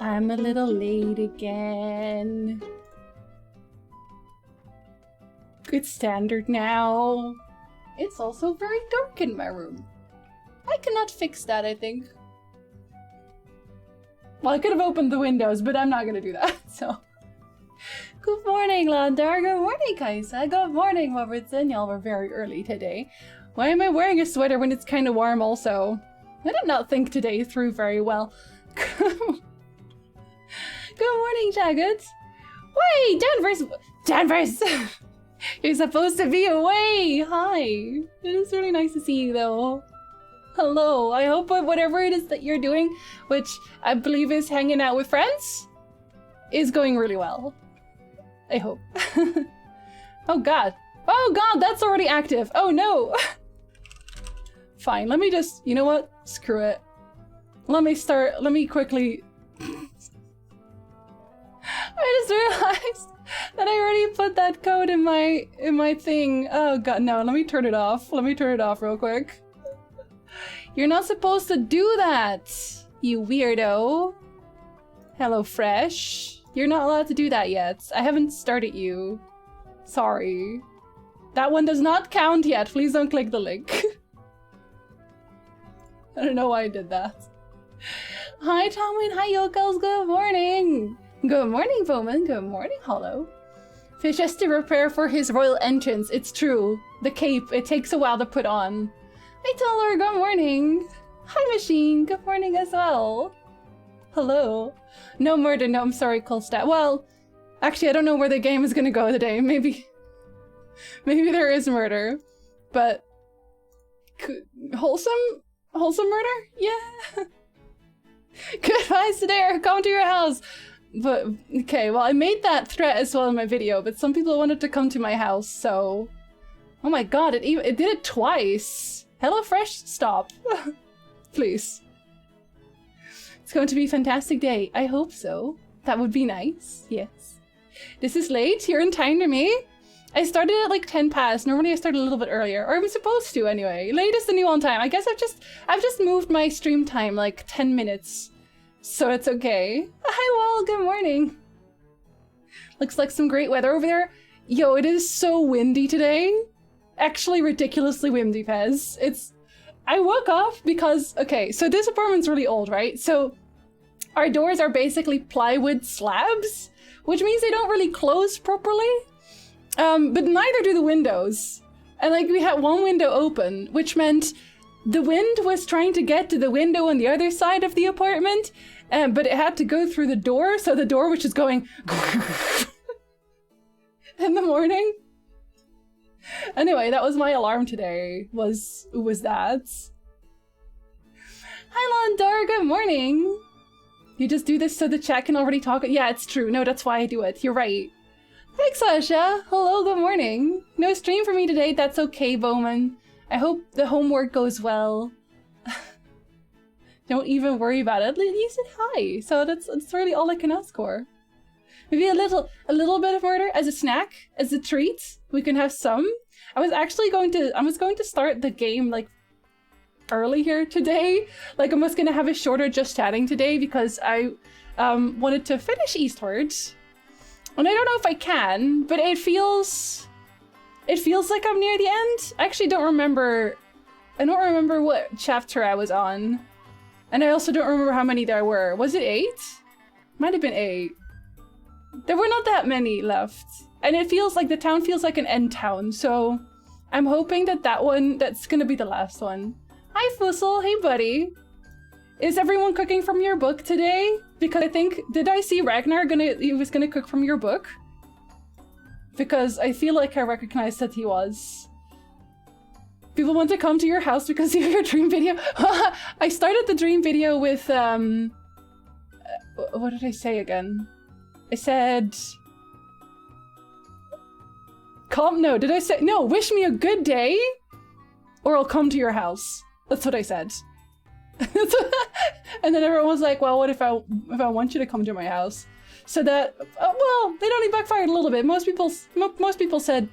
I'm a little late again. Good standard now. It's also very dark in my room. I cannot fix that, I think. Well, I could have opened the windows, but I'm not gonna do that, so. Good morning, Landar. Good morning, Kaisa. Good morning, Robertson. Y'all were very early today. Why am I wearing a sweater when it's kind of warm also? I did not think today through very well. Good morning, Jagged. Wait, Danvers! You're supposed to be away! Hi! It is really nice to see you, though. Hello, I hope whatever it is that you're doing, which I believe is hanging out with friends, is going really well. I hope. Oh god. Oh god, that's already active! Oh no! Fine, let me just, you know what? Screw it. Let me quickly... I just realized that I already put that code in my thing. Oh god, no, let me turn it off. Let me turn it off real quick. You're not supposed to do that, you weirdo. Hello, Fresh. You're not allowed to do that yet. I haven't started you. Sorry. That one does not count yet. Please don't click the link. I don't know why I did that. Hi, Tommy, and hi, Yokels. Good morning. Good morning, Bowman. Good morning, Hollow. Fish has to prepare for his royal entrance. It's true. The cape, it takes a while to put on. Hi, Taylor. Good morning. Hi, Machine. Good morning as well. Hello. No murder. No, I'm sorry, Colstat. Well, actually, I don't know where the game is gonna go today. Maybe there is murder, but wholesome murder? Yeah. Goodbye, Sedair. Come to your house. But okay, well, I made that threat as well in my video, but some people wanted to come to my house, so. Oh my god! It did it twice. HelloFresh, stop, please. It's going to be a fantastic day. I hope so. That would be nice. Yes. This is late. You're in time to me. I started at like 10 past. Normally I start a little bit earlier, or I'm supposed to anyway. Late is the new on time. I guess I've just moved my stream time like 10 minutes, so it's okay. Hi, Wall. Good morning. Looks like some great weather over there. Yo, it is so windy today. Actually, ridiculously windy, Pez. I woke up because, okay, so this apartment's really old, right? So our doors are basically plywood slabs, which means they don't really close properly. But neither do the windows. And like we had one window open, which meant the wind was trying to get to the window on the other side of the apartment, but it had to go through the door, so the door was just going in the morning. Anyway, that was my alarm today, was that. Hi, Landar, good morning. You just do this so the chat can already talk. Yeah, it's true. No, that's why I do it. You're right. Thanks, Sasha. Hello, good morning. No stream for me today. That's okay, Bowman. I hope the homework goes well. Don't even worry about it. You said hi, so that's really all I can ask for. Maybe a little bit of murder as a snack, as a treat. We can have some. I was going to start the game like earlier today. Like I was gonna have a shorter just chatting today because I wanted to finish Eastward. And I don't know if I can, but it feels like I'm near the end. I actually don't remember. I don't remember what chapter I was on. And I also don't remember how many there were. Was it 8? Might have been 8. There were not that many left. And it feels like the town feels like an end town, so I'm hoping that's gonna be the last one. Hi, Fussel. Hey, buddy. Is everyone cooking from your book today? Because I think, did I see Ragnar he was gonna cook from your book? Because I feel like I recognized that he was. People want to come to your house because of your dream video. I started the dream video with, what did I say again? I said... did I say... No, wish me a good day, or I'll come to your house. That's what I said. And then everyone was like, well, what if I want you to come to my house? So that, well, it only backfired a little bit. Most people said,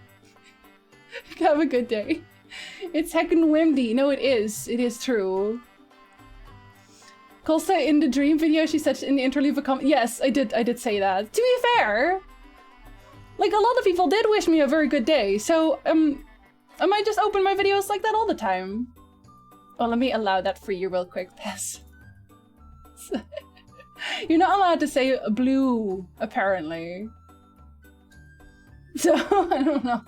have a good day. It's heckin' windy. No, it is. It is true. Colsa, in the dream video, she said in the intro, leave a comment. Yes, I did say that. To be fair, like, a lot of people did wish me a very good day, so, I might just open my videos like that all the time. Oh, let me allow that for you real quick, Pess. You're not allowed to say blue, apparently. So, I don't know.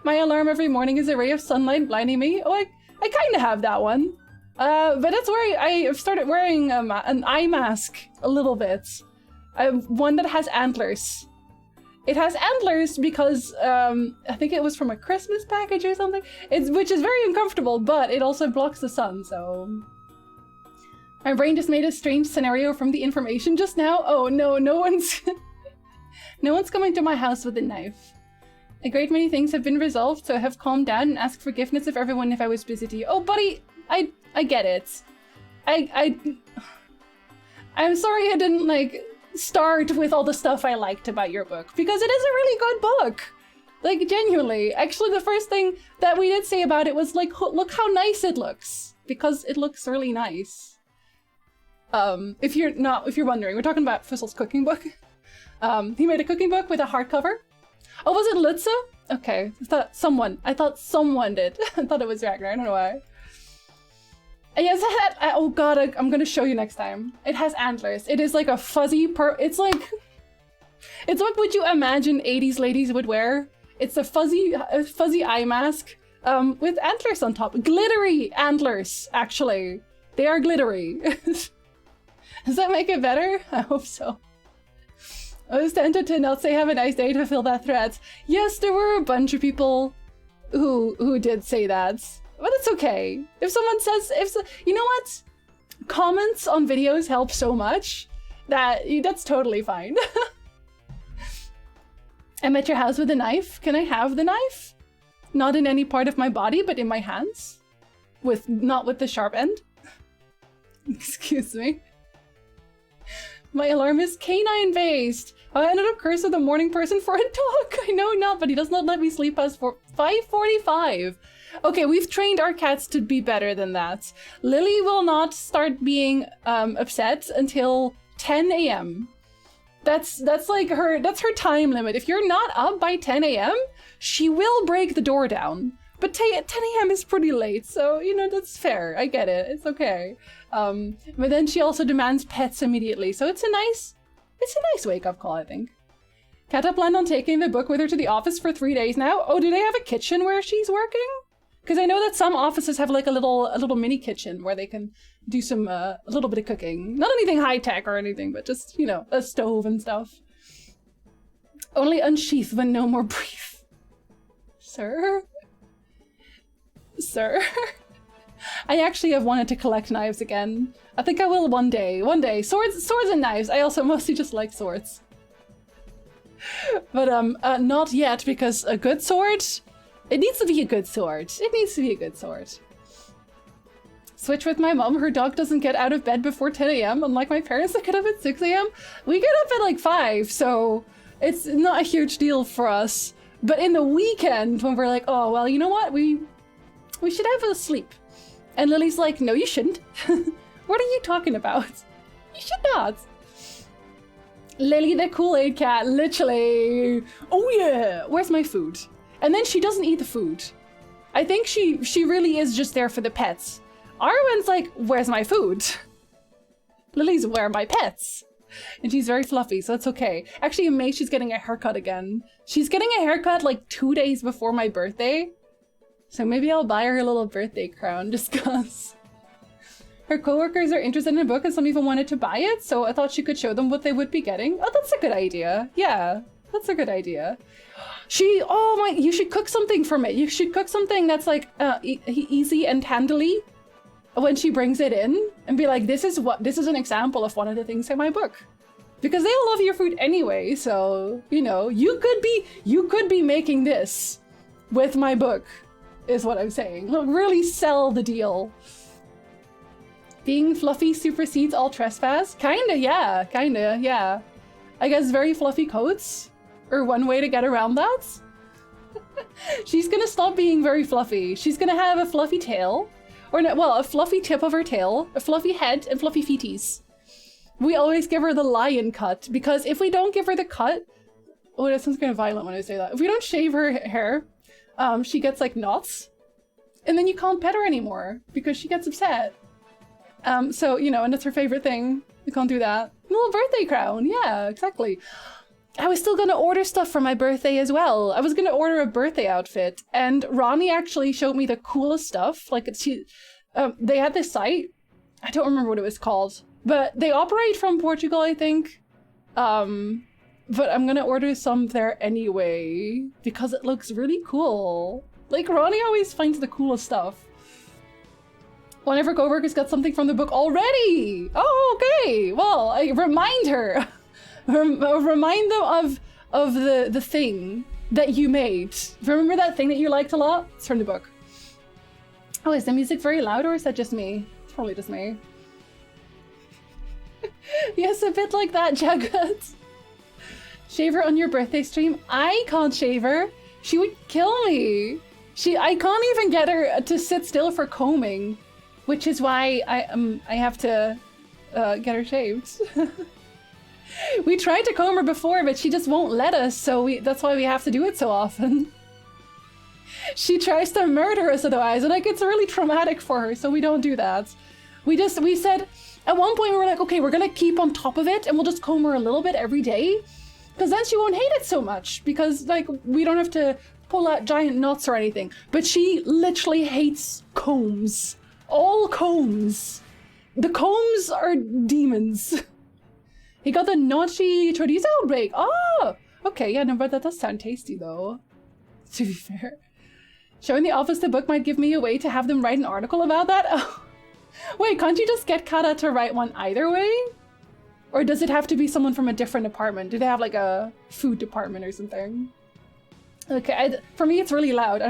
My alarm every morning is a ray of sunlight blinding me. Oh, I kind of have that one. But that's where I've started wearing an eye mask a little bit. I have one that has antlers. It has antlers because I think it was from a Christmas package or something. Which is very uncomfortable, but it also blocks the sun, so... My brain just made a strange scenario from the information just now. Oh no, no one's coming to my house with a knife. A great many things have been resolved, so I have calmed down and asked forgiveness of everyone if I was busy to you. Oh, buddy, I get it. I'm sorry I didn't, like, start with all the stuff I liked about your book, because it is a really good book. Like, genuinely. Actually, the first thing that we did say about it was, like, look how nice it looks. Because it looks really nice. If you're wondering, we're talking about Fussel's cooking book. He made a cooking book with a hardcover. Oh, was it Lutza? Okay, I thought someone did. I thought it was Ragnar, I don't know why. Yes, oh god, I'm gonna show you next time. It has antlers. It is like a fuzzy it's like what you imagine 80s ladies would wear. It's a fuzzy eye mask, with antlers on top. Glittery antlers, actually. They are glittery. Does that make it better? I hope so. I was tempted to not say have a nice day to fill that thread. Yes, there were a bunch of people who did say that. But it's okay. If someone says, you know what? Comments on videos help so much that's totally fine. I'm at your house with a knife. Can I have the knife? Not in any part of my body, but in my hands. Not with the sharp end. Excuse me. My alarm is canine based. I ended up cursed with a morning person for a dog. I know not, but he does not let me sleep past 5:45. Okay, we've trained our cats to be better than that. Lily will not start being upset until 10 a.m. That's her time limit. If you're not up by 10 a.m., she will break the door down. But 10 a.m. is pretty late, so, you know, that's fair. I get it. It's okay. But then she also demands pets immediately, so it's a nice wake-up call, I think. Kata planned on taking the book with her to the office for 3 days now. Oh, do they have a kitchen where she's working? Because I know that some offices have like a little mini kitchen where they can do some a little bit of cooking. Not anything high-tech or anything, but just, you know, a stove and stuff. Only unsheath when no more brief. Sir? Sir? I actually have wanted to collect knives again. I think I will one day. One day. Swords and knives. I also mostly just like swords. But not yet, because a good sword, it needs to be a good sword. It needs to be a good sword. Switch with my mom. Her dog doesn't get out of bed before 10 a.m. Unlike my parents that get up at 6 a.m. We get up at like 5, so it's not a huge deal for us. But in the weekend, when we're like, oh, well, you know what? We should have a sleep. And Lily's like, no, you shouldn't. What are you talking about? You should not. Lily the Kool-Aid cat, literally. Oh yeah, where's my food? And then she doesn't eat the food. I think she really is just there for the pets. Arwen's like, where's my food? Lily's, where are my pets? And she's very fluffy, so it's okay. Actually, in May, she's getting a haircut again. She's getting a haircut like 2 days before my birthday. So maybe I'll buy her a little birthday crown just cause. Her coworkers are interested in a book and some even wanted to buy it, so I thought she could show them what they would be getting. Oh, that's a good idea. Yeah, that's a good idea. You should cook something for me. You should cook something that's like easy and handily when she brings it in and be like, this is an example of one of the things in my book. Because they'll love your food anyway, so, you know, you could be making this with my book, is what I'm saying. Really sell the deal. Being fluffy supersedes all trespass? Kinda, yeah. I guess very fluffy coats are one way to get around that. She's gonna stop being very fluffy. She's gonna have a fluffy tail, Or no, well, a fluffy tip of her tail, a fluffy head, and fluffy feeties. We always give her the lion cut, because if we don't give her the cut... Oh, that sounds kind of violent when I say that. If we don't shave her hair, she gets like knots. And then you can't pet her anymore, because she gets upset. So, you know, and it's her favorite thing. You can't do that. A little birthday crown, yeah, exactly. I was still gonna order stuff for my birthday as well. I was gonna order a birthday outfit, and Ronnie actually showed me the coolest stuff. Like, they had this site, I don't remember what it was called, but they operate from Portugal, I think. But I'm gonna order some there anyway, because it looks really cool. Like, Ronnie always finds the coolest stuff. One of her coworkers got something from the book already! Oh, okay! Well, I remind her. Remind them of the thing that you made. Remember that thing that you liked a lot? It's from the book. Oh, is the music very loud or is that just me? It's probably just me. Yes, a bit like that, Jagat. Shave her on your birthday stream? I can't shave her. She would kill me. I can't even get her to sit still for combing, which is why I have to get her shaved. We tried to comb her before, but she just won't let us, so that's why we have to do it so often. She tries to murder us otherwise, and like, it's really traumatic for her, so we don't do that. We said, at one point we were like, okay, we're gonna keep on top of it, and we'll just comb her a little bit every day, because then she won't hate it so much, because like, we don't have to pull out giant knots or anything. But she literally hates combs. All combs. The combs are demons. He got the naughty chorizo outbreak. Oh, okay, yeah, no, but that does sound tasty though, to be fair. Showing the office the book might give me a way to have them write an article about that. Oh. Wait, can't you just get Kara to write one either way? Or does it have to be someone from a different department? Do they have like a food department or something? Okay, for me it's really loud.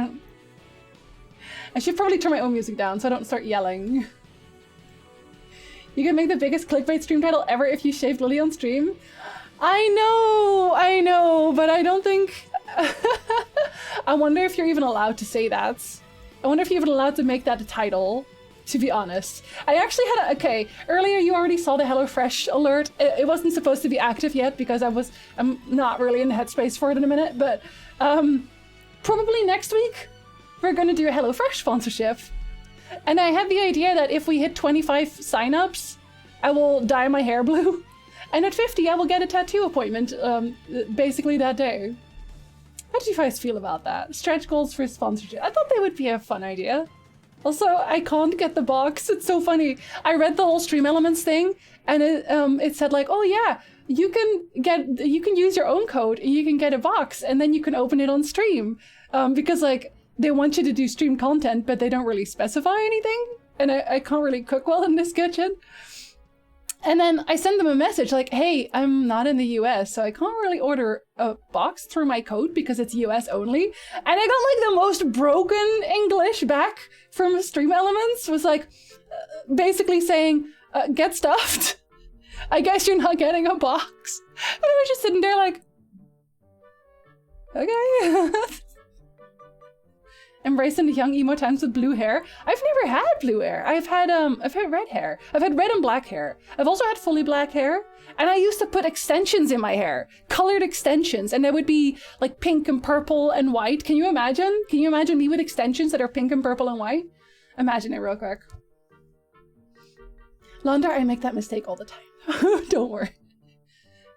I should probably turn my own music down so I don't start yelling. You can make the biggest clickbait stream title ever if you shaved Lily on stream. I know, but I don't think... I wonder if you're even allowed to say that. I wonder if you're even allowed to make that a title, to be honest. I actually had okay, earlier you already saw the HelloFresh alert. It wasn't supposed to be active yet because I'm not really in the headspace for it in a minute, but probably next week we're gonna do a HelloFresh sponsorship. And I had the idea that if we hit 25 signups, I will dye my hair blue. And at 50, I will get a tattoo appointment, basically that day. How do you guys feel about that? Stretch goals for sponsorship. I thought they would be a fun idea. Also, I can't get the box. It's so funny. I read the whole Stream Elements thing, and it said like, oh yeah, you can use your own code, and you can get a box, and then you can open it on stream. Because like, they want you to do stream content, but they don't really specify anything. And I can't really cook well in this kitchen. And then I send them a message like, hey, I'm not in the US, so I can't really order a box through my code because it's US only. And I got like the most broken English back from Stream Elements. Was like, basically saying, get stuffed. I guess you're not getting a box. And I was just sitting there like, okay. Embracing the young emo times with blue hair. I've never had blue hair. I've had red hair. I've had red and black hair. I've also had fully black hair. And I used to put extensions in my hair, colored extensions, and they would be like pink and purple and white. Can you imagine? Can you imagine me with extensions that are pink and purple and white? Imagine it real quick. Londar, I make that mistake all the time. Don't worry.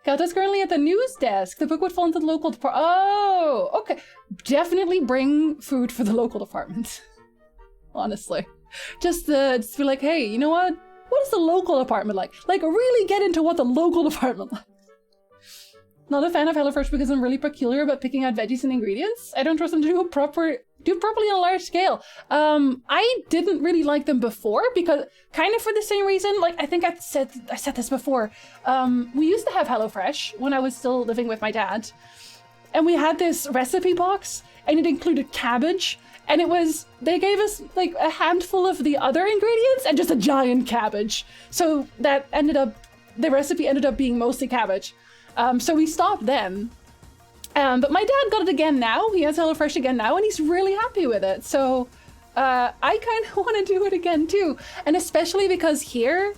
Kata's currently at the news desk. The book would fall into the local department. Oh, okay. Definitely bring food for the local department. Honestly. Just be like, hey, you know what? What is the local department like? Like, really get into what the local department likes. Not a fan of HelloFresh because I'm really peculiar about picking out veggies and ingredients. I don't trust them to do properly on a large scale. I didn't really like them before because kind of for the same reason. Like, I think I said this before. We used to have HelloFresh when I was still living with my dad. And we had this recipe box and it included cabbage. And they gave us like a handful of the other ingredients and just a giant cabbage. So the recipe ended up being mostly cabbage. So we stopped then. But my dad got it again now. He has HelloFresh again now, and he's really happy with it. So I kind of want to do it again too. And especially because here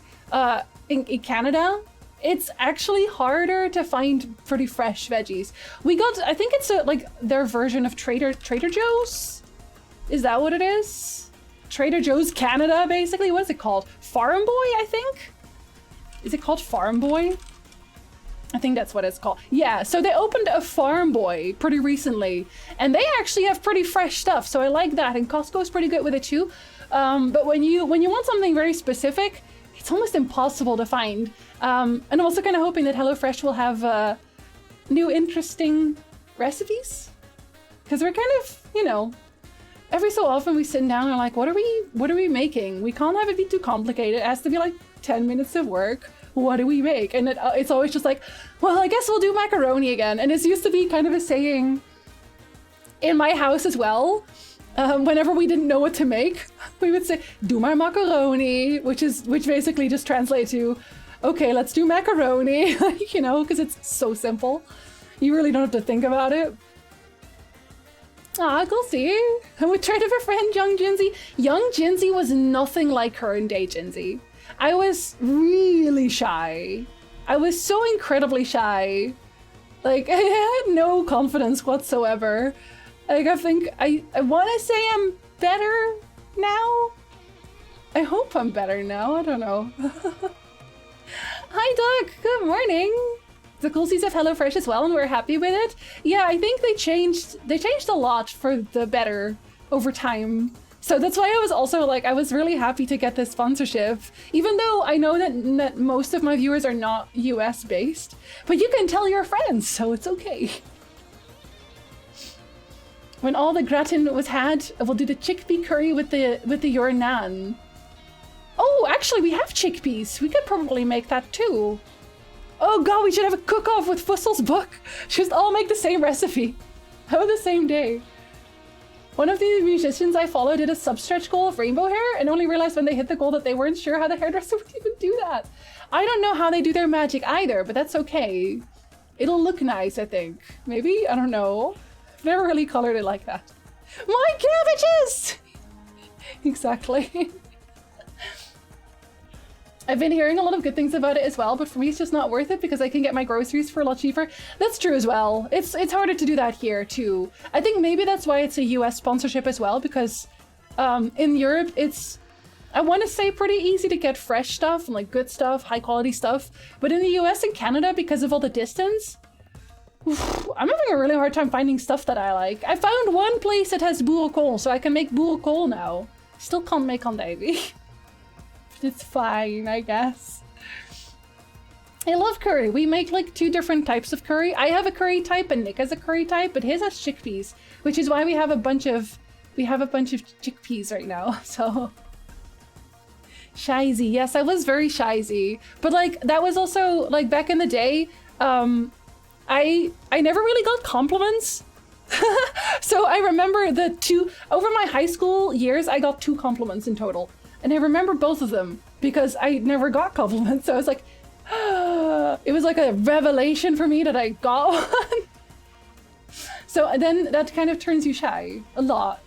in Canada, it's actually harder to find pretty fresh veggies. We got, I think it's like their version of Trader Joe's. Is that what it is? Trader Joe's Canada, basically. What is it called? Farm Boy, I think? Is it called Farm Boy? I think that's what it's called. Yeah, so they opened a Farm Boy pretty recently, and they actually have pretty fresh stuff, so I like that, and Costco's pretty good with it too. But when you want something very specific, it's almost impossible to find. And I'm also kind of hoping that HelloFresh will have new interesting recipes, because we're kind of, you know, every so often we sit down and we're like, what are we making? We can't have it be too complicated. It has to be like 10 minutes of work. What do we make? And it's always just like, well, I guess we'll do macaroni again. And it used to be kind of a saying in my house as well. Whenever we didn't know what to make, we would say, do my macaroni, which basically just translates to, okay, let's do macaroni, you know, because it's so simple. You really don't have to think about it. Ah, cool, see? I would try to befriend young Jinsey. Young Jinsey was nothing like current day Jinsey. I was really shy. I was so incredibly shy. Like, I had no confidence whatsoever. Like, I think, I want to say I'm better now? I hope I'm better now, I don't know. Hi, Doc, good morning. The coolsies have HelloFresh as well, and we're happy with it. Yeah, I think they changed a lot for the better over time. So that's why I was also like, I was really happy to get this sponsorship, even though I know that most of my viewers are not US based, but you can tell your friends, so it's okay. When all the gratin was had, we'll do the chickpea curry with the your nan. Oh, actually we have chickpeas. We could probably make that too. Oh god, we should have a cook-off with Fussel's book. Just all make the same recipe. On the same day. One of the musicians I follow did a sub-stretch goal of rainbow hair and only realized when they hit the goal that they weren't sure how the hairdresser would even do that. I don't know how they do their magic either, but that's okay. It'll look nice, I think. Maybe? I don't know. I've never really colored it like that. My cabbages! Exactly. I've been hearing a lot of good things about it as well, but for me it's just not worth it because I can get my groceries for a lot cheaper. That's true as well. It's harder to do that here too. I think maybe that's why it's a US sponsorship as well, because in Europe it's, I want to say, pretty easy to get fresh stuff and like good stuff, high quality stuff. But in the US and Canada, because of all the distance, I'm having a really hard time finding stuff that I like. I found one place that has boerenkool, so I can make boerenkool now. Still can't make andijvie. It's fine, I guess. I love curry. We make like 2 different types of curry. I have a curry type and Nick has a curry type, but his has chickpeas, which is why we have a bunch of chickpeas right now. So shyzy. Yes, I was very shyzy. But like that was also like back in the day, I never really got compliments. So I remember over my high school years, I got 2 compliments in total. And I remember both of them because I never got compliments. So I was like, it was like a revelation for me that I got one. So then that kind of turns you shy a lot.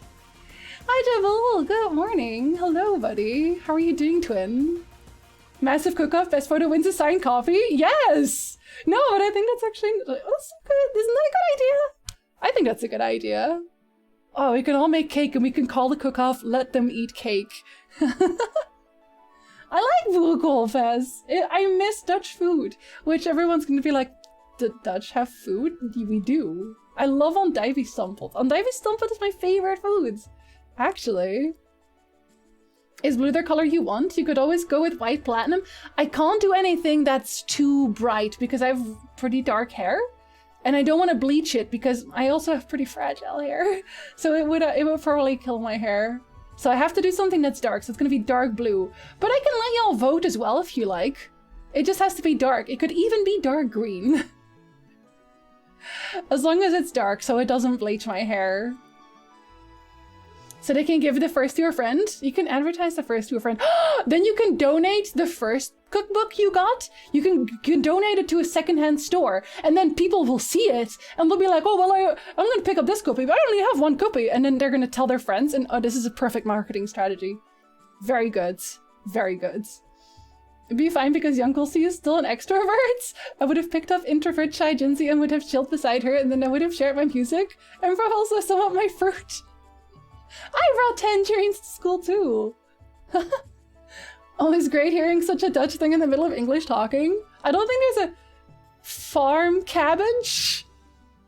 Hi, Devil. Good morning. Hello, buddy. How are you doing, twin? Massive cook-off. Best photo wins a signed coffee. Yes. No, but I think that's actually, that's good. Isn't that a good idea? I think that's a good idea. Oh, we can all make cake and we can call the cook-off, let them eat cake. I like boerenkoolfest. I miss Dutch food, which everyone's going to be like, the Dutch have food? We do. I love andijvie stampot. Andijvie stampot is my favorite foods, actually. Is blue the color you want? You could always go with white platinum. I can't do anything that's too bright because I have pretty dark hair. And I don't want to bleach it because I also have pretty fragile hair. So it would probably kill my hair. So I have to do something that's dark. So it's going to be dark blue. But I can let y'all vote as well if you like. It just has to be dark. It could even be dark green. As long as it's dark so it doesn't bleach my hair. So they can give the first to a friend. You can advertise the first to a friend. Then you can donate the first cookbook you got. You can donate it to a secondhand store, and then people will see it and they'll be like, oh, well, I'm going to pick up this copy, but I only have one copy. And then they're going to tell their friends, and oh, this is a perfect marketing strategy. Very good. Very good. It'd be fine because Uncle C is still an extrovert. I would have picked up introvert shy Jinsey and would have chilled beside her, and then I would have shared my music and brought also some of my fruit. I brought tangerines to school too. Always great hearing such a Dutch thing in the middle of English talking. I don't think there's a farm cabbage.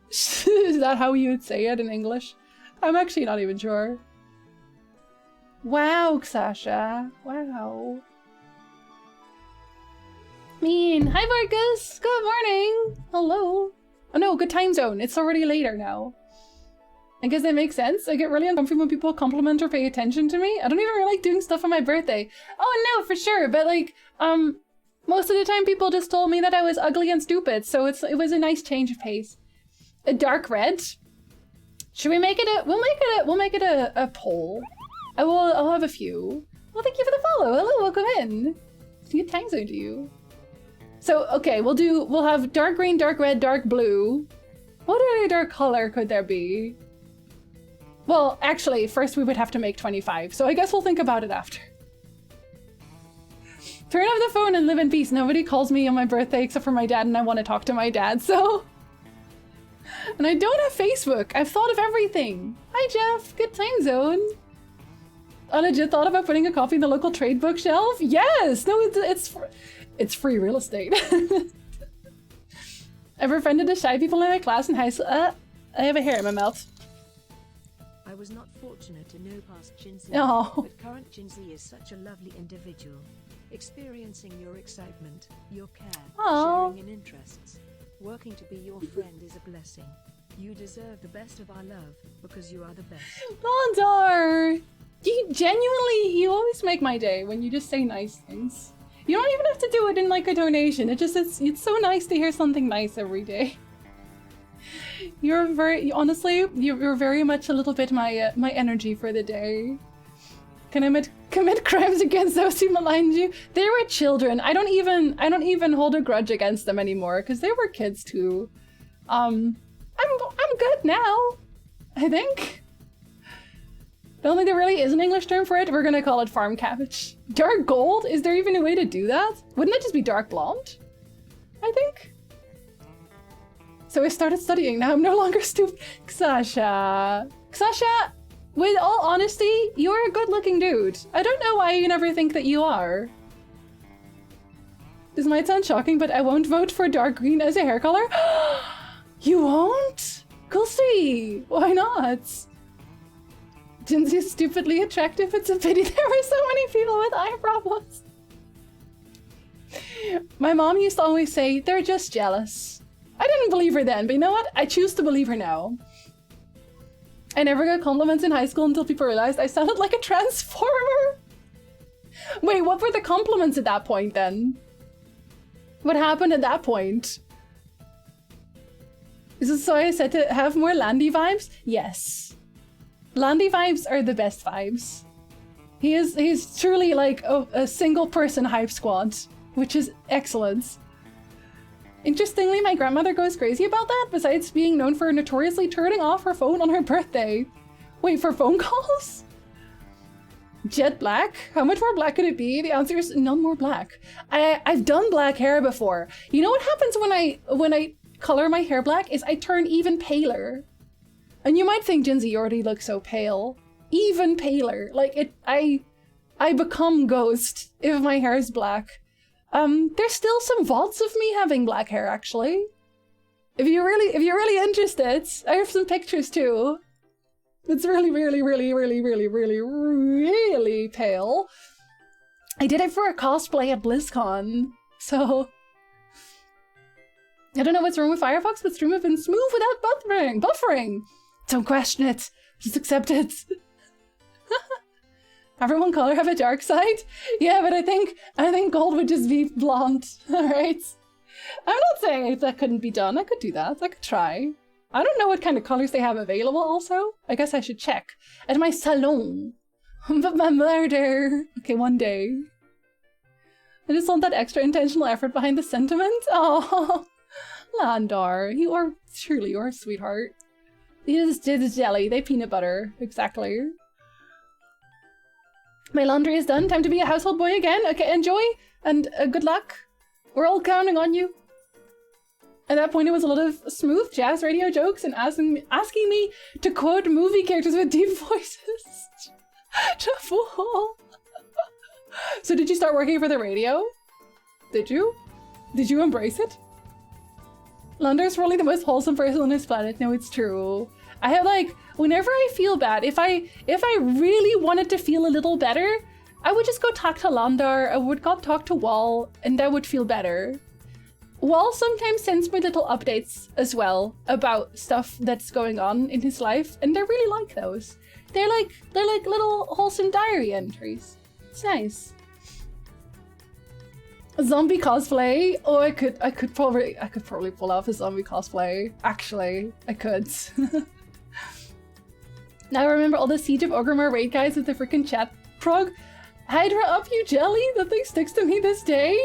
Is that how you would say it in English? I'm actually not even sure. Wow, Sasha. Wow. Mean. Hi, Marcus. Good morning. Hello. Oh no, good time zone. It's already later now. I guess that makes sense. I get really uncomfortable when people compliment or pay attention to me. I don't even really like doing stuff on my birthday. Oh no, for sure. But like, most of the time people just told me that I was ugly and stupid. So it was a nice change of pace. A dark red. Should we make it a, we'll make it a poll. I'll have a few. Well, thank you for the follow. Hello, welcome in. Good time zone to you. So, okay, we'll have dark green, dark red, dark blue. What other dark color could there be? Well, actually, first we would have to make 25, so I guess we'll think about it after. Turn off the phone and live in peace. Nobody calls me on my birthday except for my dad, and I want to talk to my dad, so... And I don't have Facebook. I've thought of everything. Hi, Jeff. Good time zone. I legit thought about putting a copy in the local trade bookshelf. Yes! No, it's free real estate. I've befriended the shy people in my class in high school. I have a hair in my mouth. I was not fortunate to know past Jinsey, Oh. but current Jinsey is such a lovely individual. Experiencing your excitement, your care, Oh. sharing in interests, working to be your friend is a blessing. You deserve the best of our love, because you are the best. Blondar! You always make my day when you just say nice things. You don't even have to do it in like a donation. It's so nice to hear something nice every day. You're honestly, you're very much a little bit my energy for the day. Can I commit crimes against those who maligned you? They were children. I don't even hold a grudge against them anymore because they were kids too. I'm good now, I think. I don't think there really is an English term for it. We're gonna call it farm cabbage. Dark gold? Is there even a way to do that? Wouldn't it just be dark blonde? I think. So I started studying. Now I'm no longer stupid. Xasha, with all honesty, you're a good-looking dude. I don't know why you never think that you are. This might sound shocking, but I won't vote for dark green as a hair color. You won't? Cool, see. Why not? Jinsey's stupidly attractive. It's a pity there were so many people with eye problems. My mom used to always say, they're just jealous. I didn't believe her then, but you know what? I choose to believe her now. I never got compliments in high school until people realized I sounded like a transformer. Wait, what were the compliments at that point then? What happened at that point? Is it so I said to have more Landy vibes? Yes. Landy vibes are the best vibes. He's truly like a single person hype squad, which is excellent. Interestingly, my grandmother goes crazy about that, besides being known for notoriously turning off her phone on her birthday. Wait, for phone calls? Jet black? How much more black could it be? The answer is none more black. I've done black hair before. You know what happens when I color my hair black is I turn even paler. And you might think, Jinsey, you already look so pale. Even paler. Like I become ghost if my hair is black. There's still some VODs of me having black hair, actually. If you're really interested, I have some pictures too. It's really, really, really, really, really, really, really pale. I did it for a cosplay at BlizzCon, so... I don't know what's wrong with Firefox, but stream have been smooth without buffering! Don't question it, just accept it. Everyone color have a dark side? Yeah, but I think gold would just be blonde, alright? I'm not saying that couldn't be done. I could do that. I could try. I don't know what kind of colors they have available also. I guess I should check. At my salon. But my murder. Okay, one day. I just want that extra intentional effort behind the sentiment. Oh, Landar, you are truly your sweetheart. These jelly, they peanut butter. Exactly. My laundry is done. Time to be a household boy again. Okay, enjoy and good luck. We're all counting on you. At that point, it was a lot of smooth jazz radio jokes and asking me to quote movie characters with deep voices. So did you start working for the radio? Did you? Did you embrace it? Landar's probably the most wholesome person on this planet. No, it's true. I have like, whenever I feel bad, if I really wanted to feel a little better, I would just go talk to Landar, I would go talk to Wall, and I would feel better. Wall sometimes sends me little updates as well about stuff that's going on in his life, and I really like those. They're like little wholesome diary entries. It's nice. A zombie cosplay? Oh, I could probably pull off a zombie cosplay. Actually, I could. Now I remember all the Siege of Orgrimmar raid guys with the freaking chat prog. Hydra up, you jelly! That thing sticks to me this day?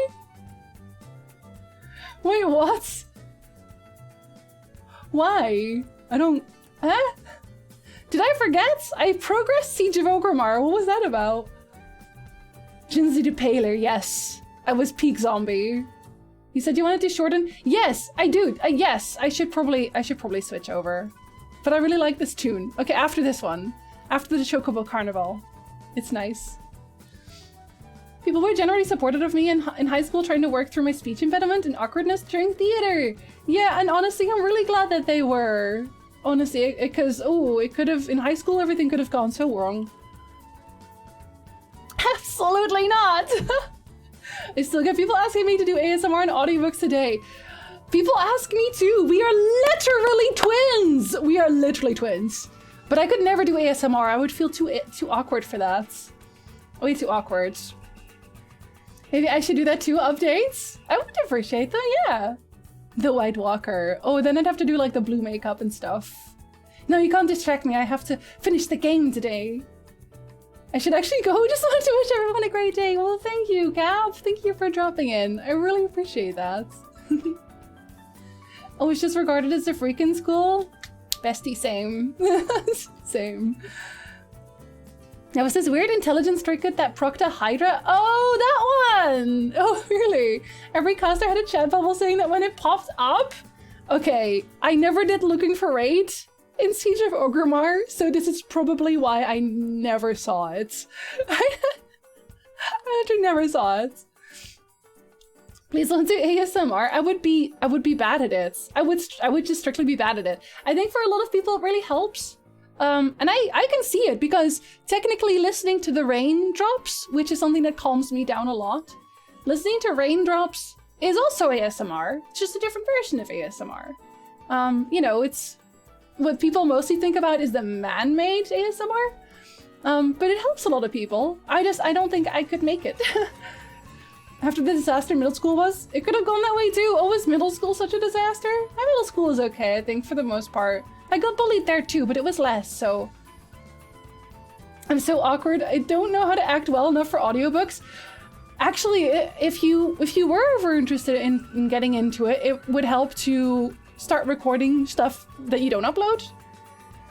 Wait, what? Why? I don't... Huh? Did I forget? I progressed Siege of Orgrimmar. What was that about? Jinsy the Paler, yes. I was peak zombie. You said you wanted to shorten? Yes, I do. Yes, I should probably switch over. But I really like this tune. Okay, after this one. After the Chocobo Carnival. It's nice. People were generally supportive of me in high school trying to work through my speech impediment and awkwardness during theater. Yeah, and honestly, I'm really glad that they were. Honestly, because, oh, it could have, in high school, everything could have gone so wrong. Absolutely not! I still get people asking me to do ASMR and audiobooks today. People ask me too. We are literally twins. We are literally twins. But I could never do ASMR. I would feel too awkward for that. Way too awkward. Maybe I should do that too. Updates? I would appreciate them. Yeah. The White Walker. Oh, then I'd have to do like the blue makeup and stuff. No, you can't distract me. I have to finish the game today. I should actually go. Just wanted to wish everyone a great day. Well, thank you, Cap. Thank you for dropping in. I really appreciate that. Oh, it's just regarded as a freaking school? Bestie, same. Same. There was this weird intelligence trinket that procced a Hydra. Oh, that one! Oh, really? Every caster had a chat bubble saying that when it popped up? Okay, I never did looking for raid in Siege of Orgrimmar, so this is probably why I never saw it. I actually never saw it. Please don't do ASMR. I would be bad at it. I would just strictly be bad at it. I think for a lot of people it really helps. And I can see it because technically listening to the raindrops, which is something that calms me down a lot, listening to raindrops is also ASMR. It's just a different version of ASMR. You know, it's what people mostly think about is the man-made ASMR. But it helps a lot of people. I don't think I could make it. After the disaster middle school was, it could have gone that way too. Oh, was middle school such a disaster? My middle school is okay, I think, for the most part. I got bullied there too, but it was less, so... I'm so awkward. I don't know how to act well enough for audiobooks. Actually, if you were ever interested in getting into it, it would help to start recording stuff that you don't upload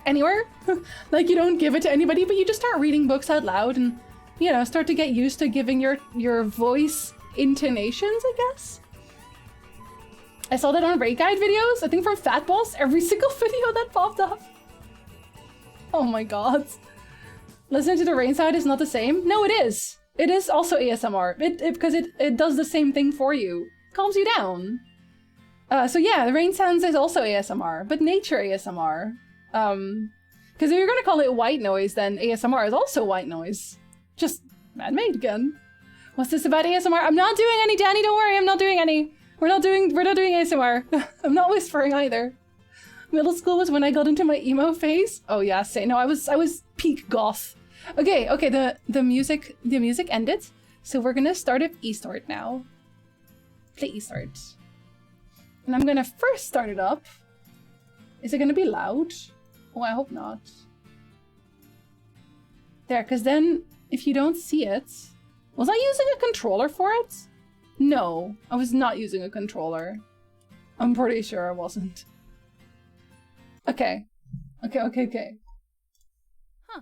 anywhere. Like, you don't give it to anybody, but you just start reading books out loud and, you know, start to get used to giving your voice intonations, I guess. I saw that on raid guide videos, I think from Fat Boss, every single video that popped up. Oh my god. Listening to the rain sound is not the same? No, it is. It is also ASMR, because it does the same thing for you. Calms you down. So yeah, the rain sounds is also ASMR, but nature ASMR. Because if you're gonna call it white noise, then ASMR is also white noise. Just man-made again. What's this about ASMR? I'm not doing any, Danny, don't worry, I'm not doing any. We're not doing ASMR. I'm not whispering either. Middle school was when I got into my emo phase. Oh yeah, say no, I was peak goth. Okay, the music ended. So we're gonna start up Eastward now. Play Eastward. And I'm gonna first start it up Is it gonna be loud? Oh, I hope not. There, because then if you don't see it... Was I using a controller for it? No, I was not using a controller. I'm pretty sure I wasn't. Okay. Okay. Huh.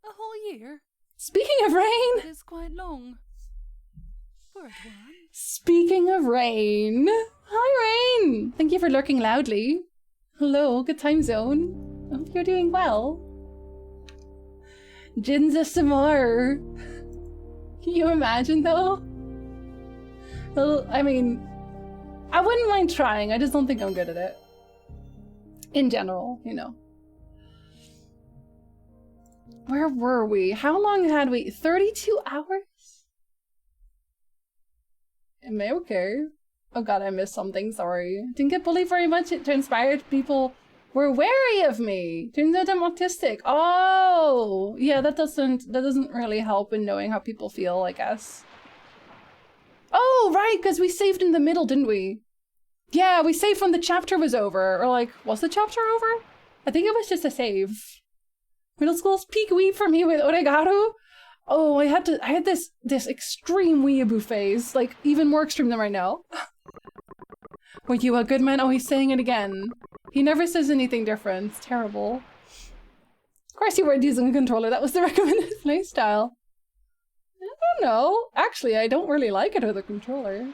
A whole year? Speaking of rain! That is quite long. For a one. Speaking of rain! Hi, Rain! Thank you for lurking loudly. Hello, good time zone. I hope you're doing well. Jinza Samar. Can you imagine, though? Well, I mean, I wouldn't mind trying. I just don't think I'm good at it. In general, you know. Where were we? How long had we? 32 hours? Am I okay? Oh god, I missed something, sorry. Didn't get bullied very much. It transpired people were wary of me. Turns out I'm autistic. Oh! Yeah, that doesn't really help in knowing how people feel, I guess. Oh, right, because we saved in the middle, didn't we? Yeah, we saved when the chapter was over. Or like, was the chapter over? I think it was just a save. Middle school's peak weeb for me with Oregaru. Oh, I had this extreme weeaboo phase. Like, even more extreme than right now. Were you a good man? Oh, he's saying it again. He never says anything different. It's terrible. Of course you weren't using a controller. That was the recommended playstyle. I don't know. Actually, I don't really like it with a controller.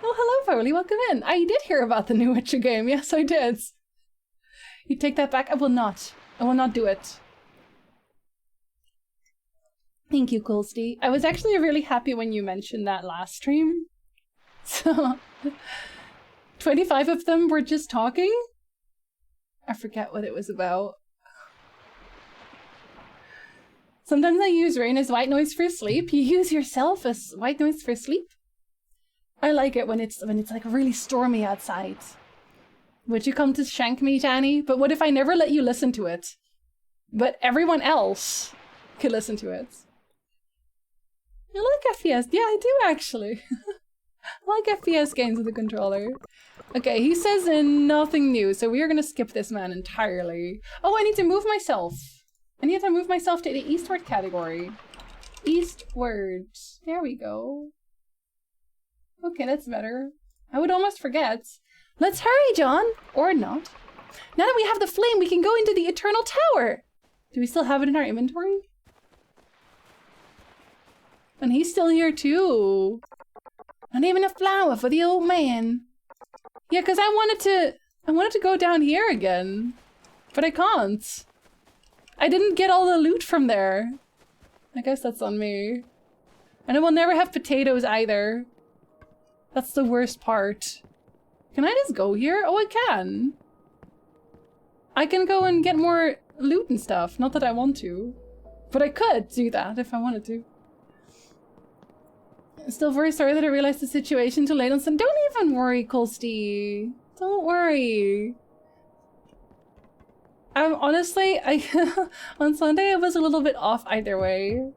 Oh, hello, Foley. Welcome in. I did hear about the new Witcher game. Yes, I did. You take that back? I will not. I will not do it. Thank you, Colsty. I was actually really happy when you mentioned that last stream. So, 25 of them were just talking? I forget what it was about. Sometimes I use rain as white noise for sleep. You use yourself as white noise for sleep? I like it when it's like really stormy outside. Would you come to shank me, Danny? But what if I never let you listen to it? But everyone else could listen to it. I like FPS. Yeah, I do actually. I like FPS games with a controller. Okay, he says nothing new, so we are gonna skip this man entirely. Oh, I need to move myself. I need to move myself to the Eastward category. Eastward. There we go. Okay, that's better. I would almost forget. Let's hurry, John! Or not. Now that we have the flame, we can go into the Eternal Tower! Do we still have it in our inventory? And he's still here too. Not even a flower for the old man. Yeah, because I wanted to go down here again. But I can't. I didn't get all the loot from there. I guess that's on me. And I will never have potatoes either. That's the worst part. Can I just go here? Oh, I can. I can go and get more loot and stuff. Not that I want to. But I could do that if I wanted to. I'm still very sorry that I realized the situation too late on Sunday. Don't even worry, Colsty. Don't worry. Honestly, on Sunday I was a little bit off either way.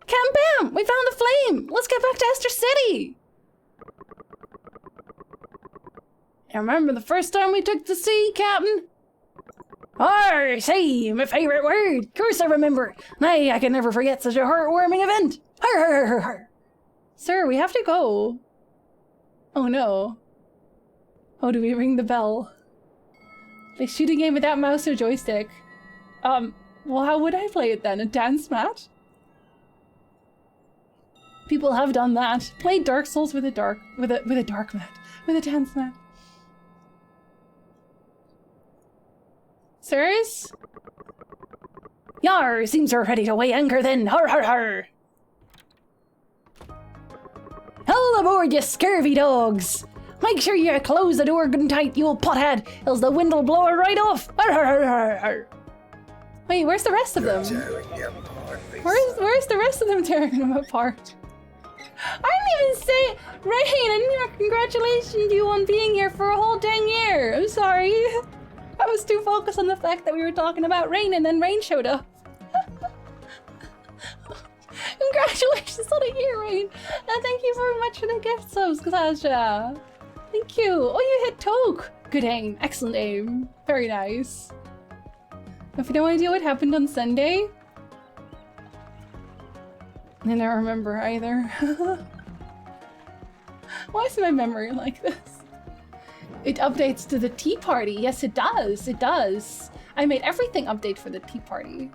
Cam Bam! We found the flame! Let's get back to Esther City! I remember the first time we took the sea, Captain? Arr, sea, my favourite word. Of course I remember. Nay, I can never forget such a heartwarming event. Har, har, har, har. Sir, we have to go. Oh no. Oh, do we ring the bell? Play shooting game without mouse or joystick. Well, how would I play it then? A dance mat? People have done that. Played Dark Souls with a dark mat. With a dance mat. Sirs? Yar, seems we're ready to weigh anchor then. Har har har. Hell aboard, you scurvy dogs! Make sure you close the door good and tight, you old pothead, else the wind'll blow it right off! Har har har har har. Wait, where's the rest of them? Where's the rest of them tearing them apart? I didn't even say Rain, I didn't even congratulate you on being here for a whole dang year. I'm sorry. I was too focused on the fact that we were talking about Rain and then Rain showed up. Congratulations on a year, Rain. And thank you very much for the gift subs, Katasha. Thank you. Oh, you hit Toke. Good aim. Excellent aim. Very nice. Have no idea what happened on Sunday? I don't remember either. Why is my memory like this? It updates to the tea party. Yes, it does. It does. I made everything update for the tea party.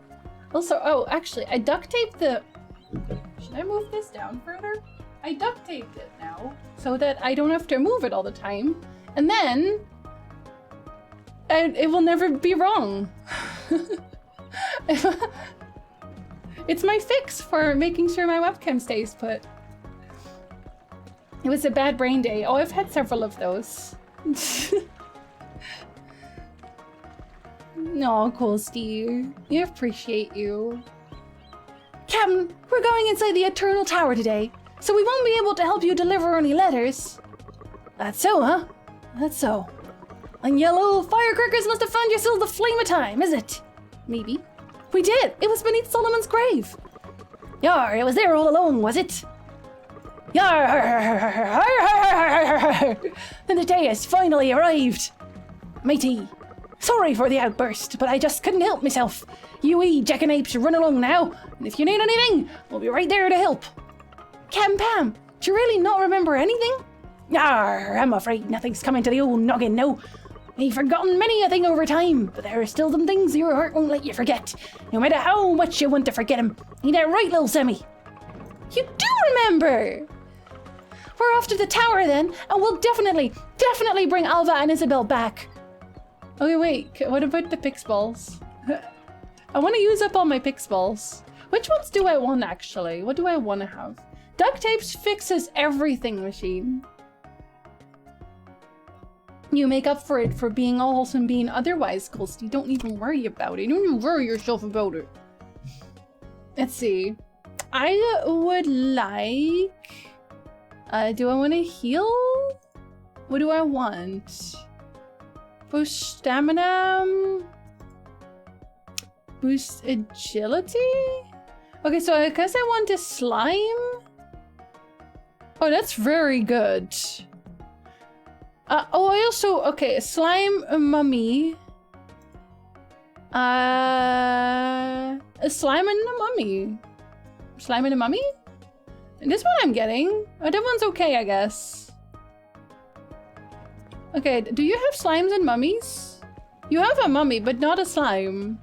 Also, oh, actually, I duct taped the... Should I move this down further? I duct taped it now so that I don't have to move it all the time. And then it will never be wrong. It's my fix for making sure my webcam stays put. It was a bad brain day. Oh, I've had several of those. No, cool, Steve. I appreciate you. Captain, we're going inside the Eternal Tower today, so we won't be able to help you deliver any letters. That's so, huh? That's so. And you little firecrackers must have found yourselves the flame of time, is it? Maybe. We did! It was beneath Solomon's grave! Yar, it was there all along, was it? Yar! Then the day has finally arrived! Matey, sorry for the outburst, but I just couldn't help myself. You wee jackanapes run along now, and if you need anything, we'll be right there to help. Captain Pam, do you really not remember anything? Yar, I'm afraid nothing's coming to the old noggin, no. You've forgotten many a thing over time, but there are still some things your heart won't let you forget. No matter how much you want to forget them. Ain't that right, little Sammy? You do remember! We're off to the tower then, and we'll definitely bring Alva and Isabel back. Okay, wait, what about the Pix balls? I want to use up all my Pix balls. Which ones do I want, actually? What do I want to have? Duct tapes fixes everything, machine. You make up for it for being all wholesome being otherwise, Colsty. Don't even worry about it. Don't even worry yourself about it. Let's see. I would like... do I want to heal? What do I want? Boost stamina? Boost agility? Okay, so I guess I want a slime. Oh, that's very good. Oh, I also... Okay, slime, a mummy. A slime and a mummy. Slime and a mummy? And this one I'm getting. Oh, that one's okay, I guess. Okay, do you have slimes and mummies? You have a mummy, but not a slime.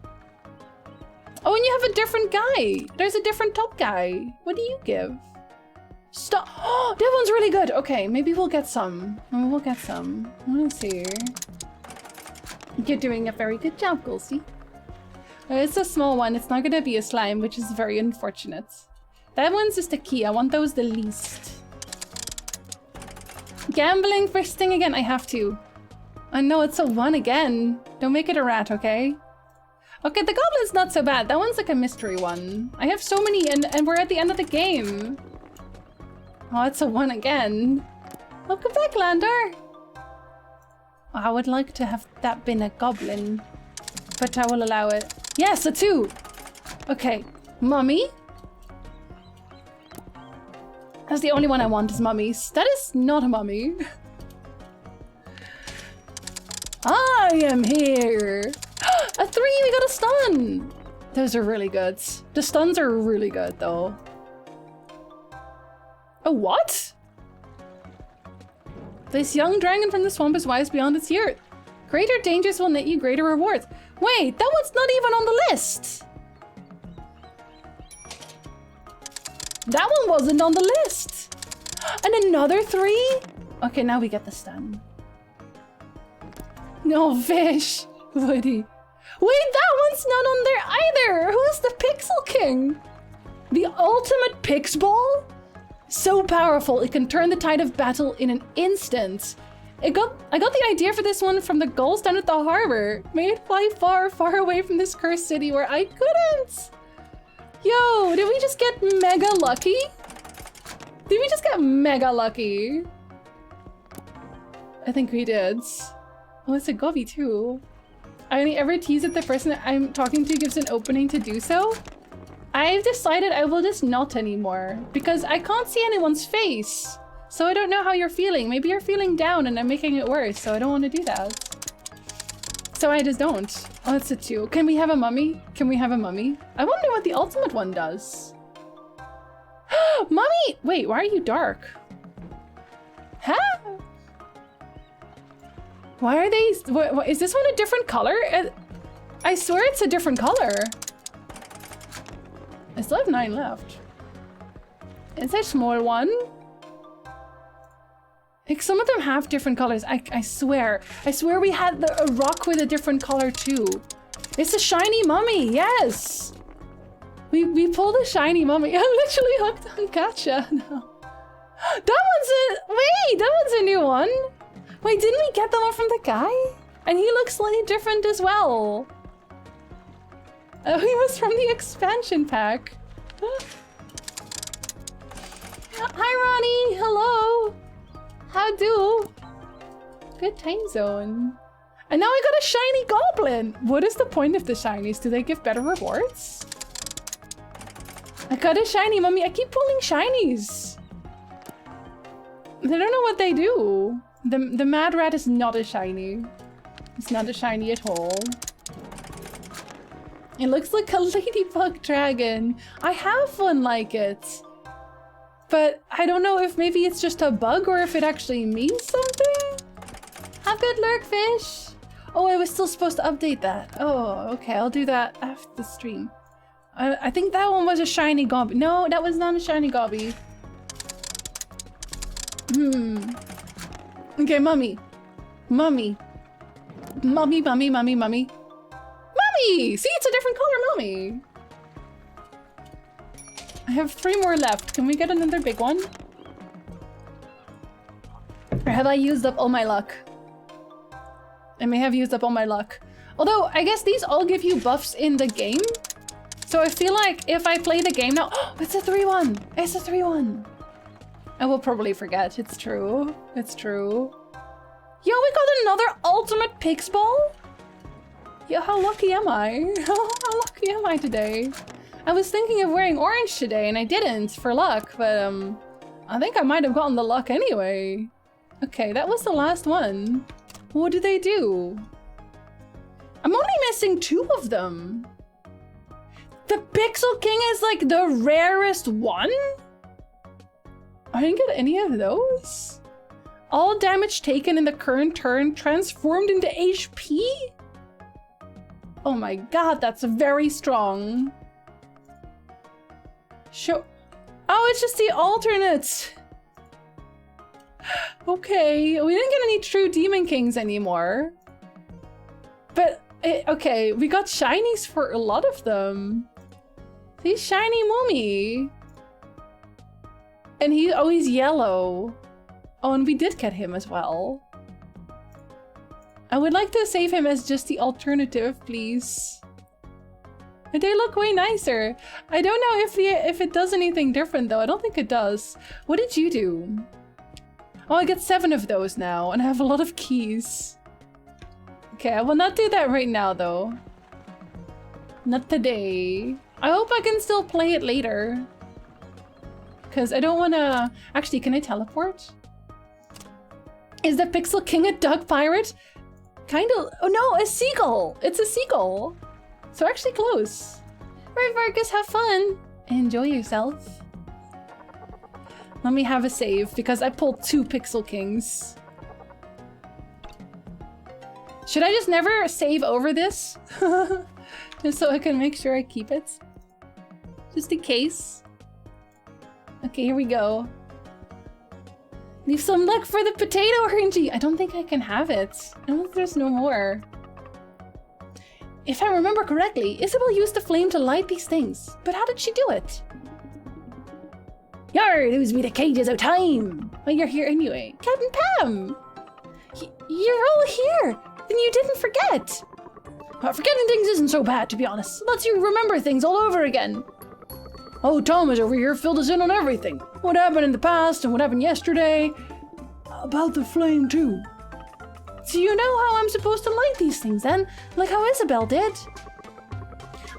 Oh, and you have a different guy. There's a different top guy. What do you give? Stop. Oh, that one's really good. Okay, maybe we'll get some. We'll get some. Let's see. You're doing a very good job, Goldie. It's a small one. It's not gonna be a slime, which is very unfortunate. That one's just a key. I want those the least. Gambling first thing again. I have to. I know it's a one again. Don't make it a rat, okay? Okay, the goblin's not so bad. That one's like a mystery one. I have so many and we're at the end of the game. Oh, it's a one again. Welcome back, Lander. I would like to have that been a goblin, but I will allow it. Yes, a two. Okay, mummy. That's the only one I want is mummies. That is not a mummy. I am here. A three, we got a stun. Those are really good. The stuns are really good though. A what? This young dragon from the swamp is wise beyond its years. Greater dangers will net you greater rewards. Wait, that one's not even on the list. That one wasn't on the list. And another three? Okay, now we get the stun. No fish. Woody. Wait, that one's not on there either. Who's the Pixel King? The ultimate Pix Ball? So powerful, it can turn the tide of battle in an instant. I got the idea for this one from the gulls down at the harbor. May it fly far, far away from this cursed city where I couldn't. Yo, did we just get mega lucky? Did we just get mega lucky? I think we did. Oh, it's a govy too. I only ever tease that the person I'm talking to gives an opening to do so. I've decided I will just not anymore because I can't see anyone's face. So I don't know how you're feeling. Maybe you're feeling down and I'm making it worse, so I don't want to do that. So I just don't. Oh, it's a 2. Can we have a mummy? Can we have a mummy? I wonder what the ultimate one does. Mummy! Wait, why are you dark? Huh? Why are they... What, is this one a different color? I swear it's a different color. I still have 9 left. It's a small one. Like, some of them have different colors. I swear. I swear we had a rock with a different color too. It's a shiny mummy, yes! We pulled a shiny mummy. I'm literally hooked on gacha now. That one's a new one. Wait, didn't we get that one from the guy? And he looks slightly different as well. Oh, he was from the expansion pack. Hi, Ronnie. Hello. How do? Good time zone. And now I got a shiny goblin. What is the point of the shinies? Do they give better rewards? I got a shiny mummy. I keep pulling shinies. I don't know what they do. The mad rat is not a shiny. It's not a shiny at all. It looks like a ladybug dragon. I have one like it. But I don't know if maybe it's just a bug or if it actually means something. Have good lurk, fish. Oh, I was still supposed to update that. Oh, okay. I'll do that after the stream. I think that one was a shiny gobby. No, that was not a shiny gobby. Okay, mummy. Mummy. Mummy, mummy, mummy, mummy. Mummy! See, it's a different color mummy. I have 3 more left. Can we get another big one? Or have I used up all my luck? I may have used up all my luck. Although, I guess these all give you buffs in the game. So I feel like if I play the game now... Oh, it's a 3-1! It's a 3-1! I will probably forget. It's true. It's true. Yo, we got another ultimate pig's ball? Yo, how lucky am I? How lucky am I today? I was thinking of wearing orange today and I didn't for luck, but I think I might have gotten the luck anyway. Okay, that was the last one. What do they do? I'm only missing 2 of them. The Pixel King is like the rarest one? I didn't get any of those. All damage taken in the current turn transformed into HP? Oh my god, that's very strong. Show. Oh, it's just the alternates. Okay, we didn't get any true Demon Kings anymore. But, okay, we got shinies for a lot of them. See, shiny mummy. And he's yellow. Oh, and we did get him as well. I would like to save him as just the alternative, please. But they look way nicer. I don't know if it does anything different though. I don't think it does. What did you do? Oh, I get 7 of those now, and I have a lot of keys. Okay, I will not do that right now though. Not today. I hope I can still play it later. Because I don't want to... Actually, can I teleport? Is the Pixel King a duck pirate? Kind of... Oh no, a seagull! It's a seagull! So actually close. Right, Vargas, have fun! Enjoy yourself. Let me have a save, because I pulled 2 Pixel Kings. Should I just never save over this? Just so I can make sure I keep it? Just in case. Okay, here we go. Leave some luck for the potato orangey. I don't think I can have it. I don't think there's no more. If I remember correctly, Isabel used the flame to light these things. But how did she do it? Yar, those be the cages of time. Well, you're here anyway. Captain Pam! You're all here. Then you didn't forget. Well, forgetting things isn't so bad, to be honest. It lets you remember things all over again. Oh, Tom is over here, filled us in on everything. What happened in the past and what happened yesterday. About the flame, too. So you know how I'm supposed to light these things, then? Like how Isabel did?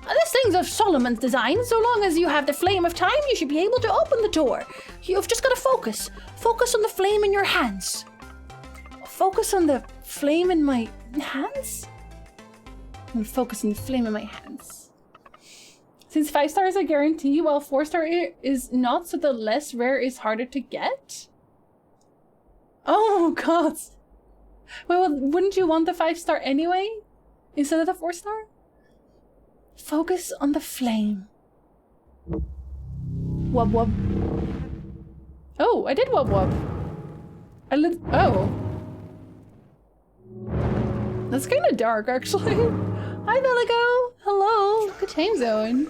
That this thing's of Solomon's design. So long as you have the flame of time, you should be able to open the door. You've just got to focus. Focus on the flame in your hands. Focus on the flame in my hands? I'm gonna focus on the flame in my hands. Since 5 stars are a guarantee, while 4 star is not, so the less rare is harder to get? Oh god. Well, wouldn't you want the 5 star anyway? Instead of the 4 star? Focus on the flame. Wub wub. Oh, I did wub wub. Oh. That's kind of dark, actually. Hi, Veligo. Hello. Good time zone.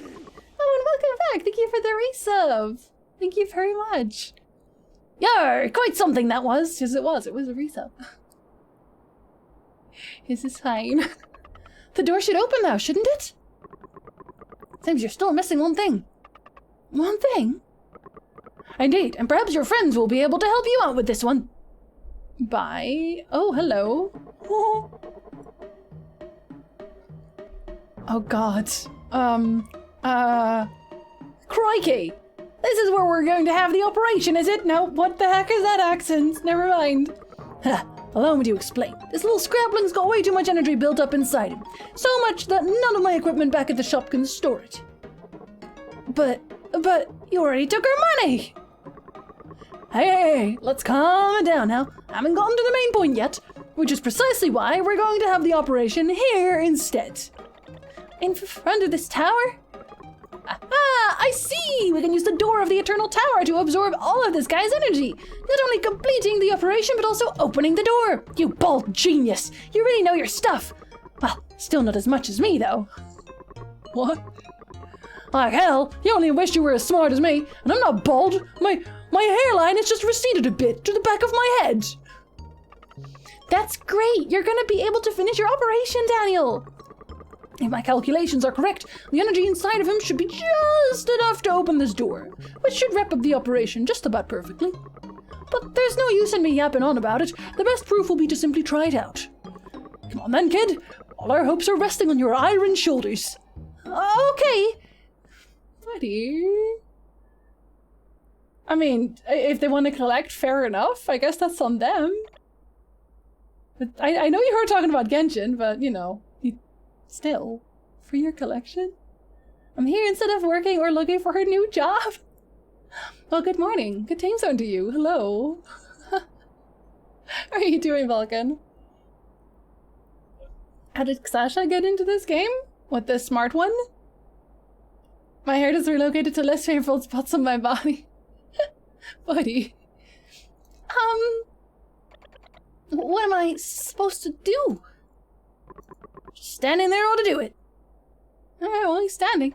Oh, and welcome back. Thank you for the resub. Thank you very much. Yar, quite something that was. Yes, it was. It was a resub. This is fine. The door should open now, shouldn't it? Seems you're still missing one thing. One thing? Indeed, and perhaps your friends will be able to help you out with this one. Bye. Oh, hello. Oh god. Crikey! This is where we're going to have the operation, is it? No, what the heck is that accent? Never mind. Allow me to explain. This little scrabling's got way too much energy built up inside him. So much that none of my equipment back at the shop can store it. But you already took our money! Hey, let's calm it down now. I haven't gotten to the main point yet, which is precisely why we're going to have the operation here instead. In front of this tower? Ah, I see! We can use the door of the Eternal Tower to absorb all of this guy's energy. Not only completing the operation, but also opening the door. You bold genius! You really know your stuff. Well, still not as much as me, though. What? Like hell, you only wish you were as smart as me, and I'm not bald. My hairline has just receded a bit to the back of my head. That's great! You're gonna be able to finish your operation, Daniel! If my calculations are correct, the energy inside of him should be just enough to open this door, which should wrap up the operation just about perfectly. But there's no use in me yapping on about it. The best proof will be to simply try it out. Come on then, kid. All our hopes are resting on your iron shoulders. Okay. Buddy. I mean, if they want to collect, fair enough. I guess that's on them. But I know you heard talking about Genshin, but, you know, still, for your collection? I'm here instead of working or looking for a new job. Well, good morning. Good time zone to you. Hello. How are you doing, Vulcan? How did Sasha get into this game? What, the smart one? My hair is relocated to less painful spots on my body. Buddy. What am I supposed to do? Just standing there ought to do it. Alright, well, he's standing.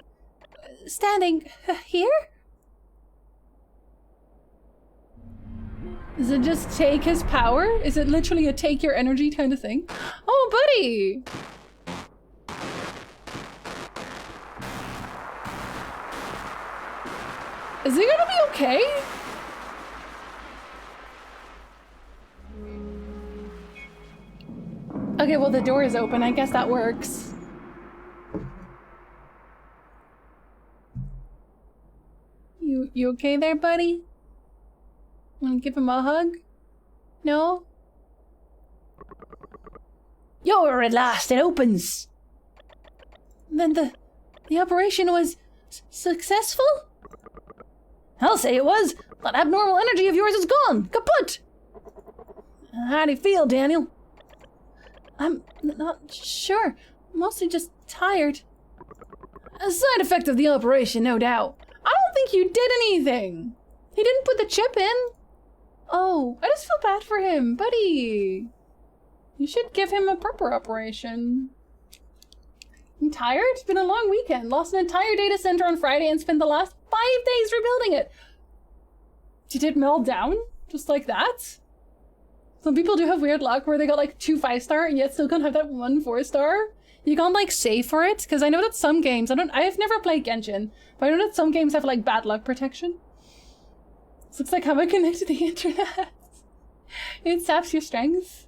Standing here? Does it just take his power? Is it literally a take your energy kind of thing? Oh, buddy! Is he gonna be okay? Okay, well, the door is open. I guess that works. You okay there, buddy? Wanna give him a hug? No? You're at last, it opens! Then the operation was successful? I'll say it was. That abnormal energy of yours is gone. Kaput! How do you feel, Daniel? I'm not sure. Mostly just tired. A side effect of the operation, no doubt. I don't think you did anything. He didn't put the chip in. Oh, I just feel bad for him, buddy. You should give him a proper operation. I'm tired. It's been a long weekend. Lost an entire data center on Friday and spent the last 5 days rebuilding it. Did it melt down? Just like that? Some people do have weird luck where they got like 2 5-star and yet still can't have that 1 4-star. You can't like save for it, because I know that some games, I've never played Genshin, but I know that some games have like bad luck protection. So it's like how I connect to the internet. It saps your strength.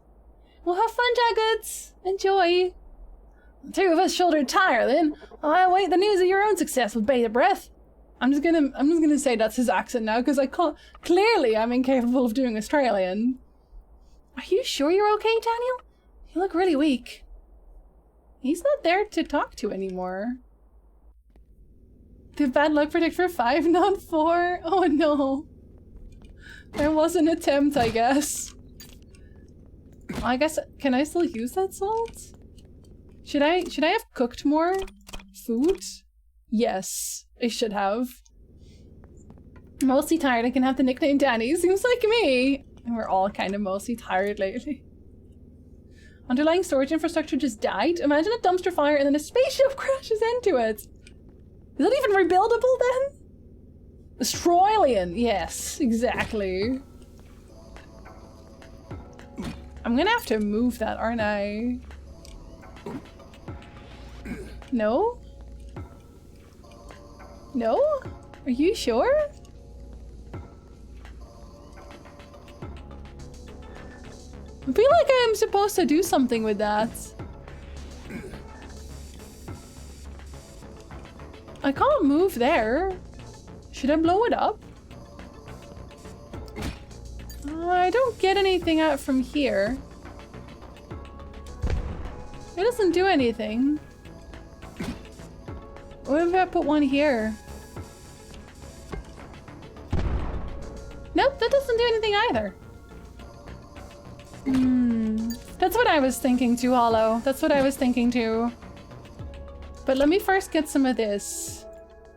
Well, have fun, Jaggeds. Enjoy. The two of us shouldered tire then. I await the news of your own success with bated breath. I'm just gonna say that's his accent now because I can't. Clearly, I'm incapable of doing Australian. Are you sure you're okay, Daniel? You look really weak. He's not there to talk to anymore. The bad luck predict for 5, not 4. Oh no. There was an attempt, I guess. I guess, can I still use that salt? Should I have cooked more food? Yes, I should have. Mostly tired, I can have the nickname Danny. Seems like me. And we're all kind of mostly tired lately. Underlying storage infrastructure just died? Imagine a dumpster fire and then a spaceship crashes into it. Is that even rebuildable then? Australian, yes, exactly. I'm gonna have to move that, aren't I? No? No? Are you sure? I feel like I'm supposed to do something with that. I can't move there. Should I blow it up? I don't get anything out from here. It doesn't do anything. What if I put one here? Nope, that doesn't do anything either. That's what I was thinking too, Hollow. That's what I was thinking too. But let me first get some of this.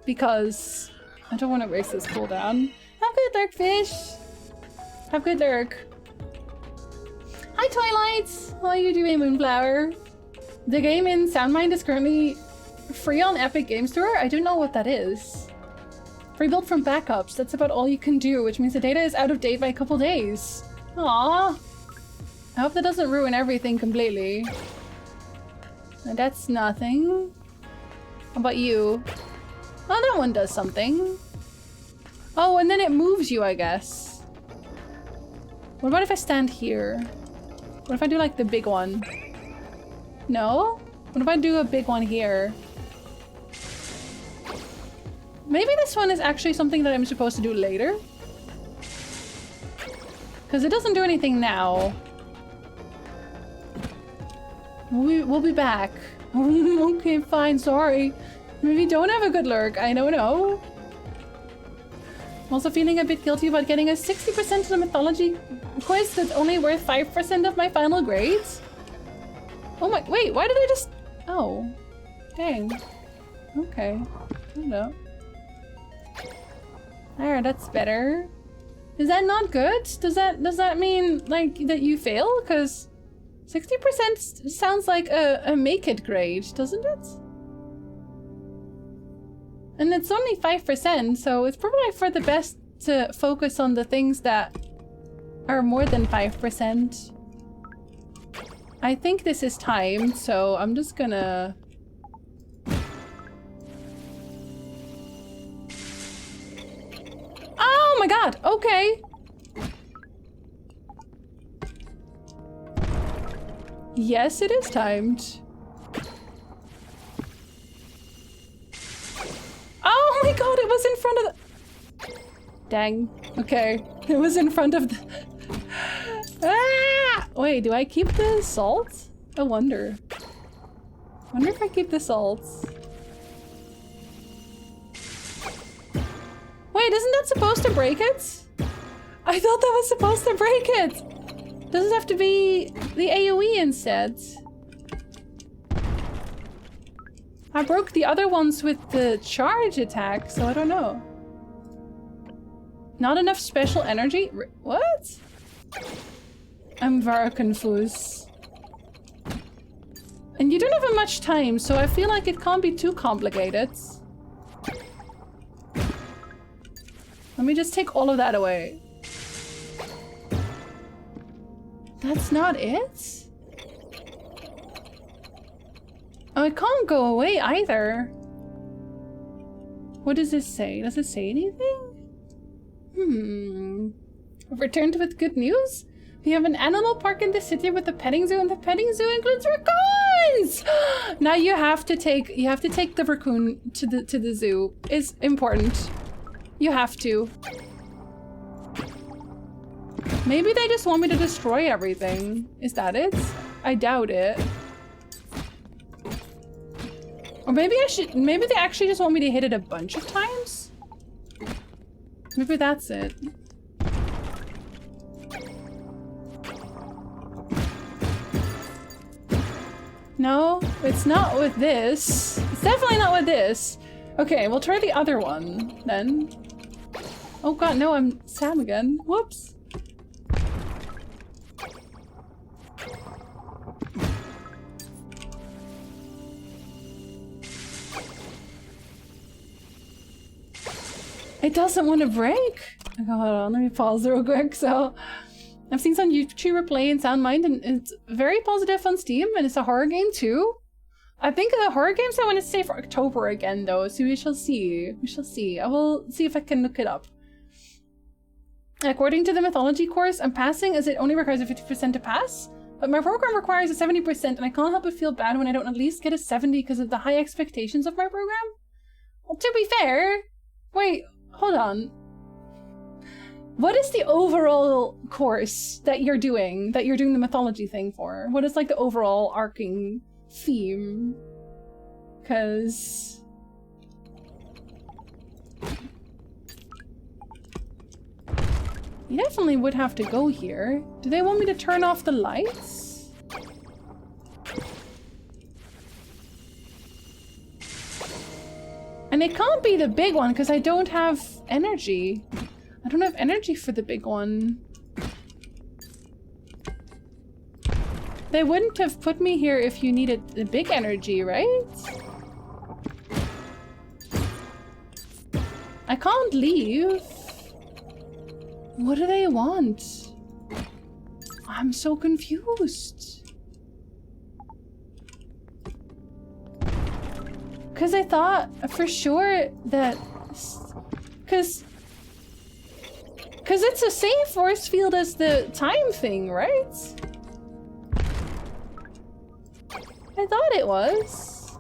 Because I don't want to waste this cooldown. Have good lurk, fish. Have good lurk. Hi, Twilight. How are you doing, Moonflower? The game in Soundmind is currently free on Epic Game Store. I don't know what that is. Rebuilt from backups. That's about all you can do, which means the data is out of date by a couple days. Aww. I hope that doesn't ruin everything completely. And that's nothing. How about you? Oh, that one does something. Oh, and then it moves you, I guess. What about if I stand here? What if I do like the big one? No? What if I do a big one here? Maybe this one is actually something that I'm supposed to do later? Because it doesn't do anything now. We'll be back. Okay, fine, sorry. Maybe don't have a good lurk, I don't know. I'm also feeling a bit guilty about getting a 60% of the mythology quiz that's only worth 5% of my final grades. Oh my, wait, why did I just... Oh. Dang. Okay. I don't know. There, that's better. Is that not good? Does that mean, like, that you fail? Because 60% sounds like a make it grade, doesn't it? And it's only 5%, so it's probably for the best to focus on the things that are more than 5%. I think this is timed, so I'm just gonna... Oh my god! Okay! Yes, it is timed. Oh my god, it was in front of the... Dang. Okay. It was in front of the... Ah! Wait, do I keep the salt? I wonder. Wonder if I keep the salt. Wait, isn't that supposed to break it? I thought that was supposed to break it! Does it have to be the AoE instead? I broke the other ones with the charge attack, so I don't know. Not enough special energy? What? I'm very confused. And you don't have much time, so I feel like it can't be too complicated. Let me just take all of that away. That's not it? Oh, it can't go away either. What does this say? Does it say anything? Returned with good news? We have an animal park in the city with a petting zoo, and the petting zoo includes raccoons! raccoons! Now you have to take the raccoon to the zoo. It's important. You have to. Maybe they just want me to destroy everything. Is that it? I doubt it. Or maybe they actually just want me to hit it a bunch of times? Maybe that's it. No, it's not with this. It's definitely not with this. Okay, we'll try the other one then. Oh god, no, I'm Sam again. Whoops. It doesn't want to break? Okay, hold on, let me pause real quick. So, I've seen some YouTuber play in Soundmind and it's very positive on Steam and it's a horror game too. I think the horror games I want to say for October again though, so we shall see. We shall see. I will see if I can look it up. According to the mythology course, I'm passing as it only requires a 50% to pass, but my program requires a 70% and I can't help but feel bad when I don't at least get a 70 because of the high expectations of my program. Well, to be fair, wait, hold on. What is the overall course that you're doing the mythology thing for? What is like the overall arcing theme? Because you definitely would have to go here. Do they want me to turn off the lights? And it can't be the big one because I don't have energy. I don't have energy for the big one. They wouldn't have put me here if you needed the big energy, right? I can't leave. What do they want? I'm so confused. Because I thought for sure that... Because it's the same force field as the time thing, right? I thought it was.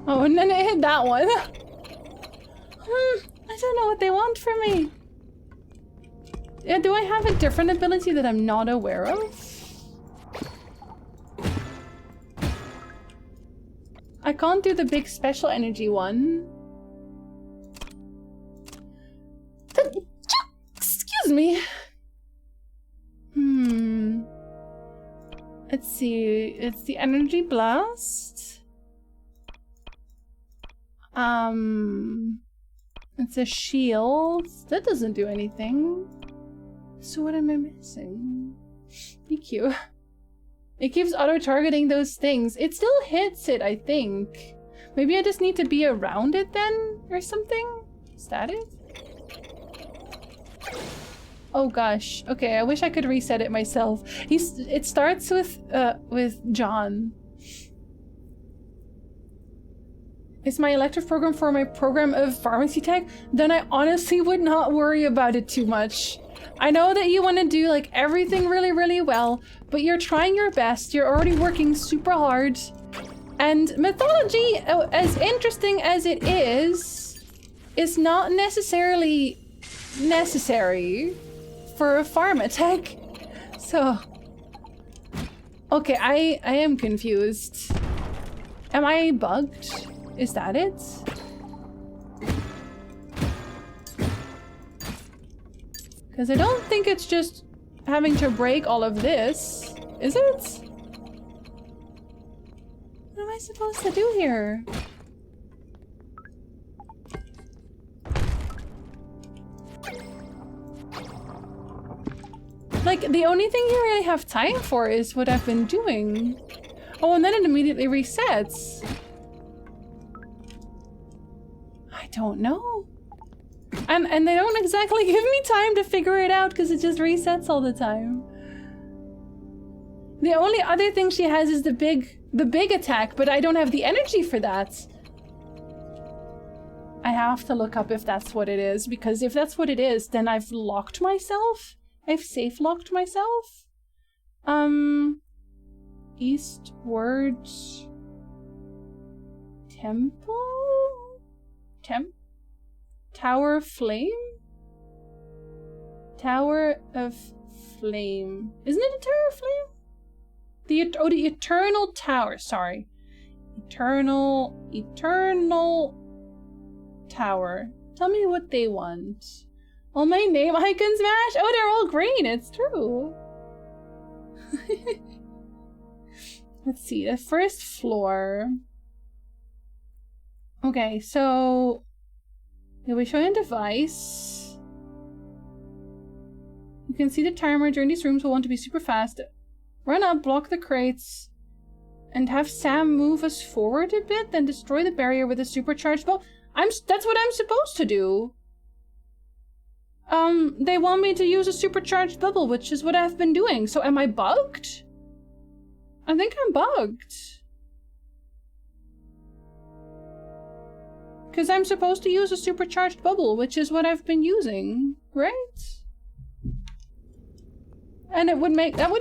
Oh, and then it hit that one. I don't know what they want from me. Yeah, do I have a different ability that I'm not aware of? I can't do the big special energy one. Excuse me. Let's see. It's the energy blast. It's a shield. That doesn't do anything. So what am I missing? EQ. It keeps auto-targeting those things. It still hits it, I think. Maybe I just need to be around it then? Or something? Is that it? Oh gosh. Okay, I wish I could reset it myself. It starts with John. Is my elective program for my program of pharmacy tech? Then I honestly would not worry about it too much. I know that you want to do like everything really, really well, but you're trying your best. You're already working super hard. And mythology, as interesting as it is not necessarily necessary for a pharma tech. So, okay, I am confused. Am I bugged? Is that it? Because I don't think it's just having to break all of this, is it? What am I supposed to do here? Like, the only thing you really have time for is what I've been doing. Oh, and then it immediately resets. I don't know. And they don't exactly give me time to figure it out because it just resets all the time. The only other thing she has is the big attack, but I don't have the energy for that. I have to look up if that's what it is, because if that's what it is, then I've locked myself. I've safe locked myself. Eastward Temple? Tower of Flame? Tower of Flame. Isn't it a Tower of Flame? The Eternal Tower, sorry. Eternal Tower. Tell me what they want. Oh, my name icon smash? Oh, they're all green, it's true. Let's see, the first floor. Okay, so you'll be showing a device. You can see the timer during these rooms will want to be super fast. Run up, block the crates, and have Sam move us forward a bit, then destroy the barrier with a supercharged ball. That's what I'm supposed to do. They want me to use a supercharged bubble, which is what I've been doing. So am I bugged? I think I'm bugged. Because I'm supposed to use a supercharged bubble, which is what I've been using, right? And that would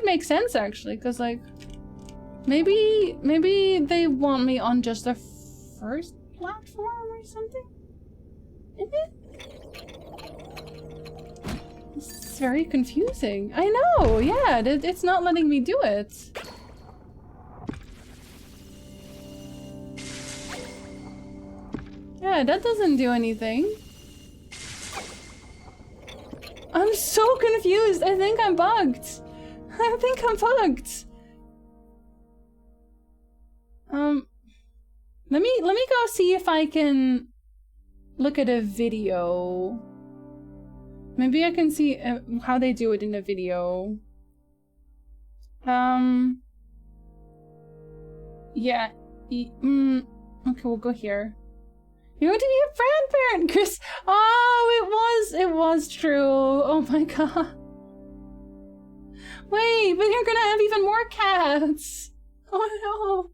make sense actually, because like maybe they want me on just the first platform or something? Is it? It's very confusing. I know, yeah, it's not letting me do it. Yeah, that doesn't do anything. I'm so confused. I think I'm bugged. I think I'm bugged. Let me go see if I can look at a video. Maybe I can see how they do it in a video. Yeah. Okay, we'll go here. You want to be a grandparent, Chris? Oh, it was true. Oh my god. Wait, but you're gonna have even more cats. Oh no.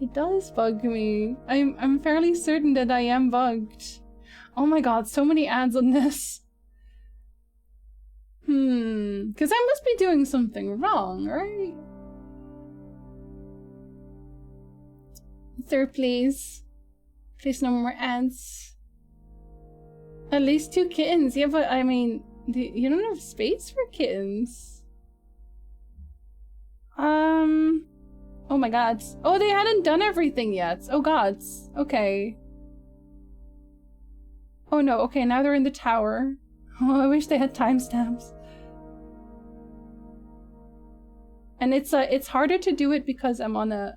It does bug me. I'm fairly certain that I am bugged. Oh my god, so many ads on this. Because I must be doing something wrong, right? Sir, please. Please, no more ads. At least 2 kittens. Yeah, but I mean, you don't have space for kittens. Oh my god. Oh, they hadn't done everything yet. Oh god. Okay. Oh no, okay, now they're in the tower. Oh, I wish they had timestamps. And it's harder to do it because I'm on a...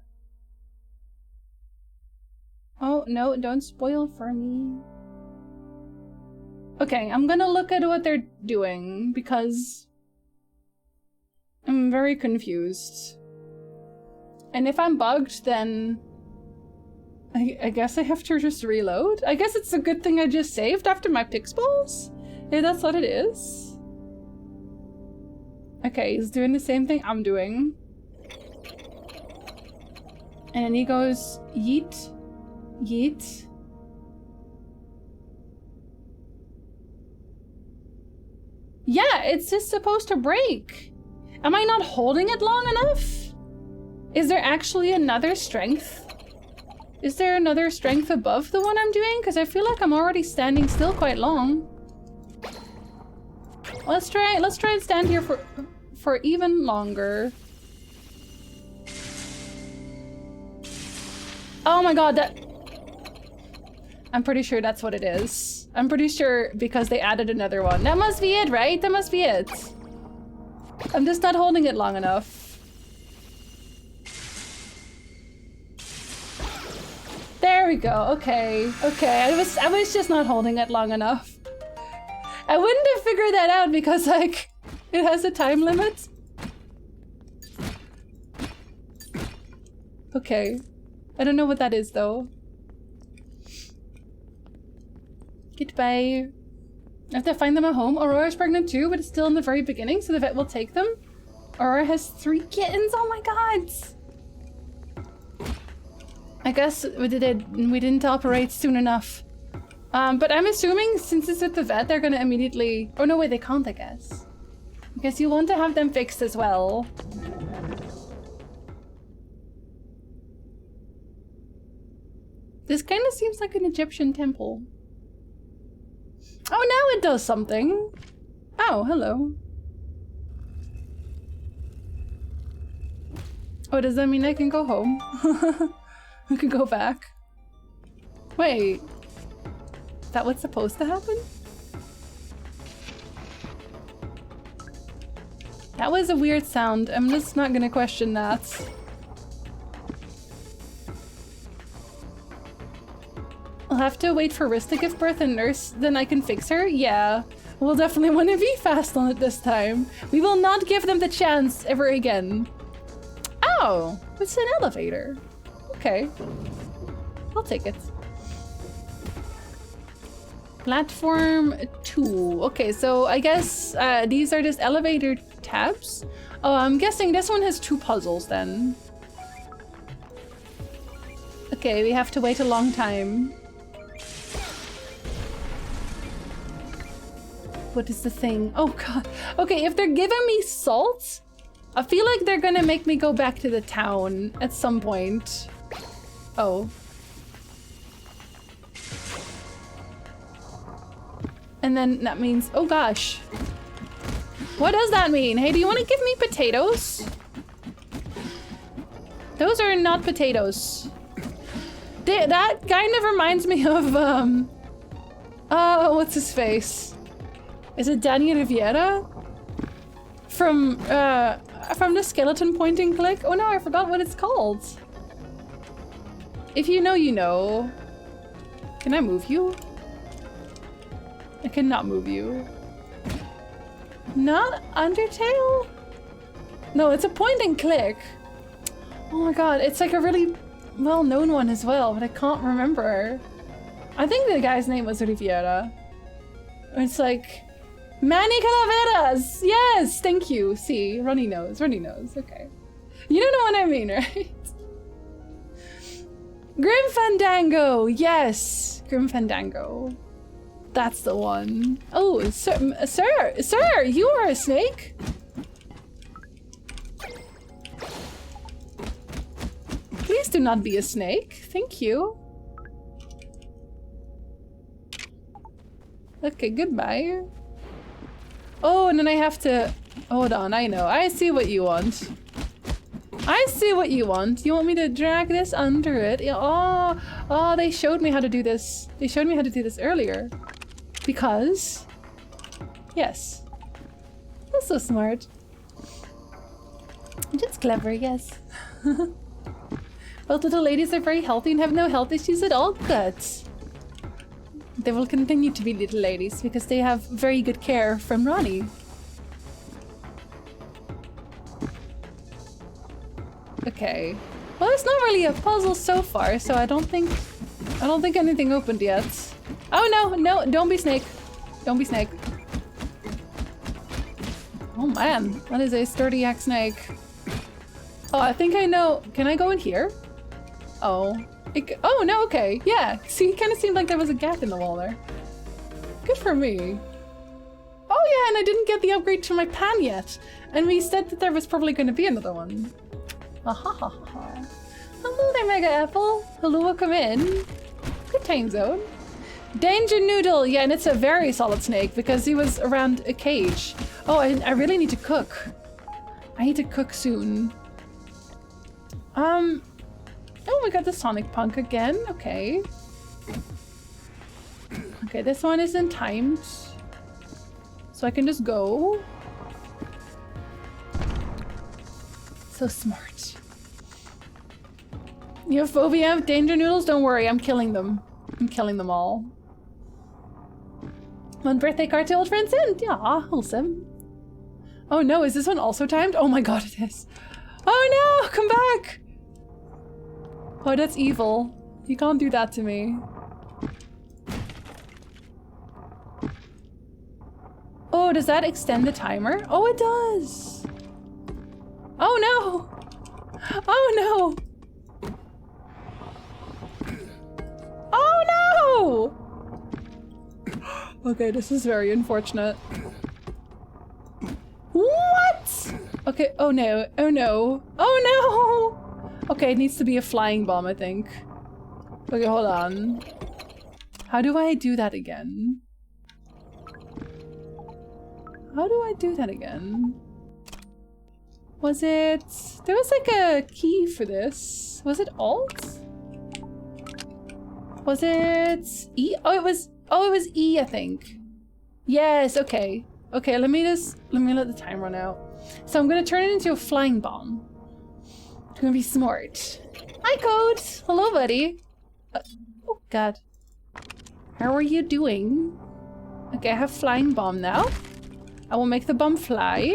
Oh, no, don't spoil for me. Okay, I'm gonna look at what they're doing because I'm very confused. And if I'm bugged, then I guess I have to just reload? I guess it's a good thing I just saved after my Pixballs? If that's what it is. Okay, he's doing the same thing I'm doing. And then he goes, yeet, yeet. Yeah, it's just supposed to break. Am I not holding it long enough? Is there actually another strength? Is there another strength above the one I'm doing? Because I feel like I'm already standing still quite long. Let's try and stand here for even longer. Oh my god, that... I'm pretty sure that's what it is. I'm pretty sure because they added another one. That must be it, right? That must be it. I'm just not holding it long enough. There we go. Okay. Okay. I was just not holding it long enough. I wouldn't have figured that out because like it has a time limit. Okay. I don't know what that is though. Goodbye. I have to find them a home. Aurora's pregnant too, but it's still in the very beginning, so the vet will take them. Aurora has 3 kittens. Oh my god. I guess we didn't operate soon enough. But I'm assuming since it's at the vet, they're gonna immediately... Oh no, wait, they can't, I guess. I guess you want to have them fixed as well. This kind of seems like an Egyptian temple. Oh, now it does something. Oh, hello. Oh, does that mean I can go home? I can go back. Wait. Is that what's supposed to happen? That was a weird sound. I'm just not gonna question that. I'll have to wait for Riz to give birth and nurse, then I can fix her? Yeah. We'll definitely want to be fast on it this time. We will not give them the chance ever again. Oh, it's an elevator. Okay. I'll take it. Platform 2. Okay, so I guess these are just elevator tabs. Oh, I'm guessing this one has 2 puzzles then. Okay, we have to wait a long time. What is the thing? Oh god. Okay, if they're giving me salt, I feel like they're gonna make me go back to the town at some point. Oh. And then that means, oh gosh. What does that mean? Hey, do you want to give me potatoes? Those are not potatoes. That kind of reminds me of, what's his face? Is it Danny Riviera? From the skeleton point and click? Oh no, I forgot what it's called. If you know, you know. Can I move you? I cannot move you. Not Undertale? No, it's a point and click. Oh my god, it's like a really well-known one as well, but I can't remember. I think the guy's name was Riviera. It's like... Manny Calaveras! Yes! Thank you. See, runny nose, okay. You don't know what I mean, right? Grim Fandango! Yes! Grim Fandango. That's the one. Oh, sir, you are a snake? Please do not be a snake. Thank you. Okay, goodbye. Oh, and then I have to... Hold on, I know. I see what you want. I see what you want. You want me to drag this under it? Oh, they showed me how to do this. They showed me how to do this earlier. Because... Yes. That's so smart. Just clever, yes. Both little ladies are very healthy and have no health issues at all. Good. They will continue to be little ladies because they have very good care from Ronnie. Okay. Well, it's not really a puzzle so far, so I don't think anything opened yet. Oh no, don't be snake. Don't be snake. Oh man, that is a sturdy-ass snake. Oh, I think I know. Can I go in here? Oh. Oh no, okay. Yeah. See, it kind of seemed like there was a gap in the wall there. Good for me. Oh yeah, and I didn't get the upgrade to my pan yet. And we said that there was probably going to be another one. Hello there, Mega Apple. Hello, welcome in. Good time zone. Danger Noodle. Yeah, and it's a very solid snake because he was around a cage. Oh, I really need to cook. I need to cook soon. Oh, we got the Sonic Punk again. Okay. Okay, this one isn't timed. So I can just go. So smart. You have phobia of danger noodles? Don't worry, I'm killing them. I'm killing them all. One birthday card to old friends in. Yeah, wholesome. Oh no, is this one also timed? Oh my god, it is. Oh no, come back! Oh, that's evil. You can't do that to me. Oh, does that extend the timer? Oh, it does! Oh no! Oh no! Okay, this is very unfortunate. What? Okay, oh no, oh no, oh no! Okay, it needs to be a flying bomb, I think. Okay, hold on. How do I do that again? How do I do that again? Was it... There was like a key for this. Was it Alt? Was it E? Oh, it was E, I think. Yes, okay. Okay, let me let the time run out. So I'm gonna turn it into a flying bomb. It's gonna be smart. Hi, Code! Hello, buddy. Oh, God. How are you doing? Okay, I have flying bomb now. I will make the bomb fly.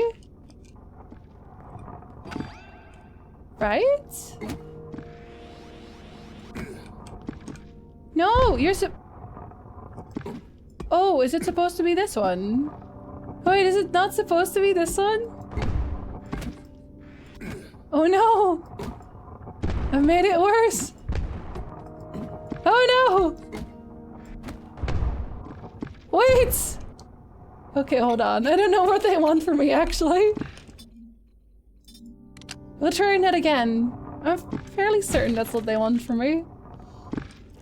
Right? No, you're Oh, is it supposed to be this one? Wait, is it not supposed to be this one? Oh no! I made it worse! Oh no! Wait! Okay, hold on. I don't know what they want from me, actually. We'll try that again. I'm fairly certain that's what they want from me.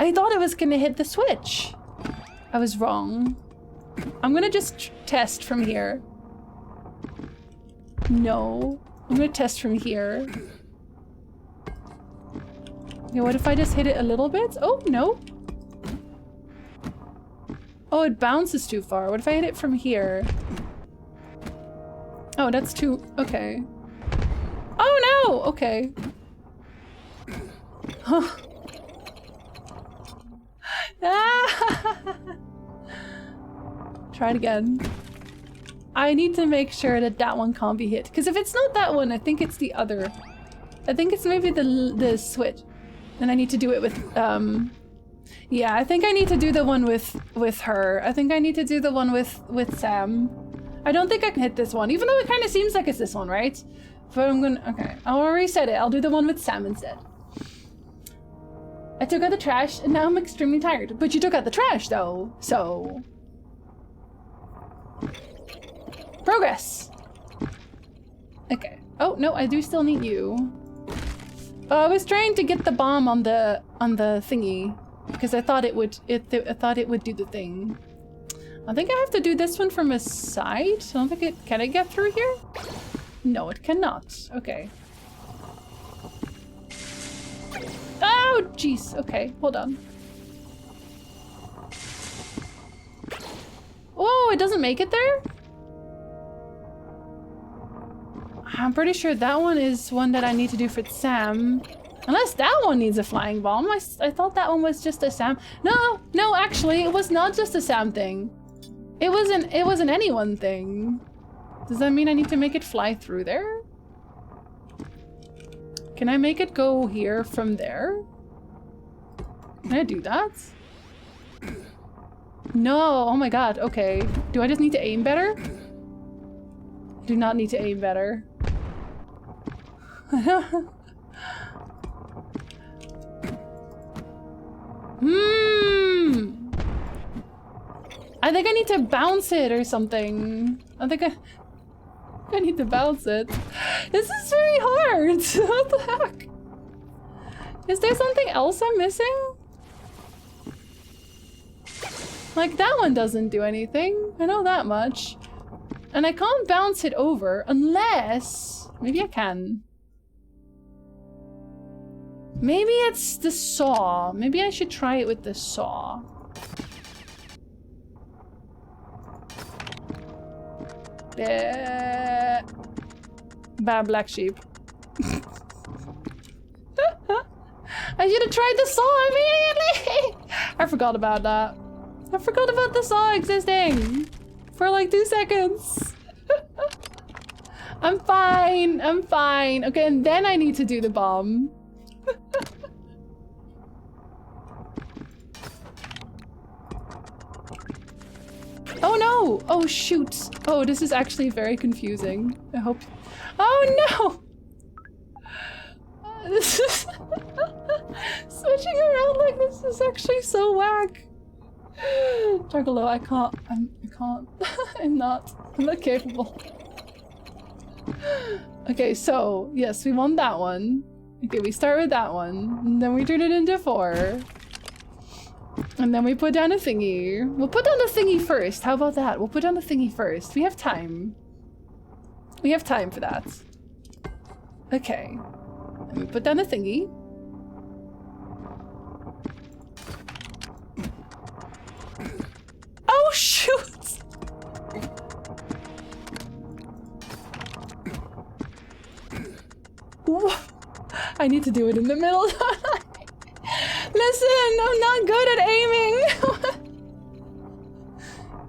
I thought it was gonna hit the switch. I was wrong. I'm gonna just test from here. No. I'm gonna test from here. Okay, what if I just hit it a little bit? Oh, no. Oh, it bounces too far. What if I hit it from here? Oh, that's too... Okay. Oh, no! Okay. Huh. Ah! Try it again. I need to make sure that that one can't be hit. Because if it's not that one, I think it's the other. I think it's maybe the switch. And I need to do it with... Yeah, I think I need to do the one with her. I think I need to do the one with Sam. I don't think I can hit this one, even though it kind of seems like it's this one, right? But I'm gonna... Okay, I'll reset it. I'll do the one with Sam instead. I took out the trash, and now I'm extremely tired. But you took out the trash, though, so... Progress! Okay. Oh, no, I do still need you. I was trying to get the bomb on the thingy. Because I thought it would do the thing. I think I have to do this one from a side. I don't think it... Can it get through here? No, it cannot. Okay. Oh, jeez. Okay, hold on. Oh, it doesn't make it there? I'm pretty sure that one is one that I need to do for Sam. Unless that one needs a flying bomb. I thought that one was just a Sam. No, no, actually, it was not just a Sam thing. It wasn't anyone thing. Does that mean I need to make it fly through there? Can I make it go here from there? Can I do that? No, oh my god, okay. Do I just need to aim better? I do not need to aim better. I think I need to bounce it or something. I think I need to bounce it. This is very hard. What the heck? Is there something else I'm missing? Like, that one doesn't do anything. I know that much. And I can't bounce it over unless... Maybe I can. Maybe it's the saw. Maybe I should try it with the saw. Bad black sheep. I should have tried the saw immediately! I forgot about that. I forgot about the saw existing for like 2 seconds. I'm fine. I'm fine. Okay, and then I need to do the bomb. Oh no! Oh shoot! Oh, this is actually very confusing. I hope... Oh no! This is... Switching around like this is actually so whack. Juggalo, I can't. I'm not capable. Okay, so yes, we want that one. Okay, we start with that one, and then we turn it into 4. And then we put down a thingy. We'll put down the thingy first. How about that? We'll put down the thingy first. We have time. We have time for that. Okay. Let me put down the thingy. Oh, shoot! I need to do it in the middle. Listen, I'm not good at aiming.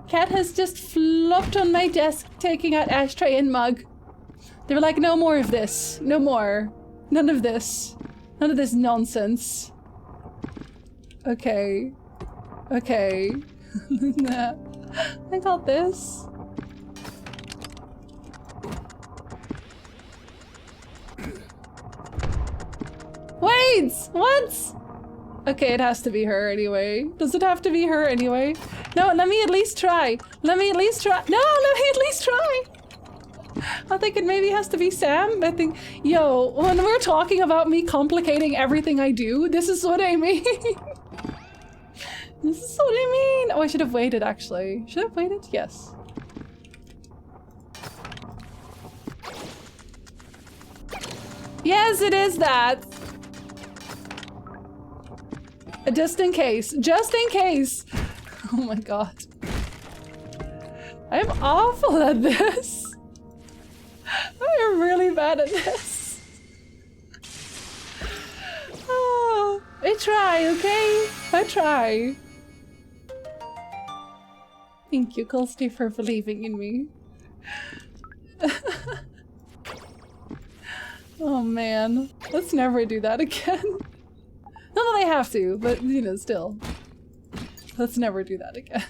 Cat has just flopped on my desk, taking out ashtray and mug. They were like, no more of this. No more. None of this. None of this nonsense. Okay. Okay. Nah. I got this. Wait! What? Okay, it has to be her anyway. Does it have to be her anyway? No, let me at least try. Let me at least try. No, let me at least try. I think it maybe has to be Sam. I think, yo, when we're talking about me complicating everything I do, this is what I mean. This is what I mean. Oh, I should have waited actually. Should I have waited? Yes. Yes, it is that. Just in case. Just in case. Oh my god. I'm awful at this. I am really bad at this. Oh, I try, okay? I try. Thank you, Colsty, for believing in me. Oh man. Let's never do that again. Not that I have to, but you know, still. Let's never do that again.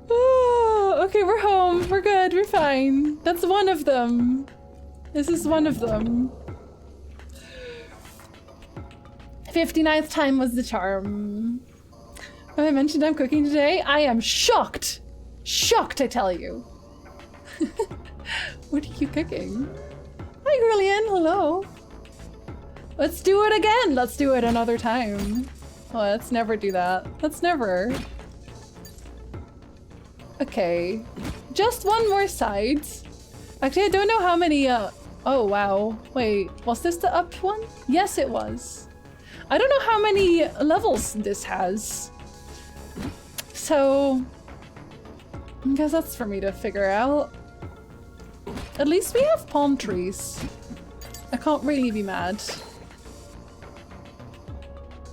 Oh, okay, we're home. We're good. We're fine. That's one of them. This is one of them. 59th time was the charm. Have I mentioned I'm cooking today? I am shocked. Shocked, I tell you. What are you cooking? Hi, Grillian. Hello. Let's do it again. Let's do it another time. Oh, let's never do that. Let's never. Okay. Just one more side. Actually, I don't know how many, oh, wow. Wait, was this the up one? Yes, it was. I don't know how many levels this has. So, I guess that's for me to figure out. At least we have palm trees. I can't really be mad.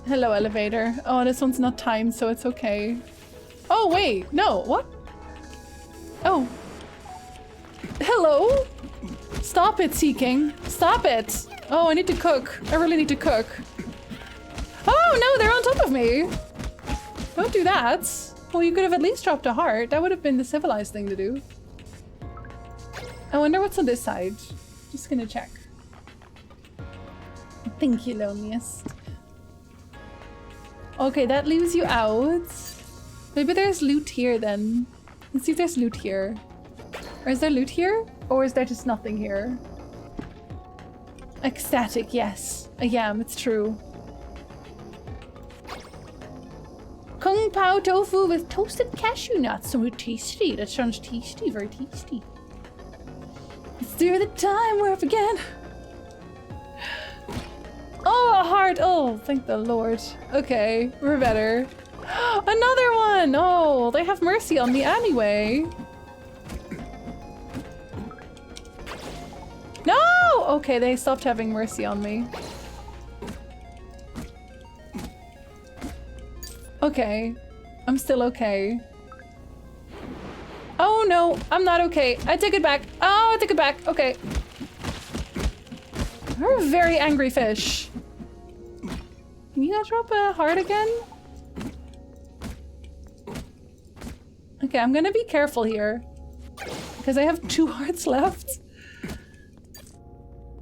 Hello, elevator. Oh, this one's not timed, so it's okay. Oh, wait. No, what? Oh. Hello? Stop it, Seeking. Stop it. Oh, I need to cook. I really need to cook. Oh, no, they're on top of me. Don't do that. Well, you could have at least dropped a heart. That would have been the civilized thing to do. I wonder what's on this side. Just gonna check. Thank you, loneliest. Okay, that leaves you out. Maybe there's loot here then. Let's see if there's loot here. Or is there loot here? Or is there just nothing here? Ecstatic, yes. I am, it's true. Kung Pao tofu with toasted cashew nuts. So tasty. That sounds tasty, very tasty. Let's do the time warp again. Oh, a heart! Oh, thank the Lord. Okay, we're better. Another one! Oh, they have mercy on me anyway. No! Okay, they stopped having mercy on me. Okay, I'm still okay. Oh no, I'm not okay. I take it back. Oh, I take it back. Okay. You're a very angry fish. Can you drop a heart again? Okay, I'm gonna be careful here. Because I have 2 hearts left.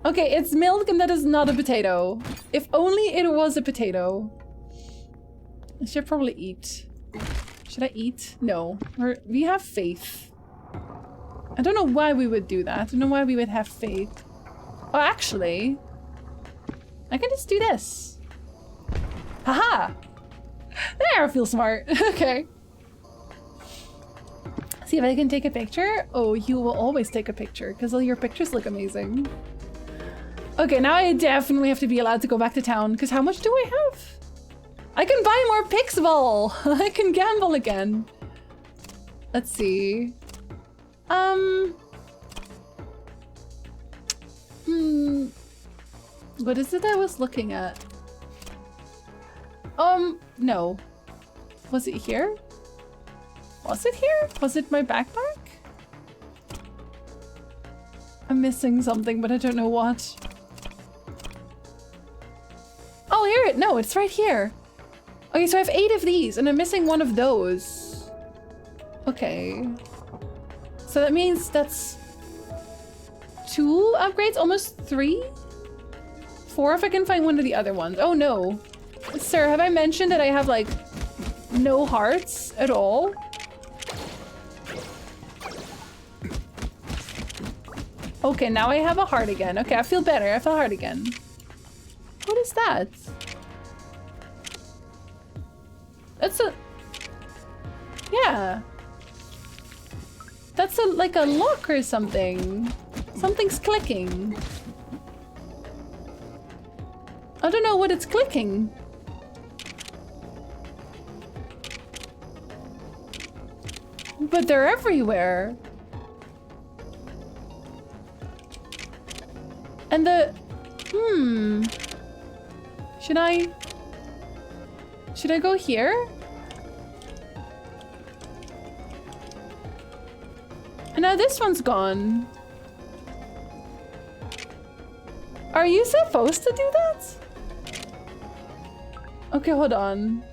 Okay, it's milk and that is not a potato. If only it was a potato. I should probably eat. Should I eat? No. We have faith. I don't know why we would do that. I don't know why we would have faith. Oh, actually, I can just do this. Haha! There, I feel smart. Okay. See if I can take a picture. Oh, you will always take a picture because all your pictures look amazing. Okay, now I definitely have to be allowed to go back to town because how much do I have? I can buy more Pixball. I can gamble again. Let's see. What is it I was looking at? No. Was it here? Was it here? Was it my backpack? I'm missing something, but I don't know what. Oh, here it. No, it's right here. Okay, so I have 8 of these, and I'm missing one of those. Okay. So that means that's 2 upgrades, almost 3? 4 if I can find one of the other ones. Oh no. Sir, have I mentioned that I have like no hearts at all? Okay, now I have a heart again. Okay, I feel better. I feel heart again. What is that? That's a... Yeah. That's like a lock or something. Something's clicking. I don't know what it's clicking. But they're everywhere. And the... Should I go here? And now this one's gone. Are you supposed to do that? Okay, hold on.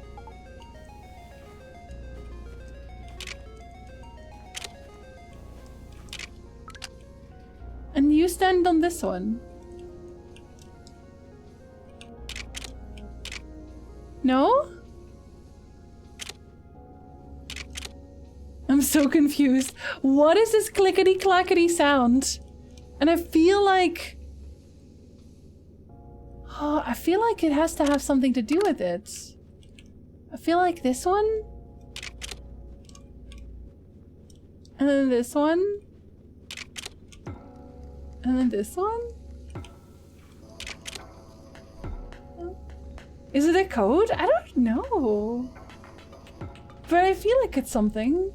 And you stand on this one. No? I'm so confused. What is this clickety clackety sound? And I feel like... Oh, I feel like it has to have something to do with it. I feel like this one. And then this one. And then this one? Is it a code? I don't know. But I feel like it's something.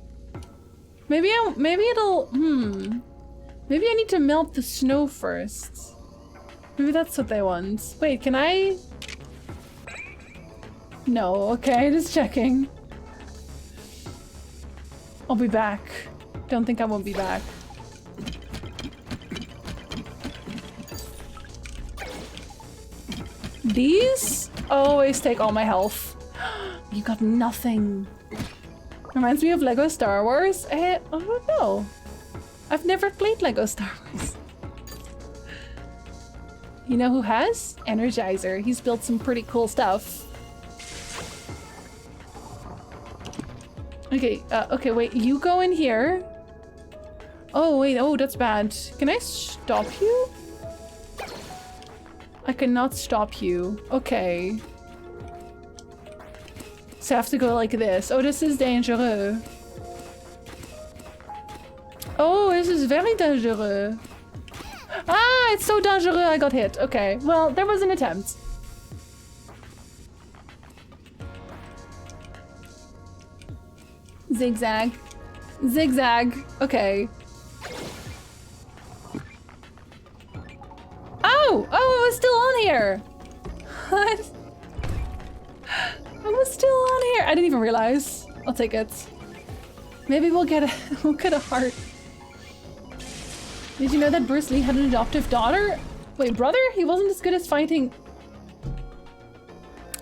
Maybe it'll... Maybe I need to melt the snow first. Maybe that's what they want. Wait, can I... No, okay, just checking. I'll be back. Don't think I won't be back. These always take all my health. You got nothing. Reminds me of Lego Star Wars. I don't know. I've never played Lego Star Wars. You know who has? Energizer. He's built some pretty cool stuff. Okay, okay, wait. You go in here. Oh, wait. Oh, that's bad. Can I stop you? I cannot stop you. Okay. So I have to go like this. Oh, this is dangerous. Oh, this is very dangerous. Ah, it's so dangerous I got hit. Okay, well, there was an attempt. Zigzag. Zigzag. Okay. Oh! Oh, it was still on here! What? I was still on here. I didn't even realize. I'll take it. Maybe we'll get a heart. Did you know that Bruce Lee had an adoptive daughter? Wait, brother? He wasn't as good as fighting.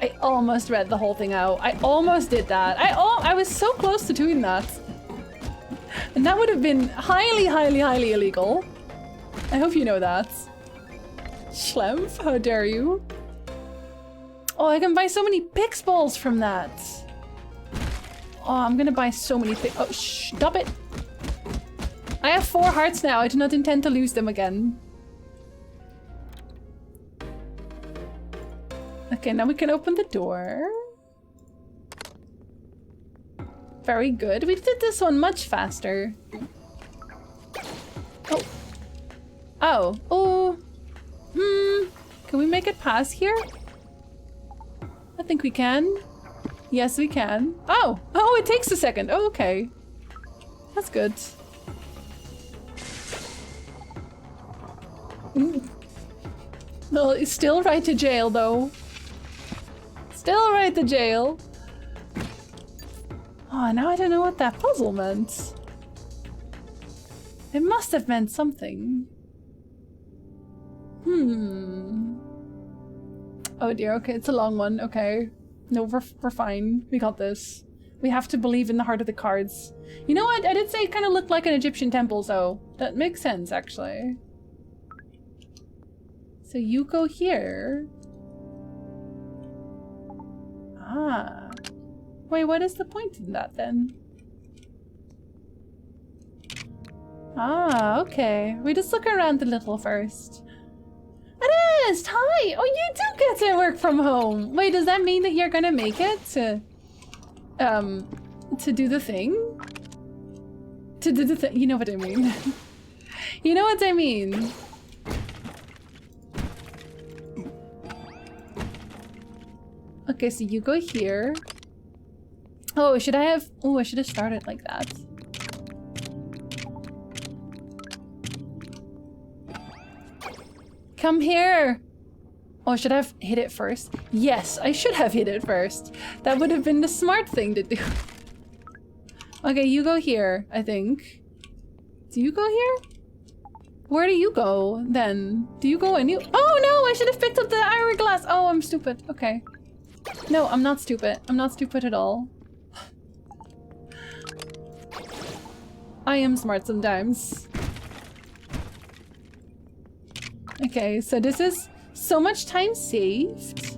I almost read the whole thing out. I almost did that. I was so close to doing that. And that would have been highly, highly, highly illegal. I hope you know that. Schlemf, how dare you? Oh, I can buy so many Pix balls from that. Oh, I'm gonna buy so many things. Oh, stop it. I have 4 hearts now. I do not intend to lose them again. Okay, now we can open the door. Very good. We did this one much faster. Oh. Oh. Oh. Can we make it pass here? I think we can. Yes, we can. Oh. Oh, it takes a second. Oh, okay. That's good. No, it's still right to jail, though. Still right to jail. Oh, now I don't know what that puzzle meant. It must have meant something. Oh dear, okay, it's a long one, okay. No, we're fine. We got this. We have to believe in the heart of the cards. You know what? I did say it kind of looked like an Egyptian temple, so that makes sense, actually. So you go here. Ah. Wait, what is the point in that then? Ah, okay. We just look around a little first. Ernest, hi! Oh, you do get to work from home! Wait, does that mean that you're gonna make it to do the thing? To do the thing? You know what I mean. You know what I mean. Okay, so you go here. Oh, should I have... Oh, I should have started like that. Come here! Oh, should I have hit it first? Yes, I should have hit it first. That would have been the smart thing to do. Okay, you go here, I think. Do you go here? Where do you go, then? Do you go and you... Oh, no! I should have picked up the hourglass! Oh, I'm stupid. Okay. No, I'm not stupid. I'm not stupid at all. I am smart sometimes. Okay, so this is so much time saved.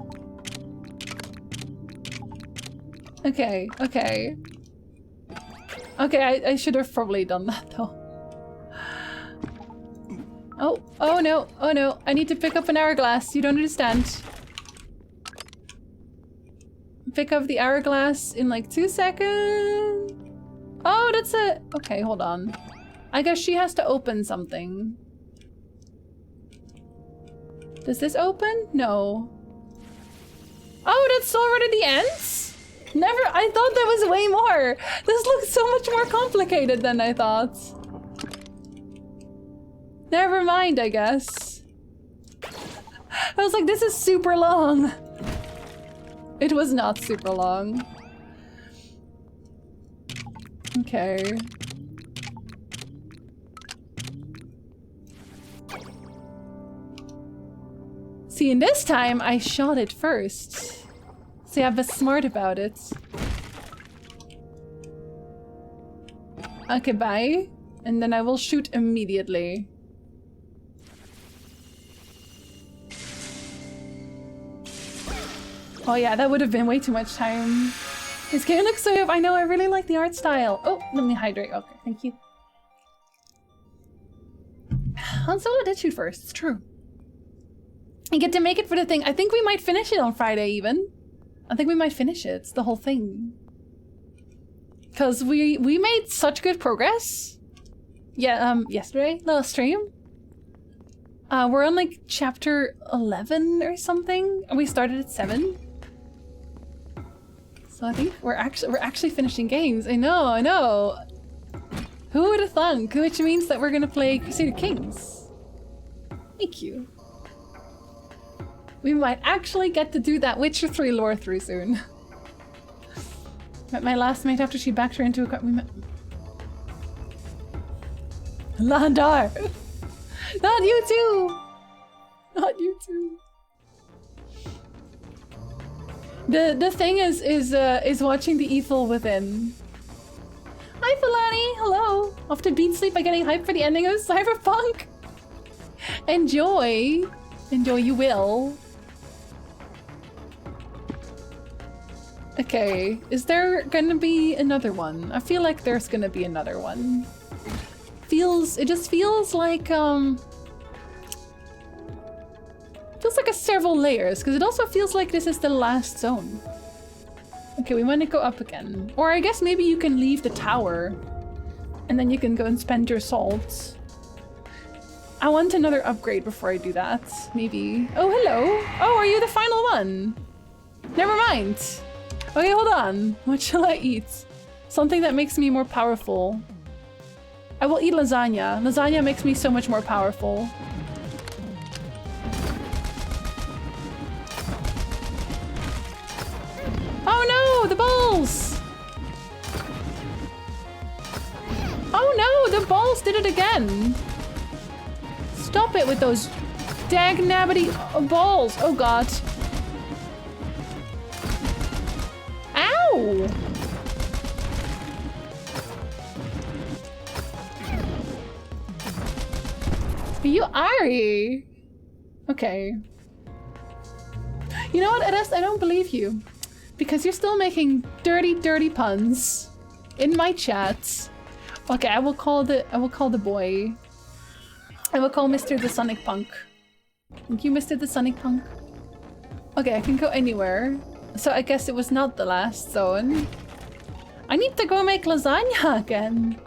Okay, okay. Okay, I should have probably done that though. Oh no, oh no. I need to pick up an hourglass. You don't understand. Pick up the hourglass in like 2 seconds. Oh, that's a... Okay, hold on. I guess she has to open something. Does this open? No. Oh, that's already the ends? Never... I thought there was way more. This looks so much more complicated than I thought. Never mind, I guess. I was like, this is super long. It was not super long. Okay. See, and this time I shot it first. See, I was smart about it. Okay, bye. And then I will shoot immediately. Oh yeah, that would have been way too much time. This game looks so good. I know, I really like the art style. Oh, let me hydrate. Okay, thank you. Han Solo did shoot first, it's true. You get to make it for the thing. I think we might finish it on Friday even. I think we might finish it, the whole thing. Because we made such good progress. Yeah, yesterday, little stream. We're on like chapter 11 or something, and we started at 7. So I think we're actually finishing games. I know. Who would have thunk? Which means that we're gonna play Crusader Kings. Thank you. We might actually get to do that Witcher 3 lore through soon. Met my last mate after she backed her into a car. We met... Landar! Not you too! Not you too. The thing is watching the evil within. Hi Filani, hello! Off to beat sleep by getting hyped for the ending of Cyberpunk! Enjoy! Enjoy, you will. Okay, is there gonna be another one? I feel like there's gonna be another one. It just feels like a several layers, because it also feels like this is the last zone. Okay, we want to go up again. Or I guess maybe you can leave the tower and then you can go and spend your salts. I want another upgrade before I do that. Maybe. Oh, hello. Oh, are you the final one? Never mind. Okay, hold on. What shall I eat? Something that makes me more powerful. I will eat lasagna. Lasagna makes me so much more powerful. Oh no, the balls! Oh no, the balls did it again. Stop it with those dag-nabbity balls. Oh god. Ow! You Ari. Okay. You know what, Edest? I don't believe you. Because you're still making dirty, dirty puns in my chat. Okay, I will call the boy. I will call Mr. the Sonic Punk. Thank you, Mr. the Sonic Punk. Okay, I can go anywhere. So I guess it was not the last zone. I need to go make lasagna again.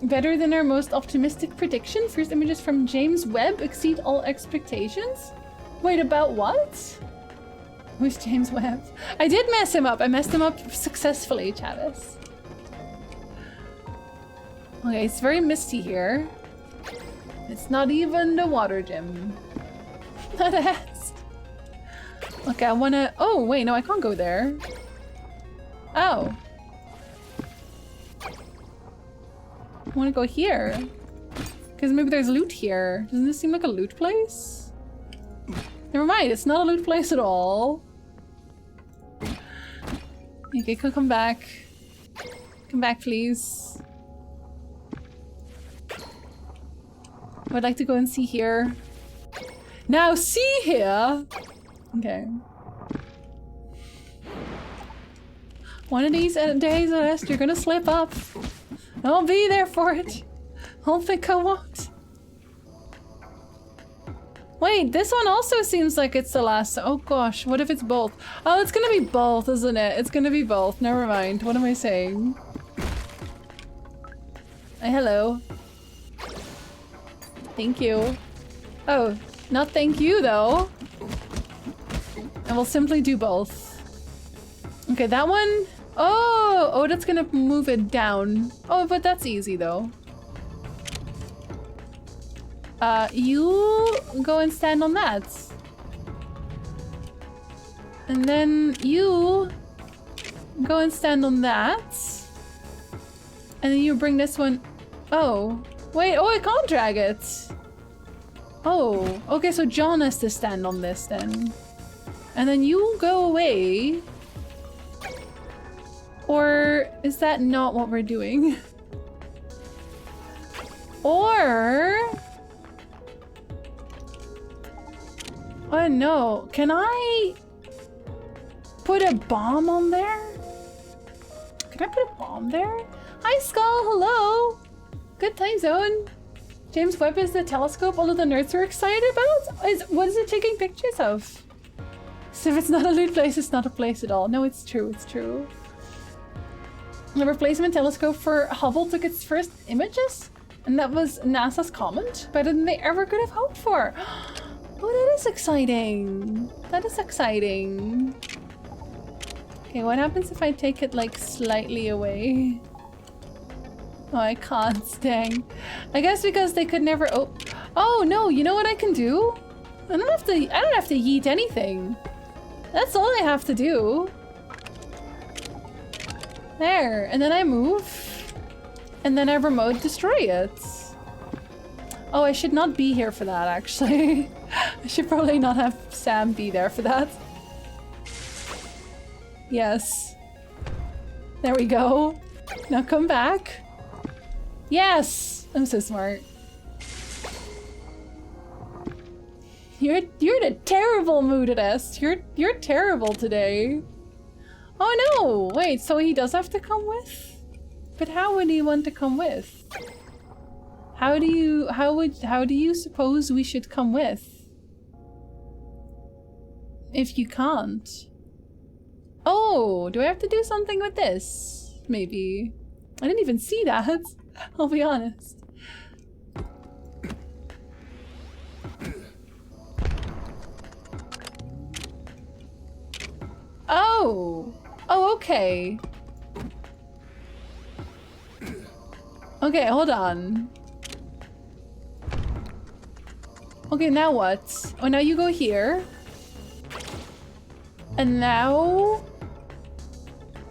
Better than our most optimistic prediction. First images from James Webb exceed all expectations. Wait, about what? Who's James Webb? I did mess him up. I messed him up successfully, Travis. Okay, it's very misty here. It's not even the water gym. Not ass. Okay, I wanna... Oh, wait, no, I can't go there. Oh. I want to go here. Because maybe there's loot here. Doesn't this seem like a loot place? Never mind, it's not a loot place at all. Okay, come back. Come back, please. I would like to go and see here. Now see here! Okay. One of these days, Celeste, you're gonna slip up. I'll be there for it. I don't think I won't. Wait, this one also seems like it's the last. Oh gosh, what if it's both? Oh, it's gonna be both, isn't it? It's gonna be both. Never mind. What am I saying? Hello. Thank you. Oh, not thank you though. I will simply do both. Okay, that one. Oh, that's gonna move it down. Oh, but that's easy though. You go and stand on that. And then you go and stand on that. And then you bring this one. Oh, wait. Oh, I can't drag it. Oh, okay. So John has to stand on this then. And then you go away. Or is that not what we're doing? Or... Oh no, can I put a bomb on there? Can I put a bomb there? Hi Skull, hello! Good time zone. James Webb is the telescope all of the nerds are excited about? What is it taking pictures of? So if it's not a loot place, it's not a place at all. No, it's true, it's true. The replacement telescope for Hubble took its first images, and that was NASA's comment, better than they ever could have hoped for. Oh, that is exciting. That is exciting. Okay, what happens if I take it like slightly away? Oh, I can't, dang. I guess because they could never oh no, you know what I can do? I don't have to yeet anything. That's all I have to do. There, and then I move, and then I remote destroy it. Oh, I should not be here for that, actually. I should probably not have Sam be there for that. Yes. There we go. Now come back. Yes! I'm so smart. You're in a terrible mood at Est. You're terrible today. Oh no! Wait, so he does have to come with? But how would he want to come with? How do you suppose we should come with? If you can't. Oh, do I have to do something with this? Maybe. I didn't even see that. I'll be honest. Oh! Oh, okay. Okay, hold on. Okay, now what? Oh, now you go here. And now...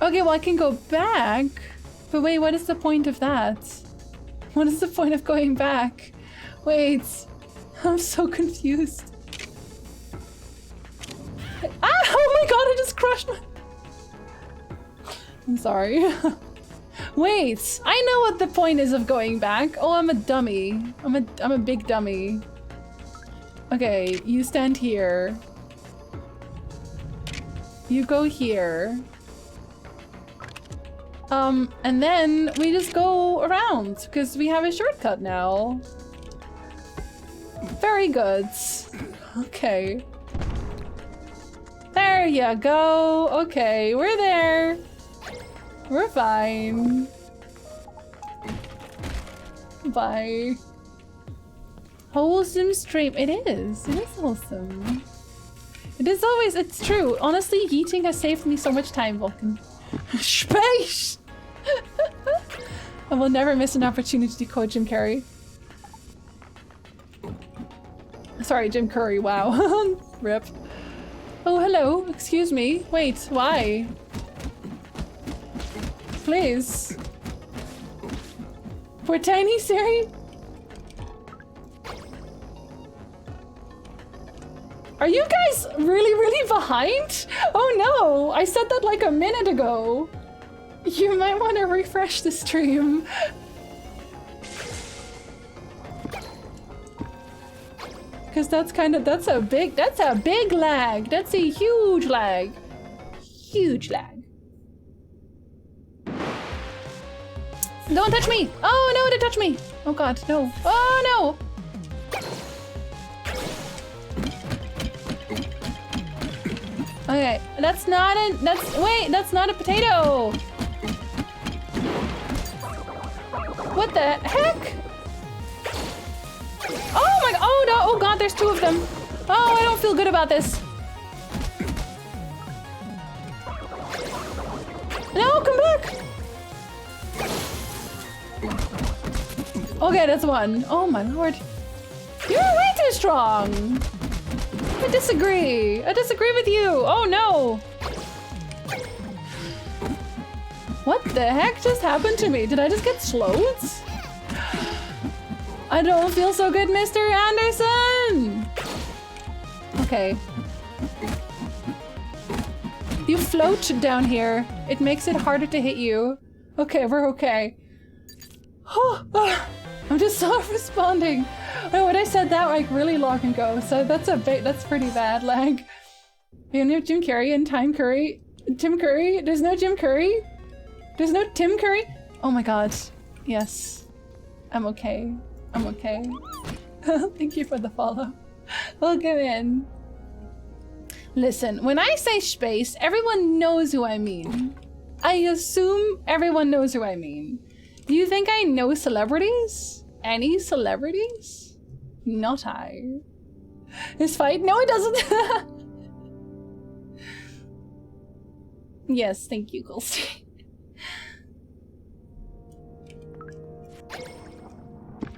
Okay, well I can go back. But wait, what is the point of that? What is the point of going back? Wait, I'm so confused. Ah! Oh my god, I just crushed my... I'm sorry. Wait, I know what the point is of going back. Oh, I'm a dummy. I'm a big dummy. Okay, you stand here. You go here. And then we just go around because we have a shortcut now. Very good. Okay. There you go. Okay, we're there. We're fine. Bye. Wholesome stream. It is. It is wholesome. It is always. It's true. Honestly, yeeting has saved me so much time, Vulcan. Space! I will never miss an opportunity to quote Jim Carrey. Sorry, Jim Curry. Wow. Rip. Oh, hello. Excuse me. Wait, why? Please. For tiny Siri? Are you guys really behind? Oh no! I said that like a minute ago. You might want to refresh the stream. Cause that's a big lag. That's a huge lag. Huge lag. Don't touch me! Oh no, don't touch me! Oh god, no. Oh no! Okay, that's not a potato! What the heck? Oh my, oh no, oh god, there's two of them. Oh, I don't feel good about this. No, come back! Okay, that's one. Oh my lord. You're way too strong! I disagree. I disagree with you. Oh no. What the heck just happened to me? Did I just get slowed? I don't feel so good, Mr. Anderson. Okay. You float down here. It makes it harder to hit you. Okay, we're okay. I'm just self-responding. Oh, and I said that like really long ago, so that's pretty bad. Like, you know, Jim Carrey and Tim Curry. There's no Jim Curry. There's no Tim Curry. Oh my god. Yes. I'm okay. I'm okay. Thank you for the follow. Welcome in. Listen, when I say space, everyone knows who I mean. I assume everyone knows who I mean. Do you think I know celebrities? Any celebrities? Not I. This fight? No, it doesn't. Yes, thank you, Goldstein.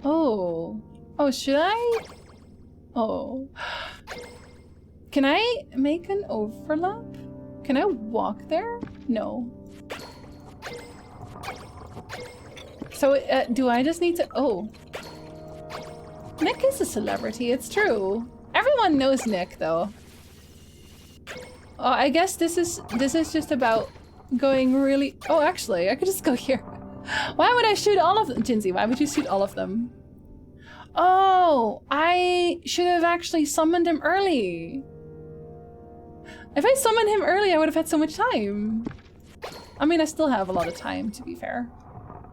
Oh. Oh, should I? Oh. Can I make an overlap? Can I walk there? No. So, do I just need to... Oh. Nick is a celebrity, it's true. Everyone knows Nick, though. Oh, I guess this is just about going really... Oh, actually, I could just go here. Why would I shoot all of them? Jinsey, why would you shoot all of them? Oh, I should have actually summoned him early. If I summoned him early, I would have had so much time. I mean, I still have a lot of time, to be fair.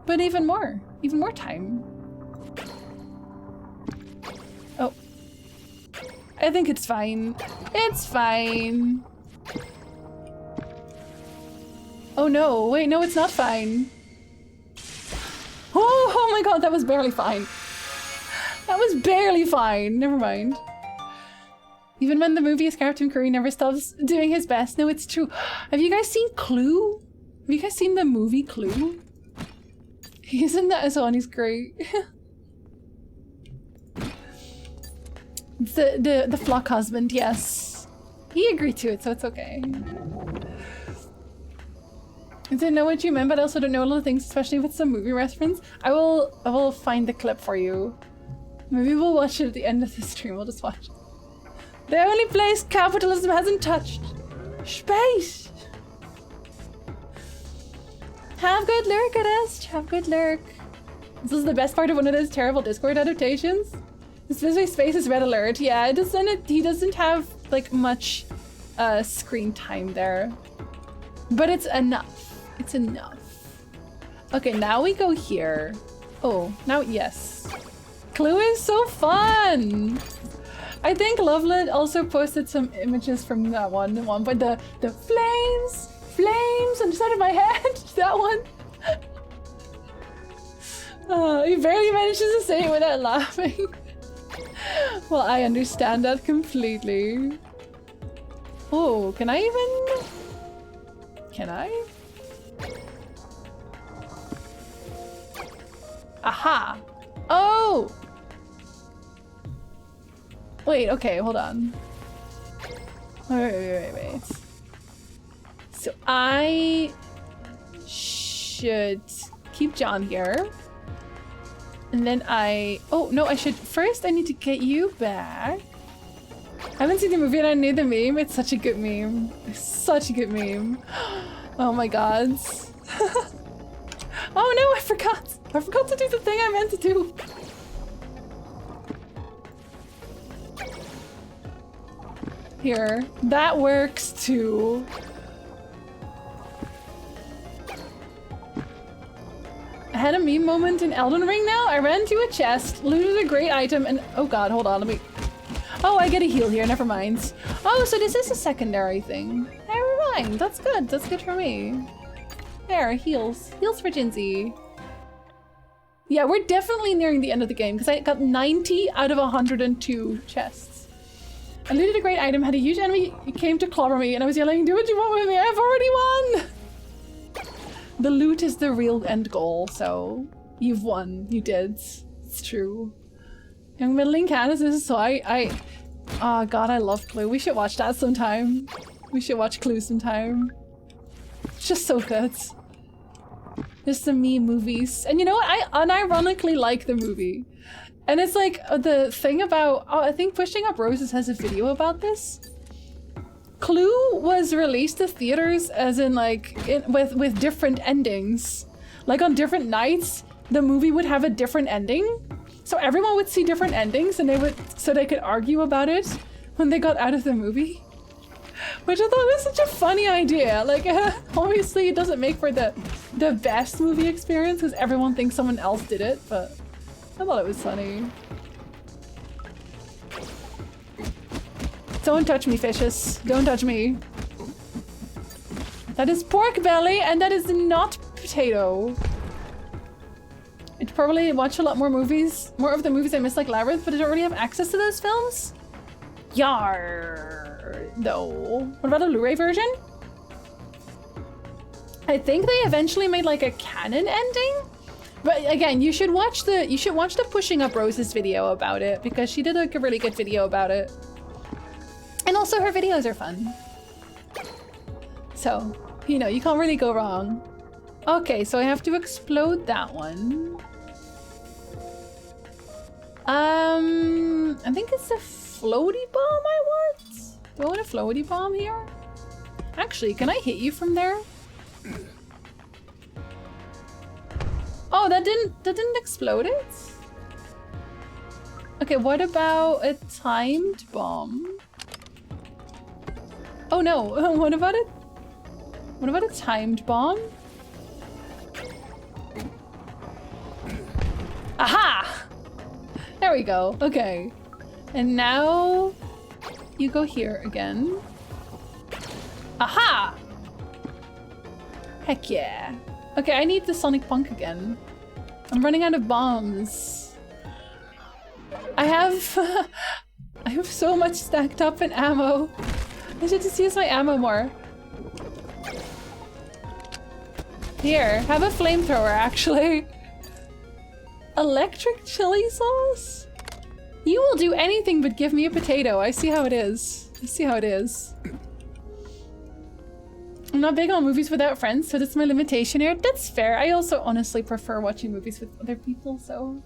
But even more time. Oh. I think it's fine. It's fine. Oh no, wait, no, it's not fine. Oh my god, that was barely fine. That was barely fine. Never mind. Even when the movie is Captain Curry never stops doing his best. No, it's true. Have you guys seen Clue? Have you guys seen the movie Clue? He's in that as well and he's great. the flock husband, yes. He agreed to it, so it's okay. I didn't know what you meant, but I also don't know a lot of things, especially with some movie reference. I will find the clip for you. Maybe we'll watch it at the end of the stream. We'll just watch it. The only place capitalism hasn't touched. Space! Have good lurk, Adest. Have good lurk. This is the best part of one of those terrible Discord adaptations. Especially Space is red alert. Yeah, he doesn't have like much screen time there. But it's enough. It's enough. Okay, now we go here. Oh, now yes. Clue is so fun! I think Lovelit also posted some images from that one at one point. The flames on the side of my head. That one. He barely manages to say it without laughing. Well, I understand that completely. Oh, can I even? Can I? Aha! Oh! Wait, okay, hold on. Wait. So I should keep John here. And then oh no, I need to get you back. I haven't seen the movie and I knew the meme. It's such a good meme. It's such a good meme. Oh my god. Oh no, I forgot to do the thing I meant to do. Here, that works too. I had a meme moment in Elden Ring now. I ran to a chest, looted a great item, and oh god, hold on, let me... Oh, I get a heal here, never mind. Oh, so this is a secondary thing. Never mind, that's good for me. There, heals. Heals for Jinsey. Yeah, we're definitely nearing the end of the game, because I got 90 out of 102 chests. I looted a great item, had a huge enemy, it came to clobber me, and I was yelling, do what you want with me, I've already won! The loot is the real end goal, so you've won. You did. It's true. Young middling Candace, so oh god, I love Clue. We should watch that sometime. We should watch Clue sometime. It's just so good. There's some meme movies. And you know what? I unironically like the movie. And it's like the thing about, I think Pushing Up Roses has a video about this. Clue was released to theaters as in like with different endings. Like on different nights, the movie would have a different ending. So everyone would see different endings and they could argue about it when they got out of the movie. Which I thought was such a funny idea. Like obviously it doesn't make for the best movie experience because everyone thinks someone else did it, but I thought it was funny. Don't touch me, fishes. Don't touch me. That is pork belly, and that is not potato. I'd probably watch a lot more movies. More of the movies I miss, like Labyrinth, but I don't really have access to those films. Yar. No. What about a Blu-ray version? I think they eventually made like a canon ending. But again, you should watch the Pushing Up Roses video about it because she did like a really good video about it. And also her videos are fun. So, you know, you can't really go wrong. Okay, so I have to explode that one. I think it's a floaty bomb I want. Do I want a floaty bomb here? Actually, can I hit you from there? Oh, that didn't explode it? Okay, what about a timed bomb? Oh no, what about it? What about a timed bomb? Aha! There we go, okay. And now you go here again. Aha! Heck yeah. Okay, I need the Sonic Punk again. I'm running out of bombs. I have I have so much stacked up in ammo. I should just use my ammo more. Here, have a flamethrower actually. Electric chili sauce? You will do anything but give me a potato. I see how it is. I see how it is. I'm not big on movies without friends, so that's my limitation here. That's fair. I also honestly prefer watching movies with other people, so...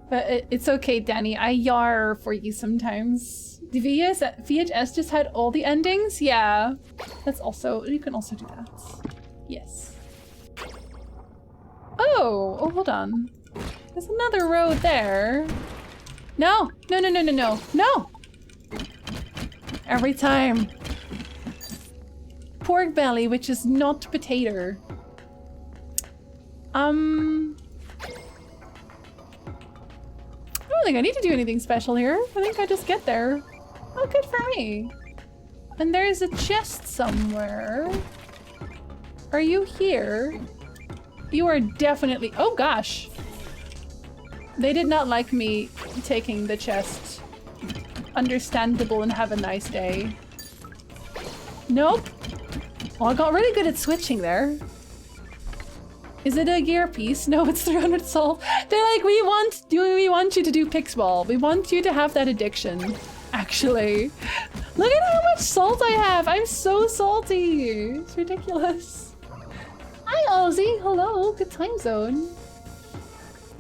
But it's okay, Danny. I yar for you sometimes. The VHS just had all the endings? Yeah. That's also... You can also do that. Yes. Oh, hold on. There's another road there. No! No, no, no, no, no. No! Every time. Pork belly, which is not potato. I don't think I need to do anything special here. I think I just get there. Oh, good for me. And there's a chest somewhere. Are you here? You are definitely... Oh gosh. They did not like me taking the chest. Understandable and have a nice day. Nope. Well, I got really good at switching there. Is it a gear piece? No, it's 300 salt. They're like, we want you to do Pixball. We want you to have that addiction. Actually. Look at how much salt I have. I'm so salty. It's ridiculous. Hi, Ozzy. Hello. Good time zone.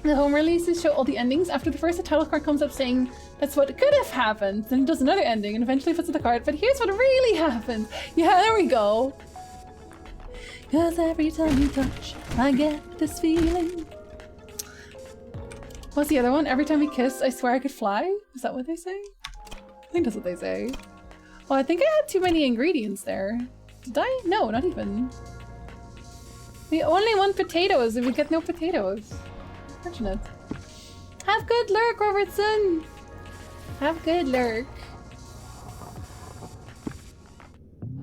The home releases show all the endings. After the first, the title card comes up saying that's what could have happened. Then it does another ending and eventually puts in the card. But here's what really happened. Yeah, there we go. Cause every time you touch, I get this feeling. What's the other one? Every time we kiss, I swear I could fly? Is that what they say? I think that's what they say. Well, I think I had too many ingredients there. Did I? No, not even. We only want potatoes and we get no potatoes. Fortunate. Have good lurk, Robertson! Have good lurk.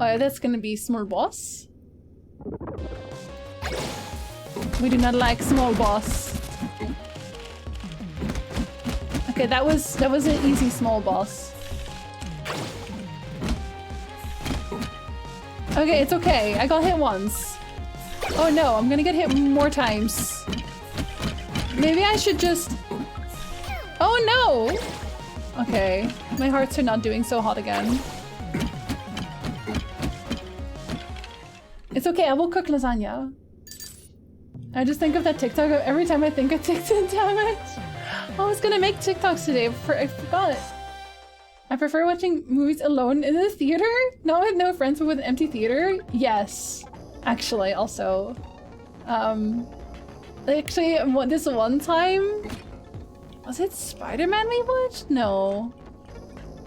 Oh, that's gonna be small boss. We do not like small boss. Okay, that was an easy small boss. Okay, it's okay. I got hit once. Oh no, I'm gonna get hit more times. Maybe I should just... Oh no! Okay, my hearts are not doing so hot again. It's okay, I will cook lasagna. I just think of that TikTok of every time I think of TikTok, damn it. I was gonna make TikToks today, I forgot. I prefer watching movies alone in the theater? Not with no friends, but with an empty theater? Yes. Actually, also. Actually, this one time... Was it Spider-Man we watched? No.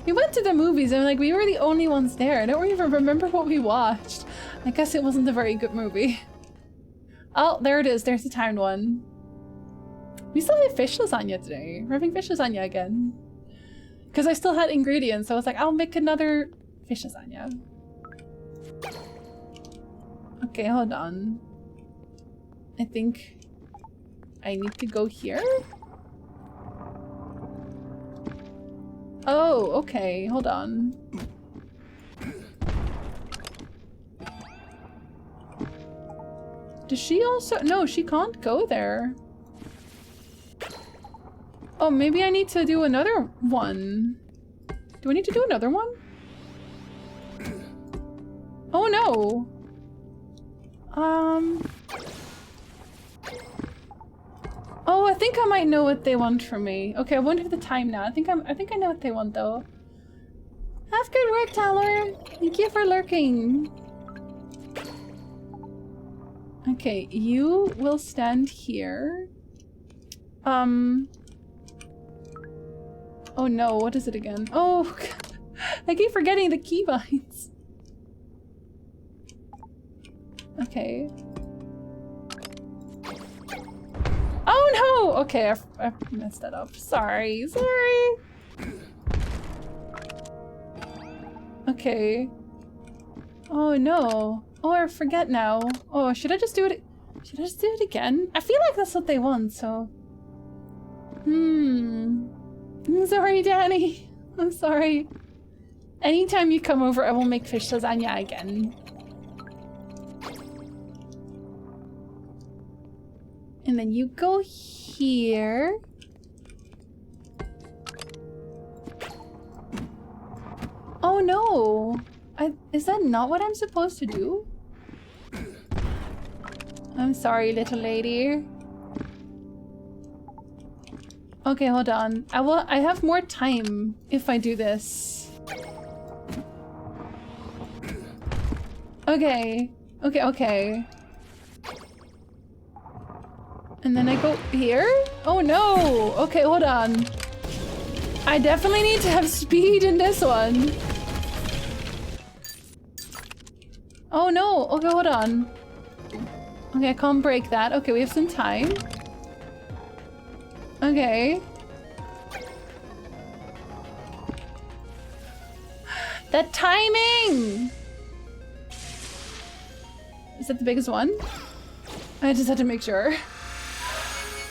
We went to the movies and like we were the only ones there. I don't even remember what we watched. I guess it wasn't a very good movie. Oh, there it is. There's the timed one. We still had fish lasagna today. We're having fish lasagna again. Because I still had ingredients, so I was like, I'll make another fish lasagna. Okay, hold on. I think I need to go here? Oh, okay. Hold on. Does she also... No, she can't go there. Oh, maybe I need to do another one. Do I need to do another one? Oh no. Oh, I think I might know what they want from me. Okay, I won't have the time now. I think I know what they want though. Have good work, Tyler. Thank you for lurking. Okay, you will stand here. Oh no, what is it again? Oh, I keep forgetting the keybinds. Okay. Oh no! Okay, I messed that up. Sorry, sorry. Okay. Oh no. Oh, I forget now. Oh, should I just do it? Should I just do it again? I feel like that's what they want, so. I'm sorry, Danny. I'm sorry. Anytime you come over, I will make fish lasagna again. And then you go here. Oh no! Is that not what I'm supposed to do? I'm sorry, little lady. Okay, hold on. I have more time if I do this. Okay. Okay, okay. And then I go here? Oh no! Okay, hold on. I definitely need to have speed in this one. Oh no! Okay, hold on. Okay, I can't break that. Okay, we have some time. Okay. The timing! Is that the biggest one? I just had to make sure.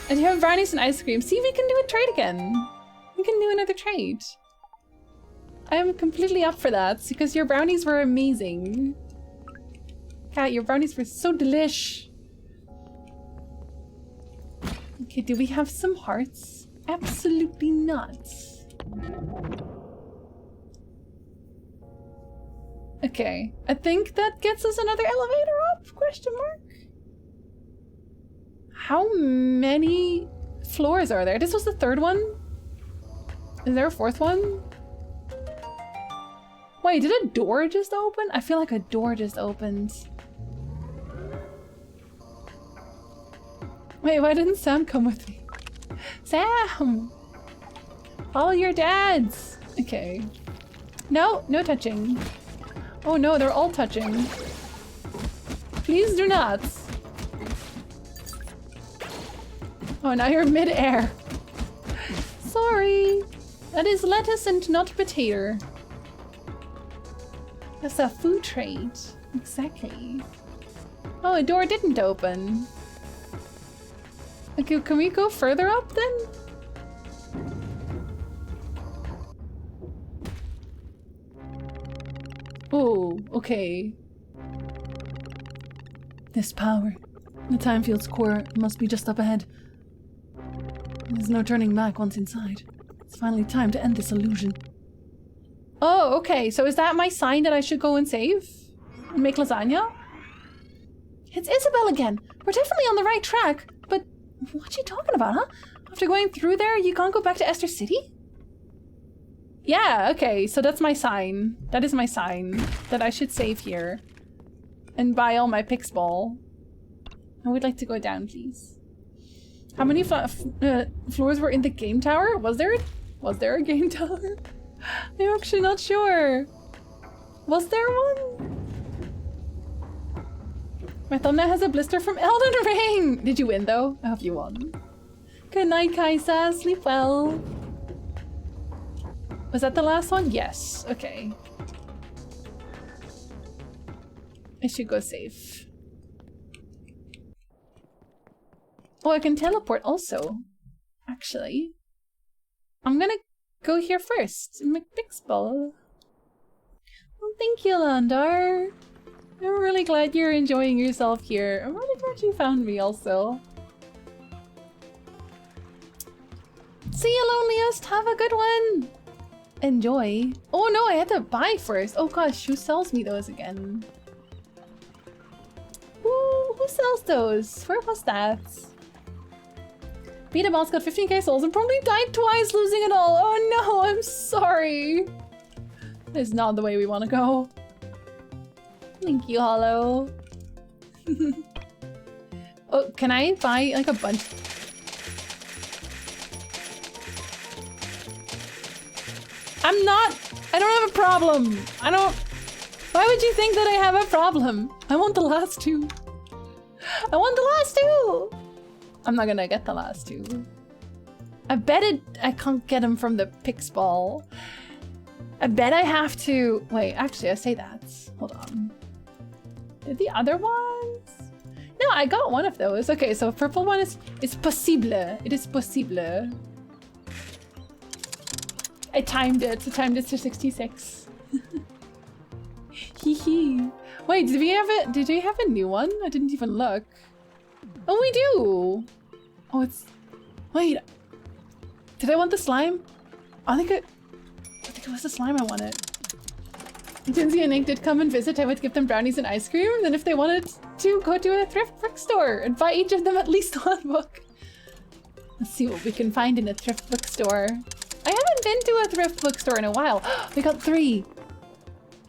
And you have brownies and ice cream. See, we can do a trade again. We can do another trade. I'm completely up for that because your brownies were amazing. Kat, your brownies were so delish. Okay, do we have some hearts? Absolutely not. Okay, I think that gets us another elevator up? Question mark? How many floors are there? This was the third one? Is there a fourth one? Wait, did a door just open? I feel like a door just opened. Wait, why didn't Sam come with me? Sam! Follow your dads! Okay. No, no touching. Oh no, they're all touching. Please do not. Oh, now you're mid-air. Sorry. That is lettuce and not potato. That's a food trade. Exactly. Oh, a door didn't open. Okay, can we go further up then? Oh, okay. This power. The Timefield's core must be just up ahead. There's no turning back once inside. It's finally time to end this illusion. Oh, okay. So is that my sign that I should go and save? And make lasagna? It's Isabel again. We're definitely on the right track. But what you talking about, huh? After going through there, you can't go back to Esther City? Yeah, okay. So that's my sign. That is my sign. That I should save here. And buy all my Pixball. I would like to go down, please. How many floors were in the game tower? Was there a game tower? I'm actually not sure. Was there one? My thumbnail has a blister from Elden Ring! Did you win though? I hope you won. Good night, Kaisa. Sleep well. Was that the last one? Yes. Okay. I should go safe. Oh, I can teleport also. Actually. I'm gonna go here first. McPixball. Well, thank you, Landar. I'm really glad you're enjoying yourself here. I'm really glad you found me also. See you, Loneliest. Have a good one. Enjoy. Oh no, I had to buy first. Oh gosh, who sells me those again? Ooh, who sells those? Where was that? Beat a boss, got 15k souls and probably died twice, losing it all. Oh no, I'm sorry. This is not the way we want to go. Thank you, Hollow. Oh, can I buy like a bunch? I'm not. I don't have a problem. I don't. Why would you think that I have a problem? I want the last two. I want the last two. I'm not gonna get the last two. I bet I can't get them from the Pix ball. I bet I have to. Wait, actually, I say that. Hold on. Did the other ones? No, I got one of those. Okay, so purple one is possible. It is possible. I timed it. I timed it to 66. Hee hee. Wait, did we have it? Did we have a new one? I didn't even look. Oh, we do. Oh, it's. Wait. Did I want the slime? I think it was the slime I wanted. Tinsy and Nick did come and visit. I would give them brownies and ice cream. Then if they wanted to, go to a thrift bookstore and buy each of them at least one book. Let's see what we can find in a thrift bookstore. I haven't been to a thrift bookstore in a while. We got 3.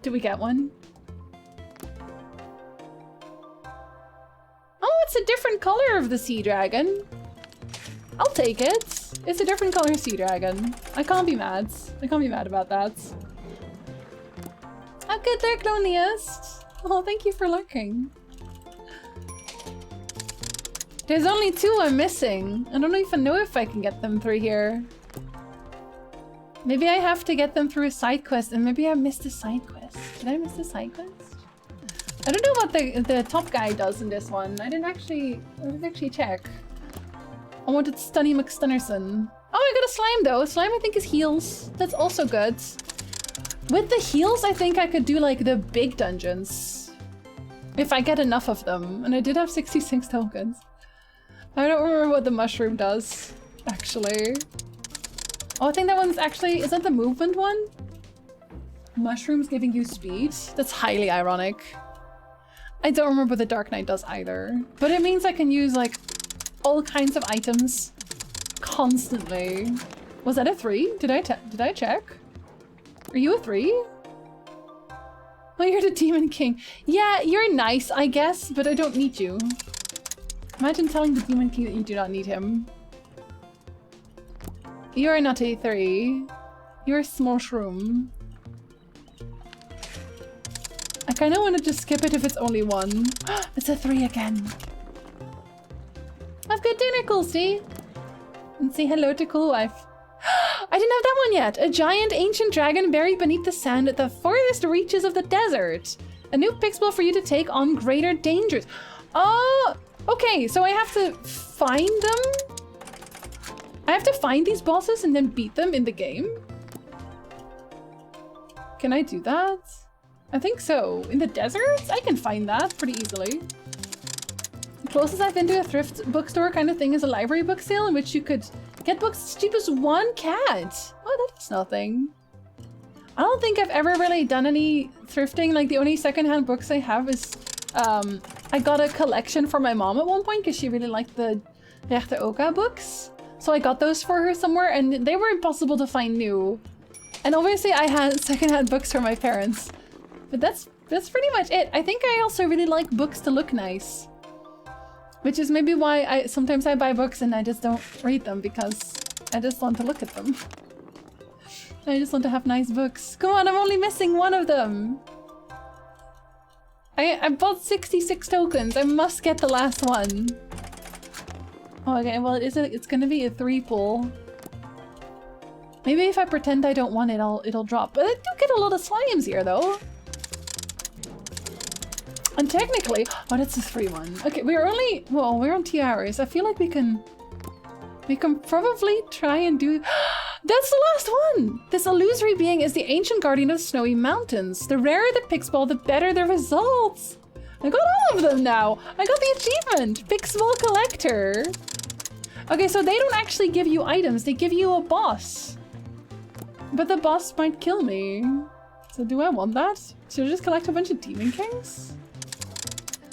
Did we get one? Oh, it's a different color of the sea dragon. I'll take it. It's a different color sea dragon. I can't be mad. I can't be mad about that. How good there, Cloniest. Oh, thank you for lurking. There's only 2 I'm missing. I don't even know if I can get them through here. Maybe I have to get them through a side quest, and maybe I missed a side quest. Did I miss a side quest? I don't know what the top guy does in this one. I didn't actually check. I wanted Stunny McStunnerson. Oh, I got a slime though. Slime I think is heals. That's also good. With the heals, I think I could do like the big dungeons. If I get enough of them. And I did have 66 tokens. I don't remember what the mushroom does, actually. Oh, I think that one's actually... Is that the movement one? Mushrooms giving you speed? That's highly ironic. I don't remember what the Dark Knight does either. But it means I can use like all kinds of items constantly. Was that a 3? Did I check? Are you a 3? Oh, you're the Demon King. Yeah, you're nice, I guess, but I don't need you. Imagine telling the Demon King that you do not need him. You're not a 3. You're a small shroom. I kind of want to just skip it if it's only 1. It's a 3 again. Have good dinner, Coolsty. And say hello to Cool Wife. I didn't have that one yet. A giant ancient dragon buried beneath the sand at the farthest reaches of the desert. A new pixel for you to take on greater dangers. Oh, okay. So I have to find them. I have to find these bosses and then beat them in the game. Can I do that? I think so. In the deserts? I can find that pretty easily. The closest I've been to a thrift bookstore kind of thing is a library book sale in which you could get books as cheap as 1 cat. Oh, that's nothing. I don't think I've ever really done any thrifting. Like the only secondhand books I have is I got a collection for my mom at one point because she really liked the Rechte Oka books. So I got those for her somewhere and they were impossible to find new. And obviously I had secondhand books for my parents. But that's pretty much it. I think I also really like books to look nice. Which is maybe why sometimes I buy books and I just don't read them because I just want to look at them. I just want to have nice books. Come on, I'm only missing 1 of them. I bought 66 tokens. I must get the last one. Oh, okay, well it's gonna be a 3 pull. Maybe if I pretend I don't want it, it'll drop. But I do get a lot of slimes here though. And technically, oh, that's a 3 one. Okay, we're only, well, we're on 2 hours. I feel like we can probably try and do, that's the last one! This illusory being is the ancient guardian of snowy mountains. The rarer the pixball, the better the results. I got all of them now. I got the achievement, Pixball Collector. Okay, so they don't actually give you items. They give you a boss. But the boss might kill me. So do I want that? Should I just collect a bunch of Demon Kings?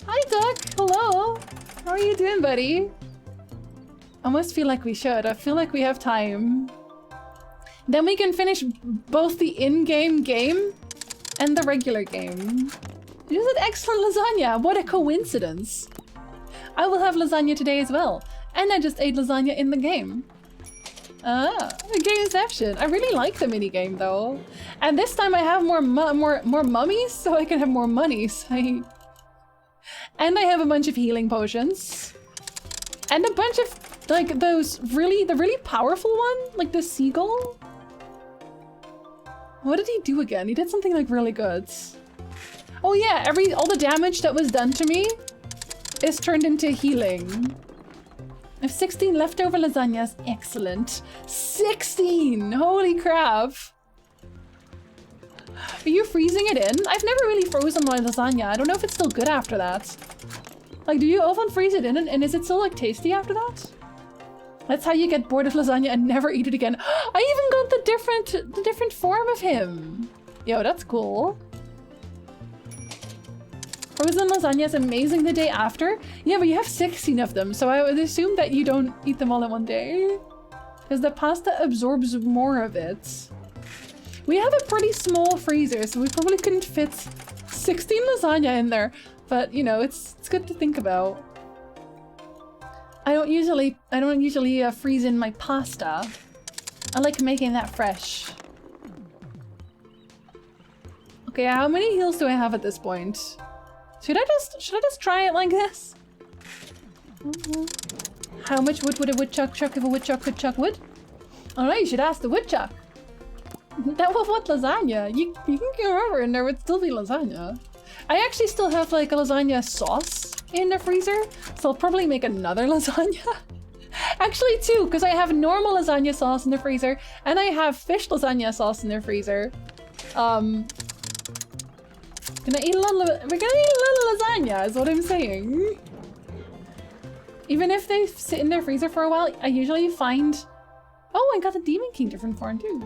Hi, Duck. Hello. How are you doing, buddy? I almost feel like we should. I feel like we have time. Then we can finish both the in-game game and the regular game. You said excellent lasagna. What a coincidence. I will have lasagna today as well. And I just ate lasagna in the game. Ah, gameception. I really like the minigame though. And this time I have more mummies, so I can have more money. So and I have a bunch of healing potions. And a bunch of, like, the really powerful one? Like the seagull? What did he do again? He did something, like, really good. Oh yeah, all the damage that was done to me is turned into healing. I have 16 leftover lasagnas. Excellent. 16! Holy crap! Are you freezing it in? I've never really frozen my lasagna. I don't know if it's still good after that. Like, do you often freeze it in and is it still, like, tasty after that? That's how you get bored of lasagna and never eat it again. I even got the different form of him. Yo, that's cool. Frozen lasagna is amazing the day after. Yeah, but you have 16 of them, so I would assume that you don't eat them all in one day. Because the pasta absorbs more of it. We have a pretty small freezer, so we probably couldn't fit 16 lasagna in there. But, you know, it's good to think about. I don't usually freeze in my pasta. I like making that fresh. Okay, how many heals do I have at this point? Should I just try it like this? How much wood would a woodchuck chuck if a woodchuck could chuck wood? Alright, you should ask the woodchuck. That was what lasagna? You can go over and there would still be lasagna. I actually still have like a lasagna sauce in the freezer, so I'll probably make another lasagna. Actually two, because I have normal lasagna sauce in the freezer and I have fish lasagna sauce in the freezer. We're gonna eat a little lasagna is what I'm saying. Even if they sit in their freezer for a while, I usually find... Oh, I got the Demon King different form too.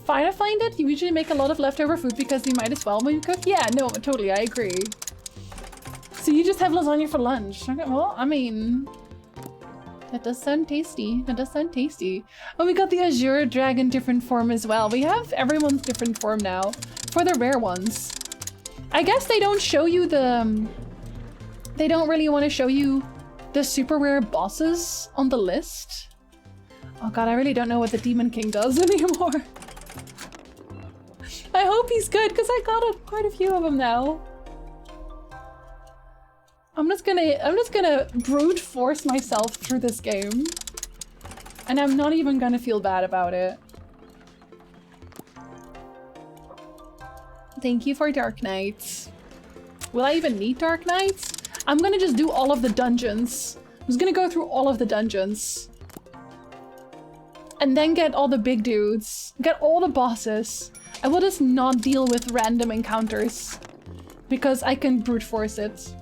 Fine to find it, you usually make a lot of leftover food because you might as well when you cook. Yeah, no, totally, I agree. So you just have lasagna for lunch. Okay, well, I mean... That does sound tasty. That does sound tasty. Oh, we got the Azure Dragon different form as well. We have everyone's different form now. For the rare ones. I guess they don't show you the... They don't really want to show you the super rare bosses on the list. Oh god, I really don't know what the Demon King does anymore. I hope he's good, because I got quite a few of them now. I'm just gonna brute force myself through this game. And I'm not even gonna feel bad about it. Thank you for Dark Knights. Will I even need Dark Knights? I'm gonna just do all of the dungeons. I'm just gonna go through all of the dungeons. And then get all the big dudes. Get all the bosses. I will just not deal with random encounters. Because I can brute force it.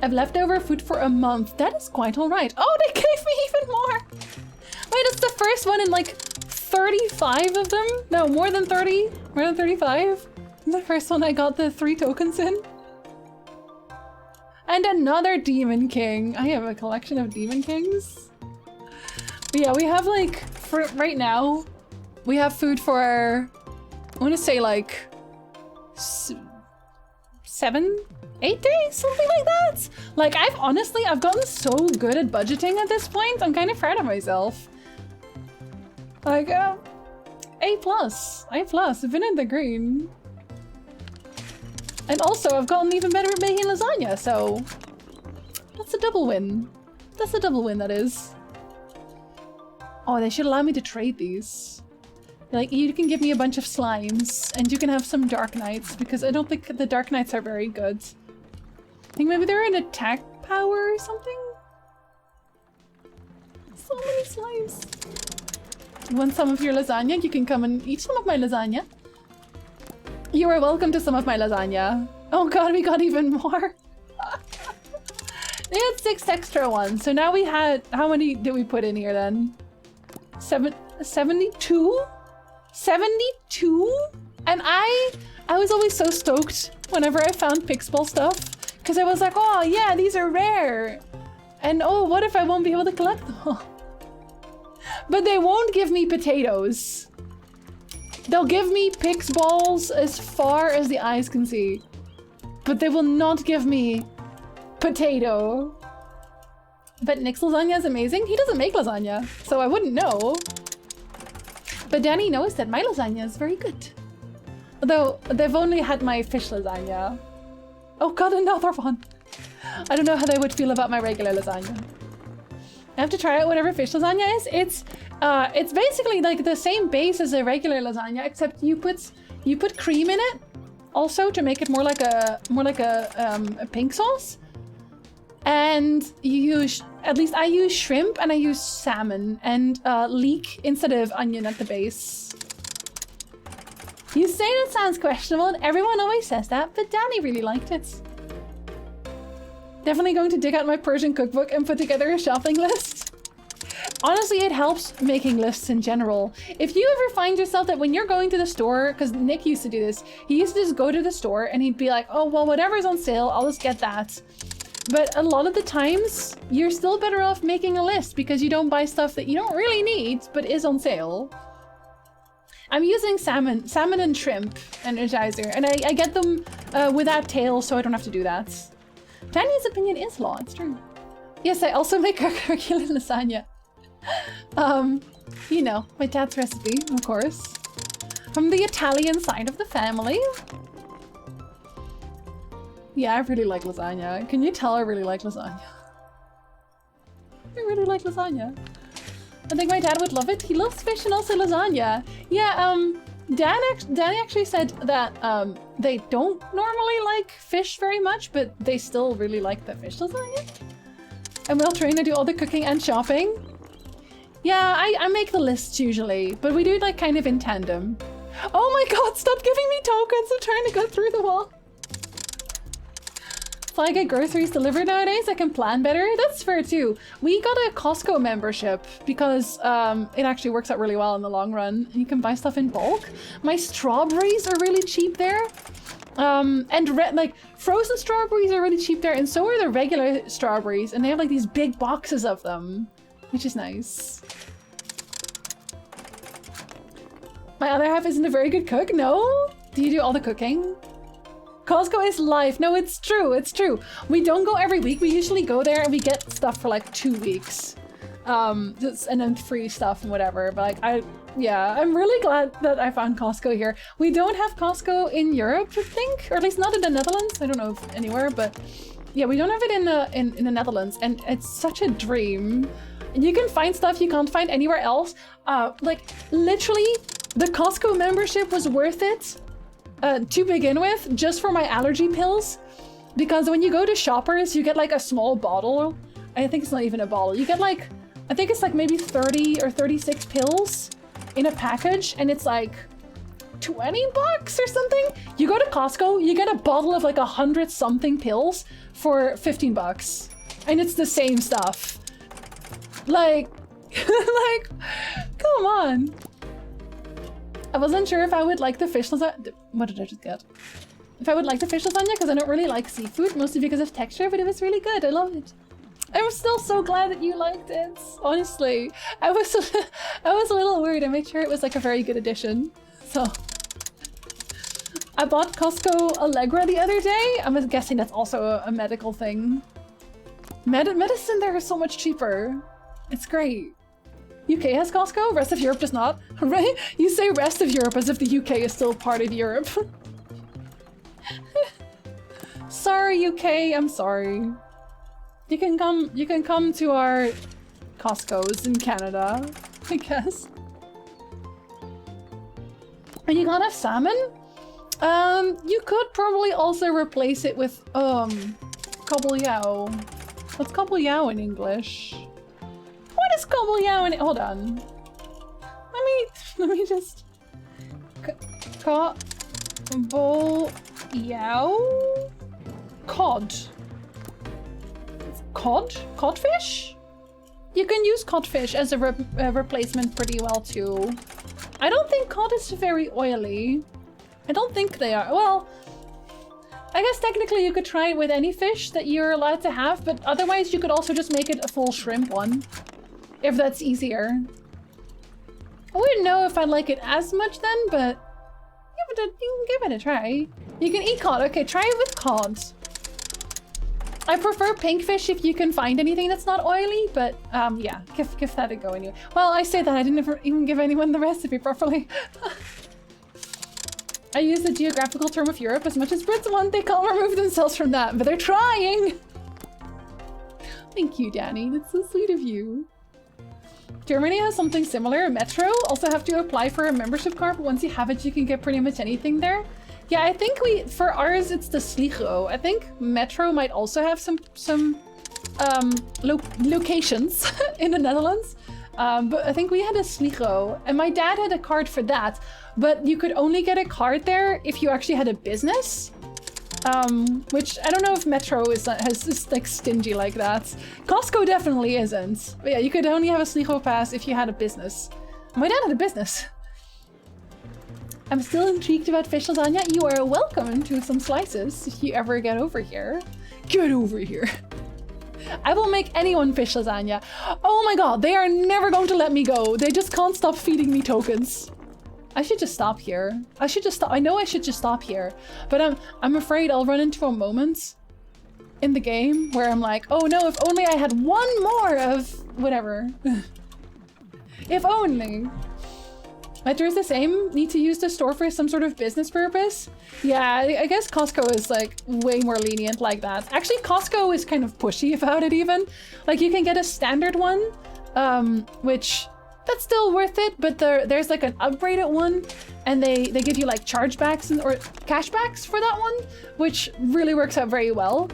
I've leftover food for a month. That is quite alright. Oh, they gave me even more! Wait, it's the first one in like 35 of them? No, more than 30? More than 35? The first one I got the 3 tokens in. And another Demon King. I have a collection of Demon Kings. But yeah, we have like, for right now, we have food for, I want to say like 7, 8 days? Something like that? Like I've gotten so good at budgeting at this point. I'm kind of proud of myself. Like, A+. I've been in the green. And also, I've gotten even better at making lasagna, so... That's a double win. That's a double win, that is. Oh, they should allow me to trade these. Like, you can give me a bunch of slimes, and you can have some Dark Knights, because I don't think the Dark Knights are very good. I think maybe they're an attack power or something? So many slimes. You want some of your lasagna? You can come and eat some of my lasagna. You are welcome to some of my lasagna. Oh god, we got even more. They had 6 extra ones, so now we had... How many did we put in here then? 72? 72? And I was always so stoked whenever I found Pixball stuff. Because I was like, oh yeah, these are rare. And oh, what if I won't be able to collect them all? But they won't give me potatoes. They'll give me Pix balls as far as the eyes can see. But they will not give me potato. But Nick's lasagna is amazing. He doesn't make lasagna, so I wouldn't know. But Danny knows that my lasagna is very good. Although they've only had my fish lasagna. Oh god, another one. I don't know how they would feel about my regular lasagna. I have to try out whatever fish lasagna is. It's basically like the same base as a regular lasagna, except you put cream in it, also to make it more like a pink sauce. And you use, at least I use shrimp and I use salmon and leek instead of onion at the base. You say that sounds questionable, and everyone always says that, but Danny really liked it. Definitely going to dig out my Persian cookbook and put together a shopping list. Honestly, it helps making lists in general. If you ever find yourself that when you're going to the store, because Nick used to do this, he used to just go to the store and he'd be like, oh, well, whatever's on sale, I'll just get that. But a lot of the times, you're still better off making a list because you don't buy stuff that you don't really need, but is on sale. I'm using salmon and shrimp energizer, and I get them without tails, so I don't have to do that. Danny's opinion is law, it's true. Yes, I also make regular lasagna. You know, my dad's recipe, of course. From the Italian side of the family. Yeah, I really like lasagna. Can you tell I really like lasagna? I really like lasagna. I think my dad would love it. He loves fish and also lasagna. Yeah, Danny actually said that they don't normally like fish very much, but they still really like the fish lasagna. I'm well trained, I do all the cooking and shopping. Yeah, I make the lists usually, but we do it like kind of in tandem. Oh my god, stop giving me tokens! I'm trying to go through the wall. If I get groceries delivered nowadays, I can plan better. That's fair too. We got a Costco membership because it actually works out really well in the long run. You can buy stuff in bulk. My strawberries are really cheap there. Like frozen strawberries are really cheap there, and so are the regular strawberries, and they have like these big boxes of them, which is nice. My other half isn't a very good cook. No? Do you do all the cooking? Costco is life. No, it's true. It's true. We don't go every week. We usually go there and we get stuff for like 2 weeks. And then free stuff and whatever. But like, I'm really glad that I found Costco here. We don't have Costco in Europe, I think, or at least not in the Netherlands. I don't know if anywhere, but yeah, we don't have it in the Netherlands, and it's such a dream. You can find stuff you can't find anywhere else. Like literally, the Costco membership was worth it. To begin with, just for my allergy pills, because when you go to Shoppers, you get like a small bottle. I think it's not even a bottle. You get like, I think it's like maybe 30 or 36 pills in a package, and it's like 20 bucks or something. You go to Costco, you get a bottle of like 100 something pills for 15 bucks, and it's the same stuff. Like, like, come on. I wasn't sure if I would like the fish lasagna. What did I just get? If I would like the fish lasagna, because I don't really like seafood, mostly because of texture, but it was really good. I love it. I'm still so glad that you liked it. Honestly, I was a little worried. I made sure it was like a very good addition. So I bought Costco Allegra the other day. I'm guessing that's also a medical thing. Medicine there is so much cheaper. It's great. UK has Costco, rest of Europe does not. Right? You say rest of Europe as if the UK is still part of Europe. Sorry, UK, I'm sorry. You can come to our Costco's in Canada, I guess. And you got a salmon? You could probably also replace it with kabeljauw. What's kabeljauw in English? What is kabeljauw in— hold on. Let me just— kabeljauw? Cod. Cod? Codfish? You can use codfish as a replacement pretty well too. I don't think cod is very oily. I don't think they are. Well, I guess technically you could try it with any fish that you're allowed to have, but otherwise you could also just make it a full shrimp one, if that's easier. I wouldn't know if I'd like it as much then, but you can give it a try. You can eat cod. Okay, try it with cod. I prefer pink fish if you can find anything that's not oily, but yeah, give that a go anyway. Well, I say that I didn't even give anyone the recipe properly. I use the geographical term of Europe as much as Brits want. They can't remove themselves from that, but they're trying. Thank you, Danny. That's so sweet of you. Germany has something similar. Metro also have to apply for a membership card, but once you have it, you can get pretty much anything there. Yeah, I think for ours, it's the Sligo. I think Metro might also have some locations in the Netherlands. But I think we had a Sligo, and my dad had a card for that. But you could only get a card there if you actually had a business. Which I don't know if Metro is like stingy like that. Costco definitely isn't. But yeah, you could only have a Sligo pass if you had a business. My dad had a business. I'm still intrigued about fish lasagna. You are welcome to some slices if you ever get over here. Get over here. I will make anyone fish lasagna. Oh my god, they are never going to let me go. They just can't stop feeding me tokens. I should just stop here. I should just stop. I know I should just stop here, but I'm afraid I'll run into a moment in the game where I'm like, oh no, if only I had one more of whatever. If only. Metro is the same. Need to use the store for some sort of business purpose. Yeah, I guess Costco is like way more lenient like that. Actually, Costco is kind of pushy about it even. Like you can get a standard one, which that's still worth it, but there's like an upgraded one and they give you like chargebacks or cashbacks for that one, which really works out very well.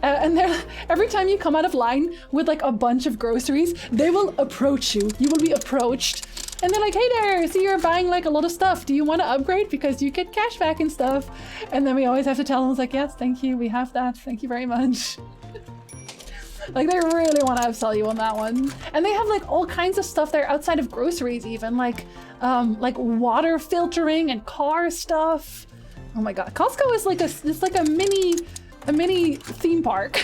And every time you come out of line with like a bunch of groceries, they will approach you. You will be approached. And they're like, hey there, see you're buying like a lot of stuff. Do you want to upgrade? Because you get cash back and stuff. And then we always have to tell them, like, yes, thank you. We have that. Thank you very much. Like they really want to upsell you on that one. And they have like all kinds of stuff there outside of groceries even, like water filtering and car stuff. Oh my god, Costco is like a mini theme park.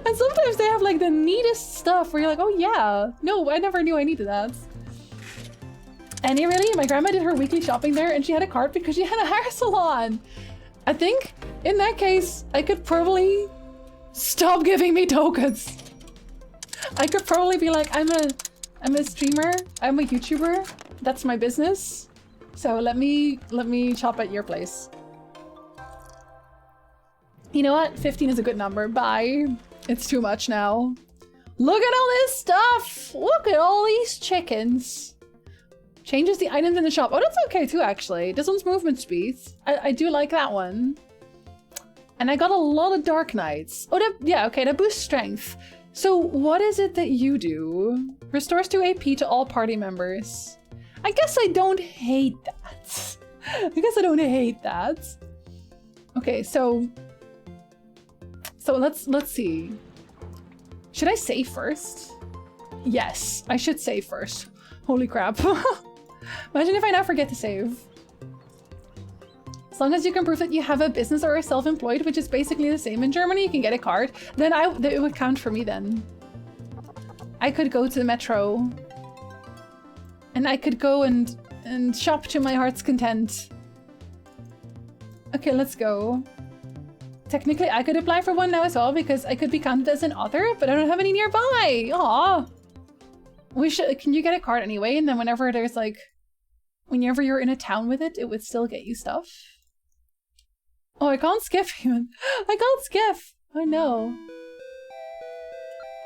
And sometimes they have like the neatest stuff where you're like, oh yeah, no, I never knew I needed that. Annie, really? My grandma did her weekly shopping there and she had a card because she had a hair salon. I think in that case, I could probably stop giving me tokens. I could probably be like, I'm a streamer, I'm a YouTuber, that's my business. So let me shop at your place. You know what? 15 is a good number. Bye. It's too much now. Look at all this stuff! Look at all these chickens. Changes the items in the shop. Oh, that's okay too, actually. This one's movement speeds. I do like that one. And I got a lot of Dark Knights. Oh, yeah, okay, that boosts strength. So what is it that you do? Restores 2 AP to all party members. I guess I don't hate that. I guess I don't hate that. Okay, so let's see. Should I save first? Yes, I should save first. Holy crap. Imagine if I now forget to save. As long as you can prove that you have a business or are self-employed, which is basically the same in Germany, you can get a card, then it would count for me then. I could go to the Metro. And I could go and shop to my heart's content. Okay, let's go. Technically, I could apply for one now as well because I could be counted as an author, but I don't have any nearby. Aww. Can you get a card anyway? And then whenever there's like, whenever you're in a town with it, it would still get you stuff. Oh, I can't skip even. I can't skip. I know.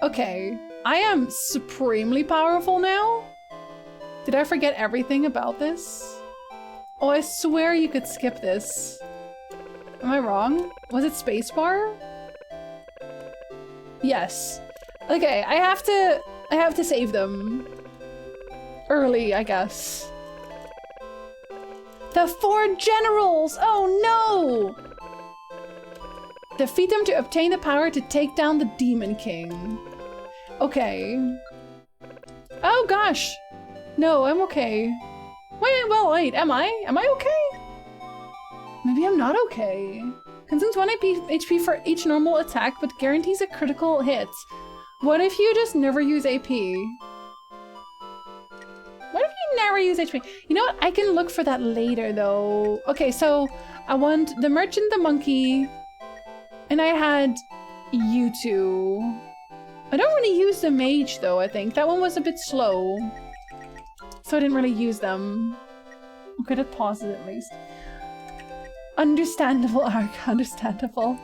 Okay, I am supremely powerful now. Did I forget everything about this? Oh, I swear you could skip this. Am I wrong? Was it spacebar? Yes. Okay, I have to save them. Early, I guess. The 4 generals! Oh no! Defeat them to obtain the power to take down the Demon King. Okay. Oh gosh! No, I'm okay. Wait, am I? Am I okay? Maybe I'm not okay. Consumes 1 HP for each normal attack, but guarantees a critical hit. What if you just never use AP? What if you never use HP? You know what? I can look for that later though. Okay, so I want the merchant, the monkey, And I had you two. I don't really use the mage though, I think. That one was a bit slow. So I didn't really use them. Okay, that pauses at least. Understandable, Ark. Understandable.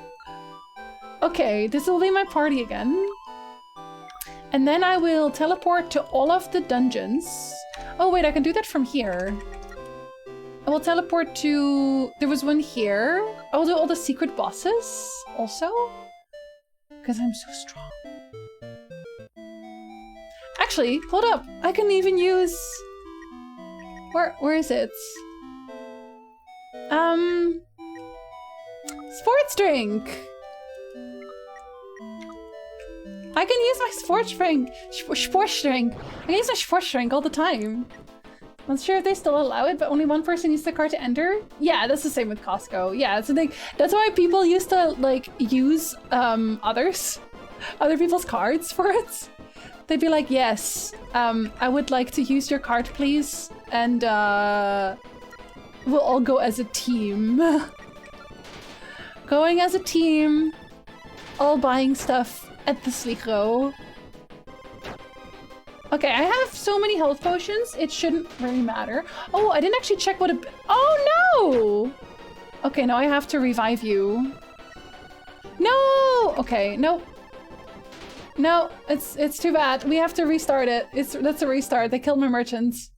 Okay, this will be my party again. And then I will teleport to all of the dungeons. Oh wait, I can do that from here. I will teleport to... There was one here. I will do all the secret bosses also. Because I'm so strong. Actually, hold up. I can even use... Where is it? Sports drink! I can use my sports drink. Sports drink. I can use my sports drink all the time. I'm not sure if they still allow it, but only one person uses the card to enter. Yeah, that's the same with Costco. Yeah, it's a thing. That's why people used to like use other people's cards for it. They'd be like, yes, I would like to use your card, please. And we'll all go as a team. Going as a team, all buying stuff at the Sligo. Okay, I have so many health potions, it shouldn't really matter. Oh, I didn't actually check what a... Oh, no! Okay, now I have to revive you. No! Okay, no. No, it's too bad. We have to restart it. That's a restart. They killed my merchants.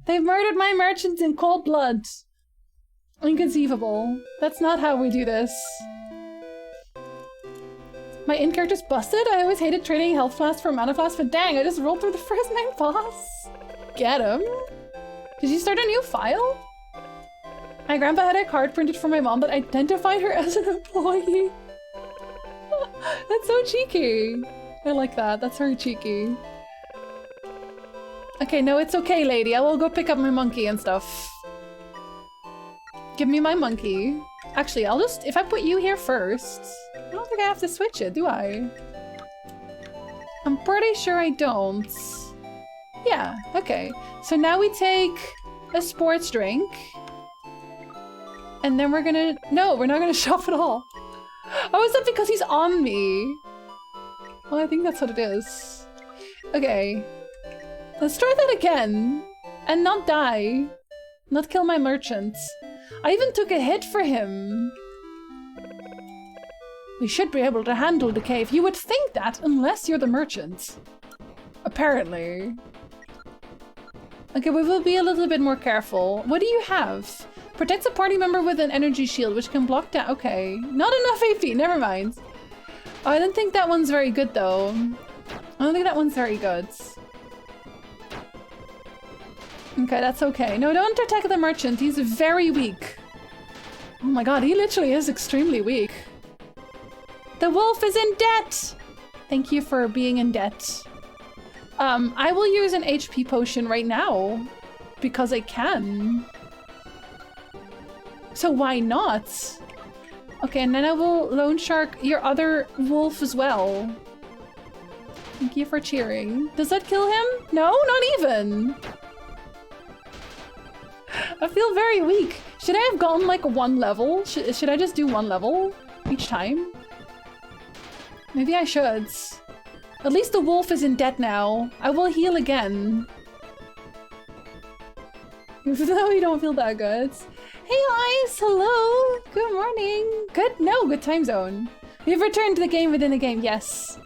They've murdered my merchants in cold blood. Inconceivable. That's not how we do this. My in-character's busted? I always hated trading health flasks for mana flasks, but dang, I just rolled through the first 9 boss. Get him. Did you start a new file? My grandpa had a card printed for my mom that identified her as an employee. That's so cheeky. I like that. That's very cheeky. Okay, no, it's okay, lady. I will go pick up my monkey and stuff. Give me my monkey. Actually, I'll just... If I put you here first... I don't think I have to switch it, do I? I'm pretty sure I don't. Yeah, okay. So now we take a sports drink. And then we're gonna... No, we're not gonna shop at all. Oh, is that because he's on me? Well, I think that's what it is. Okay. Let's try that again. And not die. Not kill my merchants. I even took a hit for him. We should be able to handle the cave. You would think that, unless you're the merchant. Apparently. Okay, we will be a little bit more careful. What do you have? Protects a party member with an energy shield, which can block down. Okay. Not enough AP, never mind. Oh, I don't think that one's very good, though. I don't think that one's very good. Okay, that's okay. No, don't attack the merchant. He's very weak. Oh my god, he literally is extremely weak. The wolf is in debt! Thank you for being in debt. I will use an HP potion right now. Because I can. So why not? Okay, and then I will loan shark your other wolf as well. Thank you for cheering. Does that kill him? No, not even! I feel very weak. Should I have gone like 1 level? Should I just do 1 level each time? Maybe I should. At least the wolf is in debt now. I will heal again. Even though you don't feel that good. Hey Ice, hello! Good morning! Good time zone. We've returned to the game within a game, yes.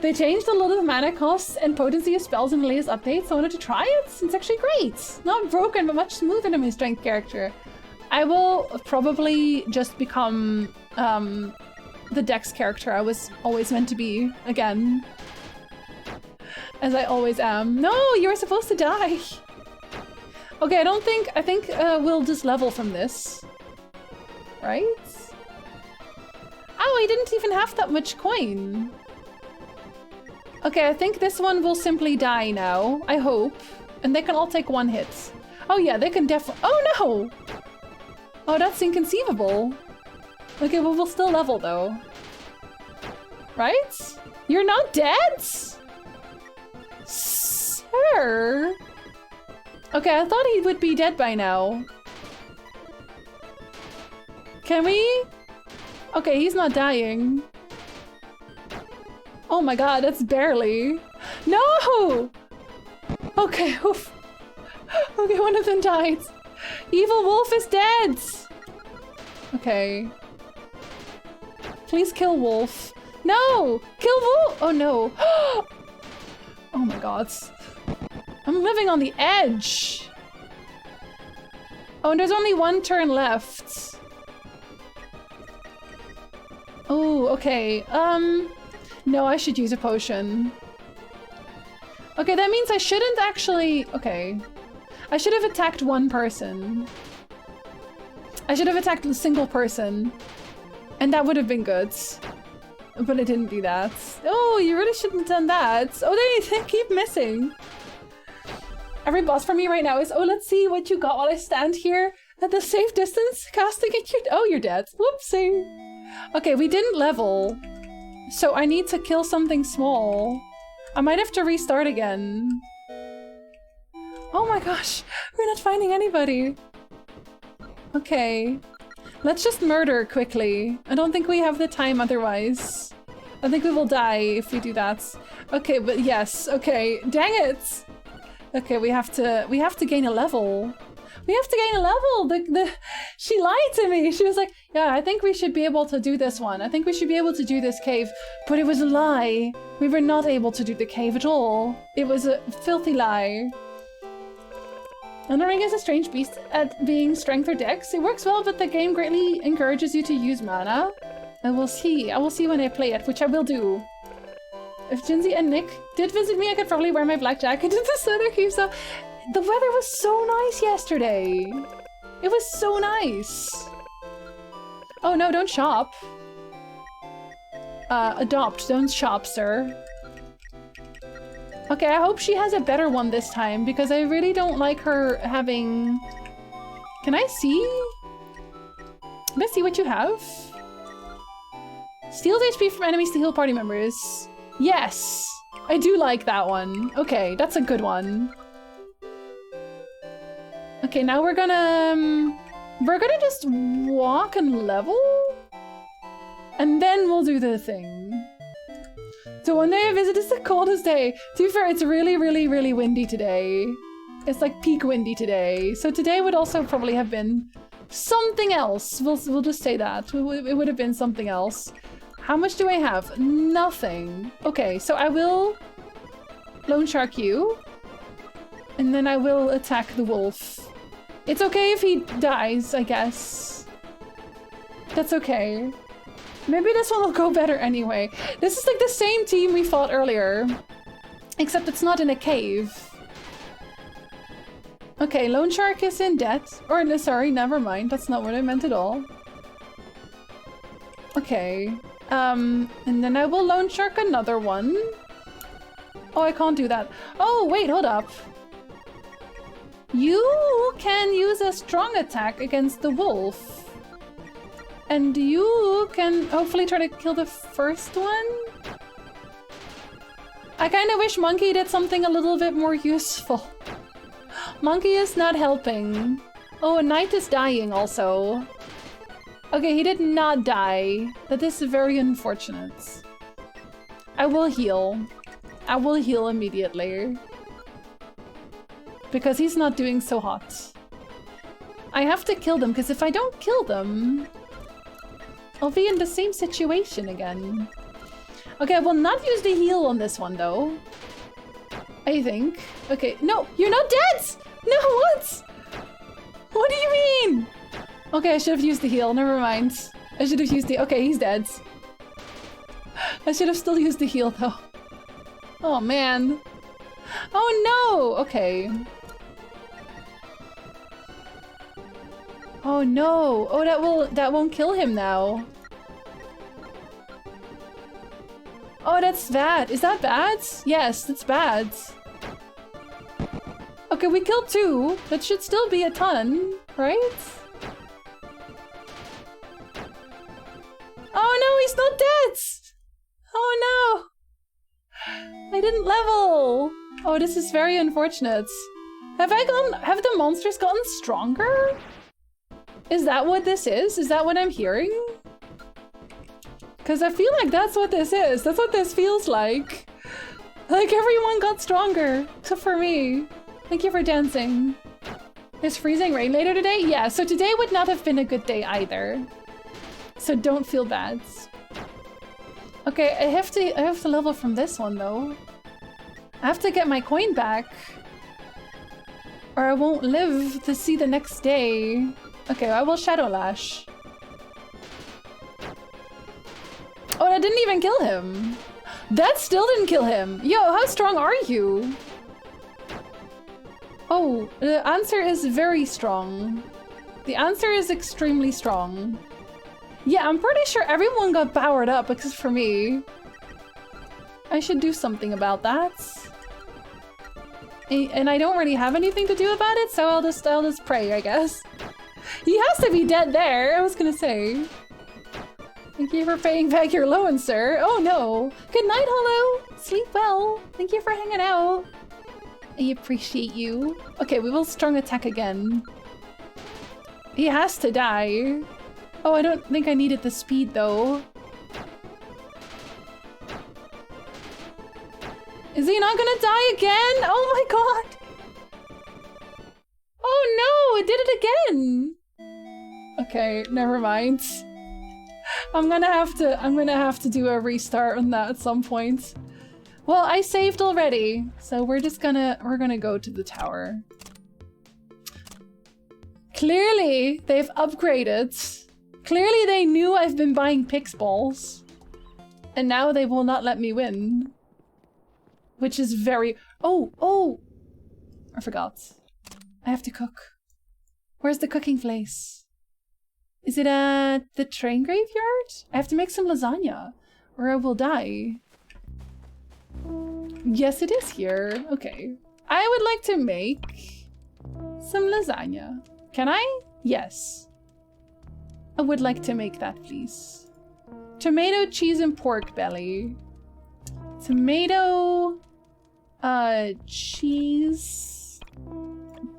They changed a lot of the mana costs and potency of spells in the latest updates, so I wanted to try it. It's actually great. Not broken, but much smoother than my strength character. I will probably just become the Dex character I was always meant to be again. As I always am. No, you were supposed to die. Okay, I think we'll just level from this. Right? Oh, I didn't even have that much coin. Okay, I think this one will simply die now. I hope. And they can all take 1 hit. Oh yeah, they can definitely... Oh no! Oh, that's inconceivable. Okay, well, we'll still level though. Right? You're not dead? Sir? Okay, I thought he would be dead by now. Can we? Okay, he's not dying. Oh my god, that's barely. No! Okay, oof. Okay, one of them died. Evil Wolf is dead! Okay. Please kill Wolf. No! Kill Wolf! Oh no. Oh my god. I'm living on the edge. Oh, and there's only one turn left. Oh, okay. No, I should use a potion. Okay, that means I shouldn't actually... Okay. I should have attacked one person. I should have attacked a single person. And that would have been good. But I didn't do that. Oh, you really shouldn't have done that. Oh, they keep missing. Every boss for me right now is, oh, let's see what you got while I stand here at the safe distance, casting at you. Oh, you're dead. Whoopsie. Okay, we didn't level. So I need to kill something small. I might have to restart again. Oh my gosh, we're not finding anybody. Okay. Let's just murder quickly. I don't think we have the time otherwise. I think we will die if we do that. Okay, but yes, okay. Dang it! Okay, we have to gain a level. We have to gain a level! She lied to me! She was like, yeah, I think we should be able to do this one. I think we should be able to do this cave. But it was a lie. We were not able to do the cave at all. It was a filthy lie. Ring is a strange beast at being strength or dex. It works well, but the game greatly encourages you to use mana. I will see. I will see when I play it, which I will do. If Jinsey and Nick did visit me, I could probably wear my black jacket into the Slither Cave. So the weather was so nice yesterday. It was so nice. Oh no, don't shop. Adopt, don't shop, sir. Okay, I hope she has a better one this time, because I really don't like her having... Can I see? Can I see what you have? Steals HP from enemies to heal party members. Yes! I do like that one. Okay, that's a good one. Okay, now we're gonna just walk and level? And then we'll do the thing. So one day I visit is the coldest day. To be fair, it's really, really, really windy today. It's like peak windy today. So today would also probably have been something else. We'll just say that. It would have been something else. How much do I have? Nothing. Okay, so I will loan shark you. And then I will attack the wolf. It's okay if he dies, I guess. That's okay. Maybe this one will go better anyway. This is like the same team we fought earlier. Except it's not in a cave. Okay, Lone Shark is in debt. Or, no, sorry, never mind. That's not what I meant at all. Okay. And then I will Lone Shark another one. Oh, I can't do that. Oh, wait, hold up. You can use a strong attack against the wolf. And you can hopefully try to kill the first one? I kind of wish Monkey did something a little bit more useful. Monkey is not helping. Oh, and Knight is dying also. Okay, he did not die. That is very unfortunate. I will heal. I will heal immediately. Because he's not doing so hot. I have to kill them, because if I don't kill them... I'll be in the same situation again. Okay, I will not use the heal on this one, though. I think. Okay, no, you're not dead! No, what? What do you mean? Okay, I should have used the heal, never mind. I should have used the... Okay, he's dead. I should have still used the heal, though. Oh, man. Oh, no! Okay. Oh, no. Oh, that won't kill him now. Oh, that's bad. Is that bad? Yes, that's bad. Okay, we killed 2. That should still be a ton, right? Oh no, he's not dead! Oh no! I didn't level! Oh, this is very unfortunate. Have the monsters gotten stronger? Is that what this is? Is that what I'm hearing? Because I feel like that's what this is. That's what this feels like. Like everyone got stronger, except for me. Thank you for dancing. Is freezing rain later today? Yeah, so today would not have been a good day either. So don't feel bad. Okay, I have to level from this one though. I have to get my coin back. Or I won't live to see the next day. Okay, I will Shadow Lash. Oh, and I didn't even kill him. That still didn't kill him. Yo, how strong are you? Oh, the answer is very strong. The answer is extremely strong. Yeah, I'm pretty sure everyone got powered up except for me. I should do something about that. And I don't really have anything to do about it, so I'll just pray, I guess. He has to be dead there, I was gonna say. Thank you for paying back your loan, sir. Oh no. Good night, Hollow. Sleep well. Thank you for hanging out. I appreciate you. Okay, we will strong attack again. He has to die. Oh, I don't think I needed the speed though. Is he not gonna die again? Oh my god. Oh no, it did it again. Okay, never mind. I'm gonna have to do a restart on that at some point. Well, I saved already, so we're gonna go to the tower. Clearly, they've upgraded. Clearly, they knew I've been buying Pix balls, and now they will not let me win. Which is very... Oh! I forgot. I have to cook. Where's the cooking place? Is it at the train graveyard? I have to make some lasagna, or I will die. Yes, it is here. Okay. I would like to make some lasagna. Can I? Yes. I would like to make that, please. Tomato, cheese, and pork belly. Tomato, cheese,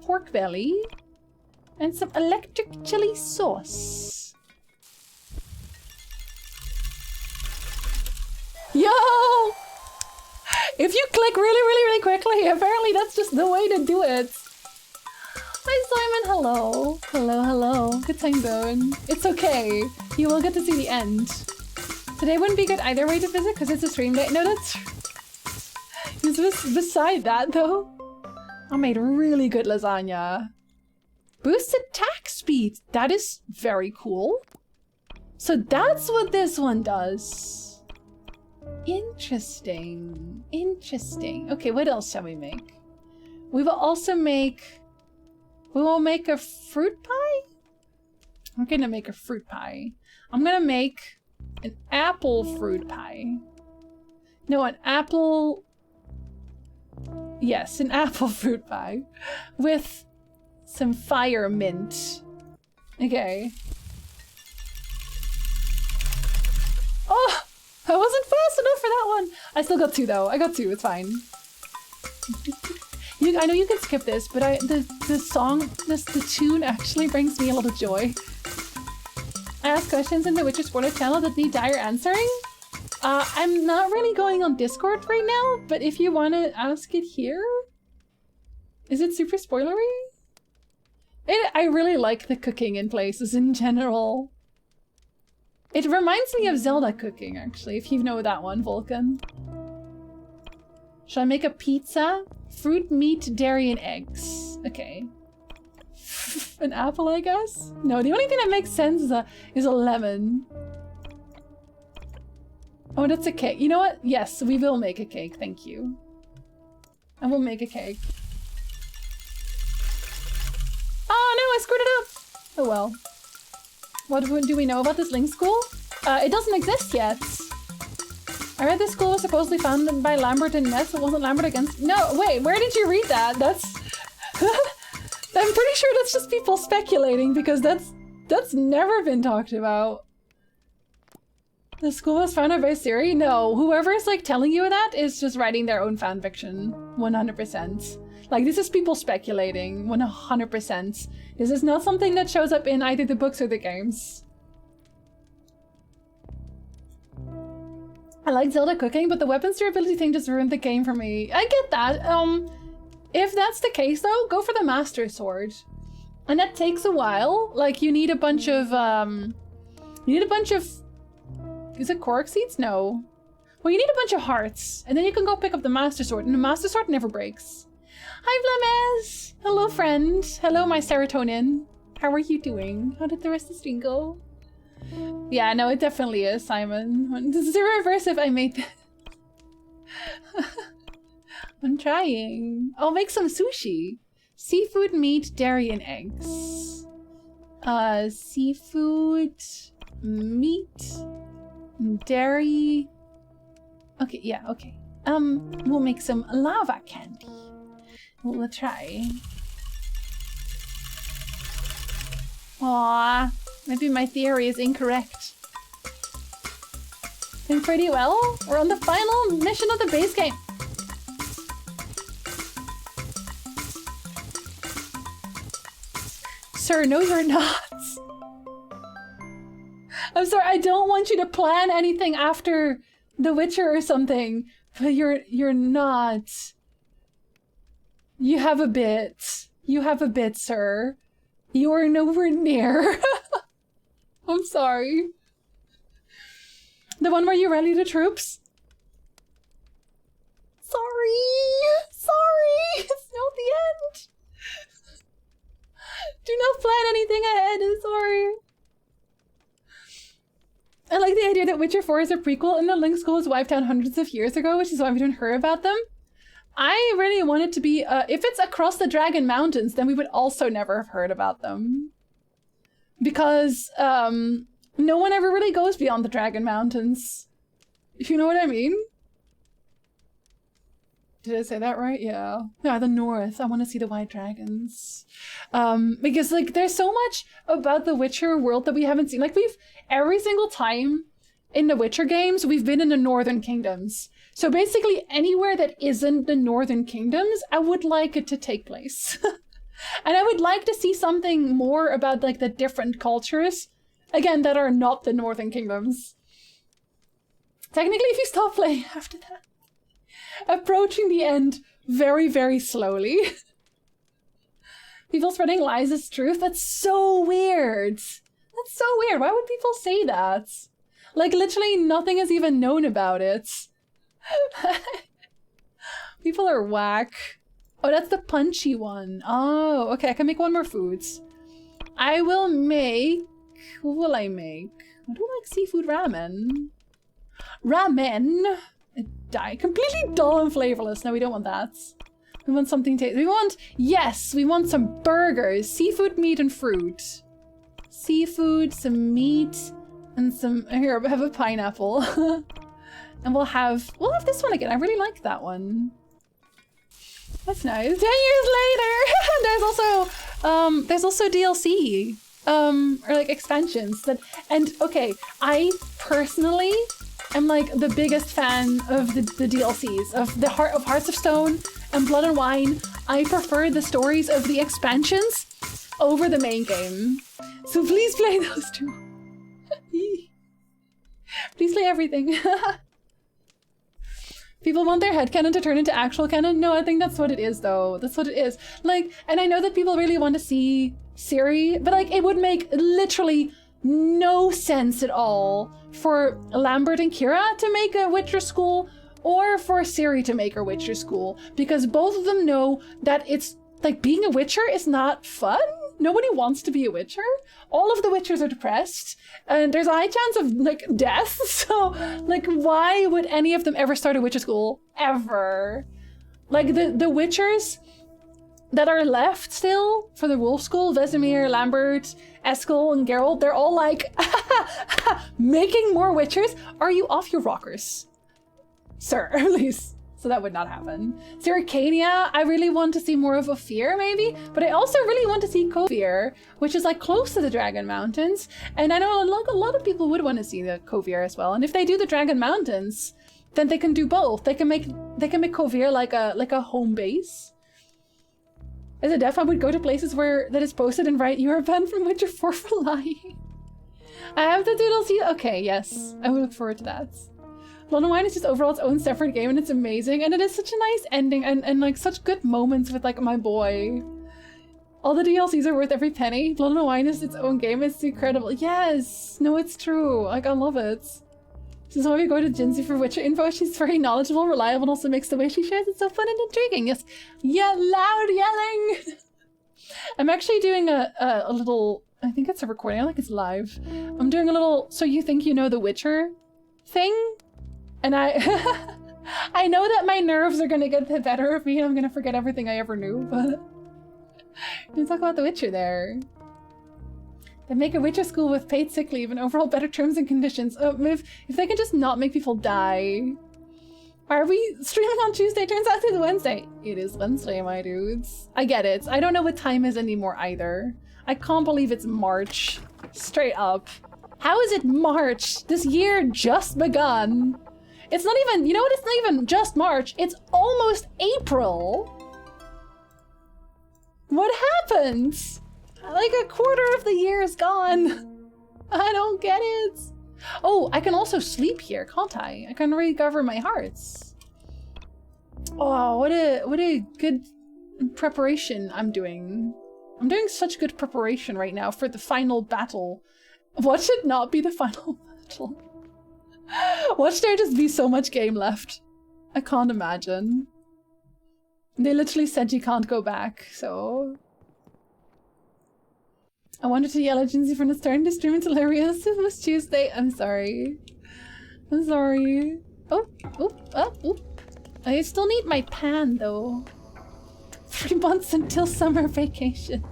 pork belly, and some electric chili sauce. Yo! If you click really quickly, apparently that's just the way to do it. Hi Simon, hello. Hello. Good time zone. It's okay. You will get to see the end. Today wouldn't be good either way to visit because it's a stream day. No, that's... Beside that though, I made really good lasagna. Boosted attack speed. That is very cool. So that's what this one does. Interesting. Okay, what else shall we make? We will also make... We will make a fruit pie? I'm gonna make a fruit pie. I'm gonna make an apple fruit pie. No, an apple... Yes, an apple fruit pie. With some fire mint. Okay. Oh! I wasn't fast enough for that one! I still got 2 though. I got 2, it's fine. I know you can skip this, but the song, the tune actually brings me a lot of joy. I ask questions in the Witcher Spoiler channel that need dire answering. I'm not really going on Discord right now, but if you want to ask it here... Is it super spoilery? I really like the cooking in places in general. It reminds me of Zelda cooking, actually, if you know that one, Vulcan. Shall I make a pizza? Fruit, meat, dairy, and eggs. Okay. An apple, I guess? No, the only thing that makes sense is a lemon. Oh, that's a cake. You know what? Yes, we will make a cake. Thank you. I will make a cake. Oh no, I screwed it up! Oh well. What do we know about this Link School? It doesn't exist yet. I read this school was supposedly founded by Lambert and Ness. It wasn't Lambert against... No, wait, where did you read that? That's... I'm pretty sure that's just people speculating because that's never been talked about. The school was founded by Siri? No, whoever's like telling you that is just writing their own fanfiction. 100%. Like, this is people speculating. 100%. This is not something that shows up in either the books or the games. I like Zelda cooking, but the weapons durability thing just ruined the game for me. I get that. If that's the case though, go for the Master Sword. And that takes a while. Like you need a bunch of is it Korok seeds? No. Well, you need a bunch of hearts, and then you can go pick up the Master Sword, and the Master Sword never breaks. Hi, Vlamez! Hello, friend. Hello, my serotonin. How are you doing? How did the rest of the stream go? Yeah, no, it definitely is, Simon. This is the reverse if I made this. I'm trying. I'll make some sushi. Seafood, meat, dairy, and eggs. Seafood, meat, dairy. Okay, yeah, okay. We'll make some lava candy. We'll try. Aww, maybe my theory is incorrect. Doing pretty well. We're on the final mission of the base game. Sir, no you're not. I'm sorry, I don't want you to plan anything after The Witcher or something, but you're not. You have a bit. You have a bit, sir. You are nowhere near. I'm sorry. The one where you rally the troops? Sorry! Sorry! It's not the end! Do not plan anything ahead, I'm sorry. I like the idea that Witcher 4 is a prequel and the Link School was wiped out hundreds of years ago, which is why we don't hear about them. I really want it to be, if it's across the Dragon Mountains, then we would also never have heard about them. Because, no one ever really goes beyond the Dragon Mountains. If you know what I mean? Did I say that right? Yeah. Yeah, the north. I want to see the white dragons. Because, like, there's so much about the Witcher world that we haven't seen. Like, every single time in the Witcher games, we've been in the Northern Kingdoms. So basically, anywhere that isn't the Northern Kingdoms, I would like it to take place. And I would like to see something more about, like, the different cultures, again, that are not the Northern Kingdoms. Technically, if you stop playing after that. Approaching the end very, very slowly. People spreading lies as truth? That's so weird. That's so weird. Why would people say that? Like, literally nothing is even known about it. People are whack. Oh, that's the punchy one. Oh, okay. I can make one more foods. I will make... What will I make? I don't like seafood ramen. Ramen? Completely dull and flavorless. No, we don't want that. We want something tasty. We want... Yes! We want some burgers. Seafood, meat, and fruit. Seafood, some meat, and some... Here, we have a pineapple. And we'll have this one again. I really like that one. That's nice. 10 years later! there's also DLC. Or like expansions that, and okay, I personally am like the biggest fan of the DLCs, of the Hearts of Stone and Blood and Wine. I prefer the stories of the expansions over the main game. So please play those two. Please play everything. People want their headcanon to turn into actual canon? No, I think that's what it is though. That's what it is. Like, and I know that people really want to see Ciri, but like it would make literally no sense at all for Lambert and Kira to make a Witcher school or for Ciri to make her Witcher school, because both of them know that it's like being a Witcher is not fun. Nobody wants to be a Witcher. All of the Witchers are depressed and there's a high chance of like death. So like why would any of them ever start a Witcher school? Ever. Like the Witchers that are left still for the Wolf School, Vesemir, Lambert, Eskel, and Geralt, they're all like, making more Witchers? Are you off your rockers? Sir, at least. So that would not happen. Syracania, I really want to see more of Ophir, maybe, but I also really want to see Kovir, which is like close to the Dragon Mountains, and I know a lot of people would want to see the Kovir as well. And if they do the Dragon Mountains, then they can do both. They can make Kovir like a home base. As a deaf, I would go to places where that is posted and write, "You are banned from Witcher 4 for lying." I have the DLC. Okay, yes, I will look forward to that. Blood and Wine is just overall its own separate game and it's amazing. And it is such a nice ending and like such good moments with like my boy. All the DLCs are worth every penny. Blood and Wine is its own game. It's incredible. Yes! No, it's true. Like, I love it. This is why we go to Jinsey for Witcher info. She's very knowledgeable, reliable, and also makes the way she shares it so fun and intriguing. Yes. Yeah, loud yelling! I'm actually doing a little... I think it's a recording. I think it's live. I'm doing a little so you think you know the Witcher thing. And I... I know that my nerves are gonna get the better of me and I'm gonna forget everything I ever knew, but... We talk about the Witcher there. They make a Witcher school with paid sick leave and overall better terms and conditions. If they can just not make people die. Why are we streaming on Tuesday? Turns out it's Wednesday. It is Wednesday, my dudes. I get it. I don't know what time is anymore either. I can't believe it's March. Straight up. How is it March? This year just begun. It's not even, you know what? It's not even just March. It's almost April. What happened? Like a quarter of the year is gone. I don't get it. Oh, I can also sleep here, can't I? I can recover my hearts. Oh, what a good preparation I'm doing. I'm doing such good preparation right now for the final battle. What should not be the final battle? Watch there just be so much game left. I can't imagine. They literally said you can't go back, so... I wanted to yell at Jinsey for not starting to stream. It's hilarious. It was Tuesday. I'm sorry. I'm sorry. Oh, oh. I still need my pan, though. 3 months until summer vacation.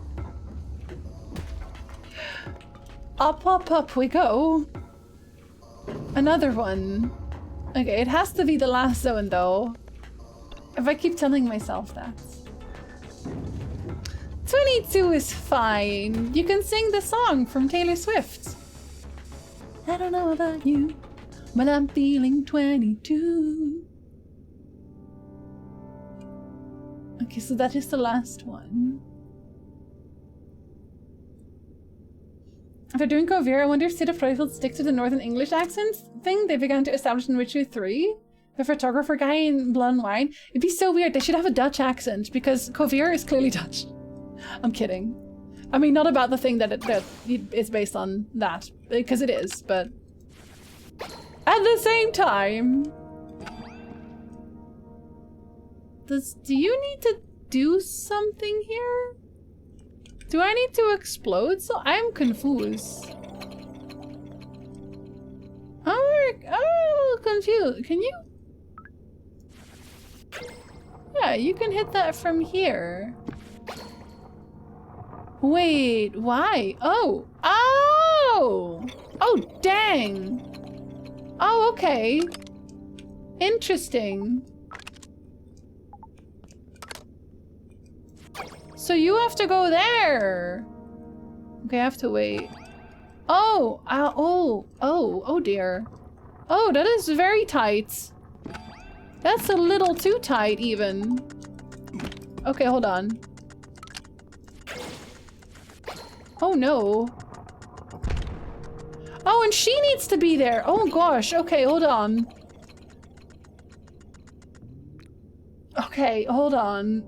Up we go. Another one. Okay, it has to be the last zone, though. If I keep telling myself that. 22 is fine. You can sing the song from Taylor Swift. I don't know about you, but I'm feeling 22. Okay, so that is the last one. After doing Kovir, I wonder if City of Pride will stick to the Northern English accent thing they began to establish in Witcher 3. The photographer guy in Blood and Wine. It'd be so weird. They should have a Dutch accent because Kovir is clearly Dutch. I'm kidding. I mean, not about the thing that it's based on that, because it is, but at the same time, do you need to do something here? Do I need to explode? So I'm confused. I'm a little confused. Can you? Yeah, you can hit that from here. Wait, why? Oh! Oh! Oh, dang! Oh, okay. Interesting. So you have to go there! Okay, I have to wait. Oh! Oh dear. Oh, that is very tight. That's a little too tight, even. Okay, hold on. Oh no. Oh, and she needs to be there. Oh gosh. Okay, hold on. Okay, hold on.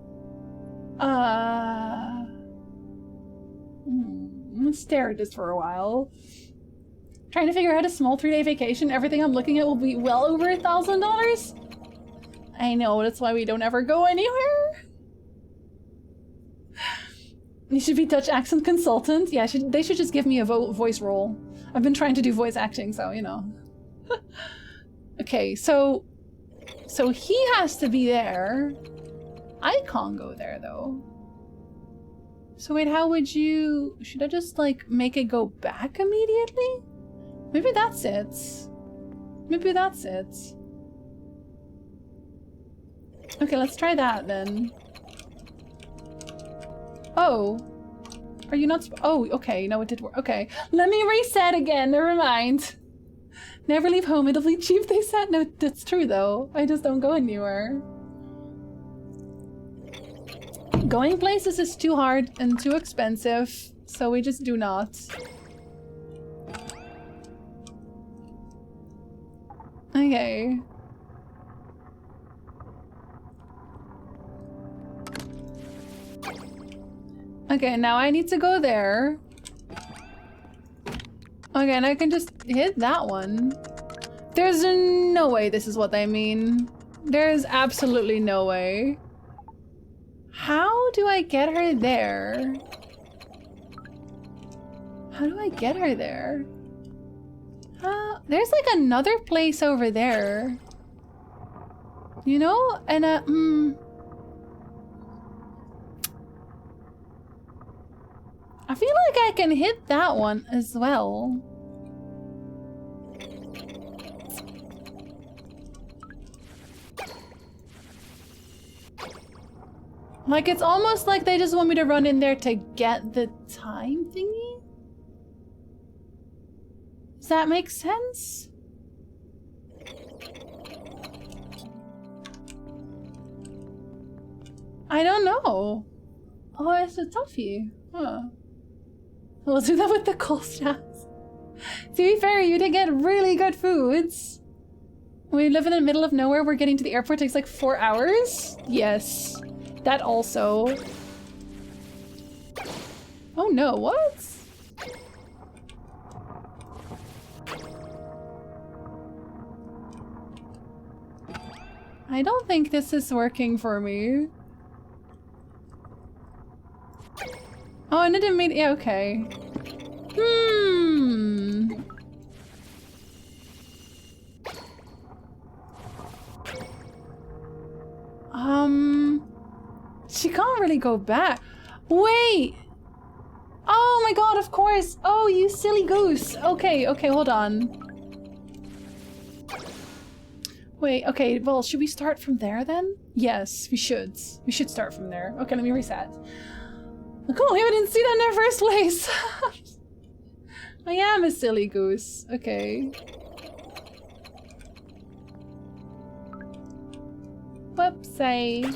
Let's stare at this for a while. Trying to figure out a small 3-day vacation. Everything I'm looking at will be well over $1,000. I know, that's why we don't ever go anywhere. You should be Dutch accent consultant. Yeah, they should just give me a voice role. I've been trying to do voice acting, so you know. Okay, so he has to be there. I can't go there though. So wait, how would you? Should I just like make it go back immediately? Maybe that's it. Maybe that's it. Okay, let's try that then. Oh. Are you not? Oh, okay. No, it did work. Okay. Let me reset again. Never mind. Never leave home. It'll be cheap, they said. No, that's true though. I just don't go anywhere. Going places is too hard and too expensive, so we just do not. Okay. Okay, now I need to go there. Okay, and I can just hit that one. There's no way this is what they mean. There's absolutely no way. How do I get her there? How do I get her there? There's like another place over there. You know? And I feel like I can hit that one as well. Like, it's almost like they just want me to run in there to get the time thingy? Does that make sense? I don't know. Oh, it's a toughie. Huh. We'll do that with the coal stats. To be fair, you did get really good foods. We live in the middle of nowhere. We're getting to the airport takes like 4 hours. Yes. That also. Oh no, what? I don't think this is working for me. Oh, and it didn't mean, yeah, okay. She can't really go back. Wait! Oh my god, of course! Oh, you silly goose! Okay, okay, hold on. Wait, okay, well, should we start from there then? Yes, we should. We should start from there. Okay, let me reset. Cool, I didn't see that in the first place! I am a silly goose. Okay. Whoopsie.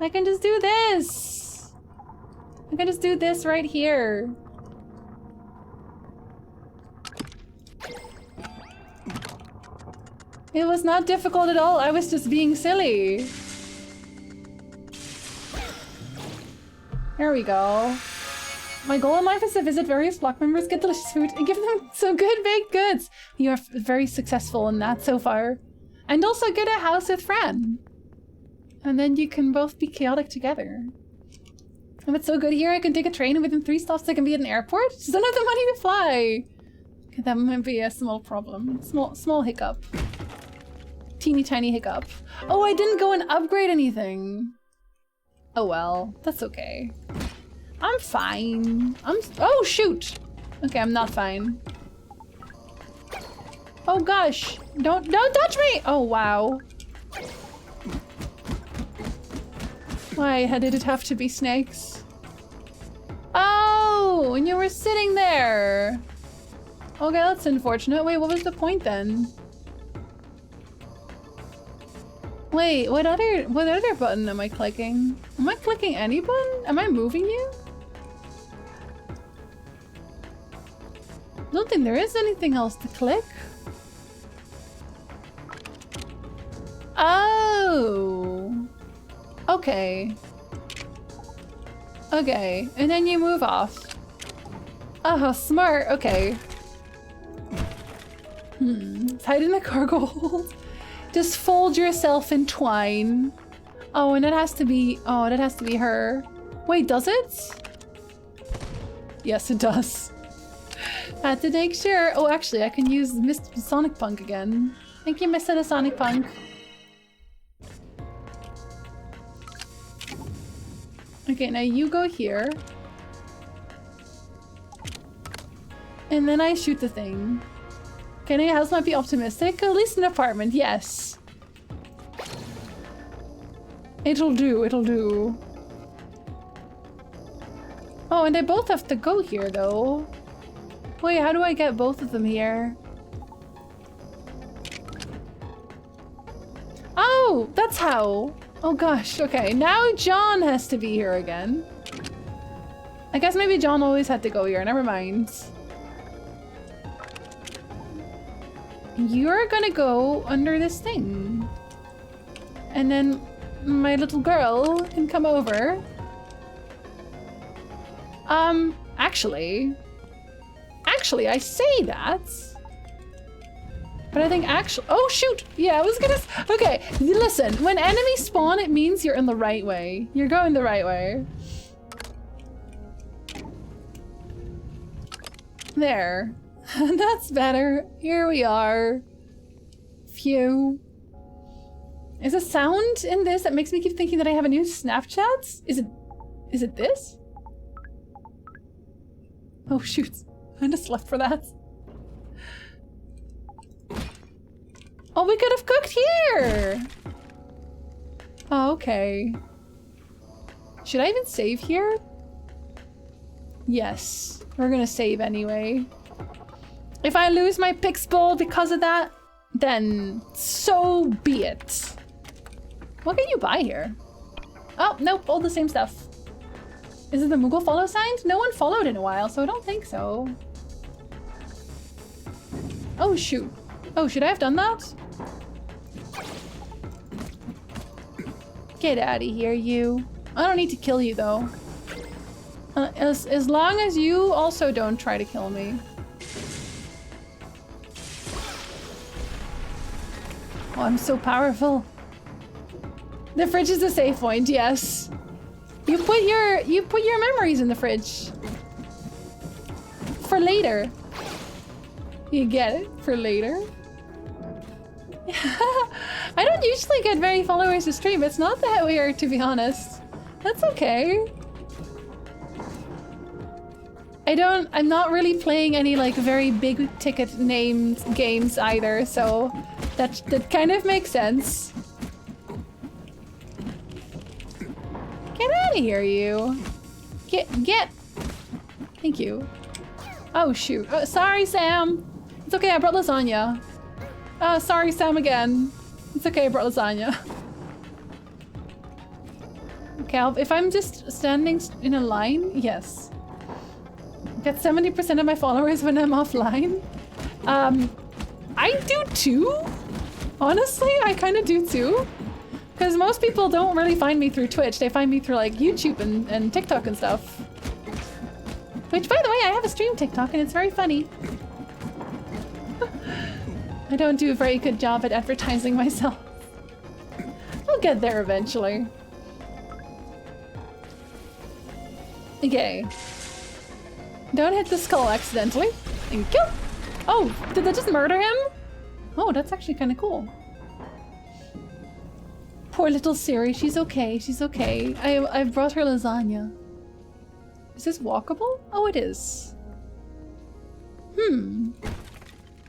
I can just do this! I can just do this right here. It was not difficult at all, I was just being silly. There we go. My goal in life is to visit various block members, get delicious food, and give them some good baked goods. You are very successful in that so far. And also get a house with Fran. And then you can both be chaotic together. And it's so good here, I can take a train and within 3 stops I can be at an airport. Just don't have the money to fly. Okay, that might be a small problem. Small hiccup. Teeny tiny hiccup. Oh, I didn't go and upgrade anything. Oh well, that's okay. I'm fine. Oh shoot! Okay, I'm not fine. Oh gosh! Don't touch me! Oh wow. Why did it have to be snakes? Oh, and you were sitting there. Okay, that's unfortunate. Wait, what was the point then? Wait, what other button am I clicking? Am I clicking any button? Am I moving you? I don't think there is anything else to click. Oh. Okay. Okay, and then you move off. Oh, smart. Okay. Hide in the cargo hold. Just fold yourself in twine. Oh, and it has to be... Oh, that has to be her. Wait, does it? Yes, it does. Had to make sure. Oh, actually, I can use Mr. Sonic Punk again. Thank you, Mr. Sonic Punk. Okay, now you go here. And then I shoot the thing. Okay, your house might be optimistic. At least an apartment, yes. It'll do, it'll do. Oh, and they both have to go here, though. Wait, how do I get both of them here? Oh, that's how. Oh gosh, okay. Now John has to be here again. I guess maybe John always had to go here. Never mind. You're gonna go under this thing. And then my little girl can come over. Actually, I say that. But I think actually, oh shoot! Yeah, I was gonna, okay, listen, when enemies spawn, it means you're in the right way. You're going the right way. There. That's better. Here we are. Phew. Is a sound in this that makes me keep thinking that I have a new Snapchat? Is it this? Oh shoot. I just left for that. Oh, we could have cooked here! Oh, okay. Should I even save here? Yes. We're gonna save anyway. If I lose my Pixel because of that, then so be it. What can you buy here? Oh, nope, all the same stuff. Is it the Moogle follow signs? No one followed in a while, so I don't think so. Oh, shoot. Oh, should I have done that? Get out of here, you. I don't need to kill you, though. As long as you also don't try to kill me. Oh, I'm so powerful. The fridge is a save point, yes. You put your memories in the fridge. For later. You get it? For later? I don't usually get many followers to stream. It's not that weird, to be honest. That's okay. I'm not really playing any like very big ticket named games either, so that kind of makes sense. Get out of here, you. Get. Thank you. Oh shoot. Oh, sorry, Sam. It's okay, I brought lasagna. Oh, sorry, Sam again. It's okay, I brought lasagna. Okay, if I'm just standing in a line, yes. Get 70% of my followers when I'm offline. I do too. Honestly, I kind of do too. Because most people don't really find me through Twitch. They find me through like YouTube and TikTok and stuff. Which, by the way, I have a stream TikTok and it's very funny. I don't do a very good job at advertising myself. I'll get there eventually. Okay. Don't hit the skull accidentally. Thank you. Oh, did that just murder him? Oh, that's actually kind of cool. Poor little Siri. She's okay. She's okay. I brought her lasagna. Is this walkable? Oh, it is.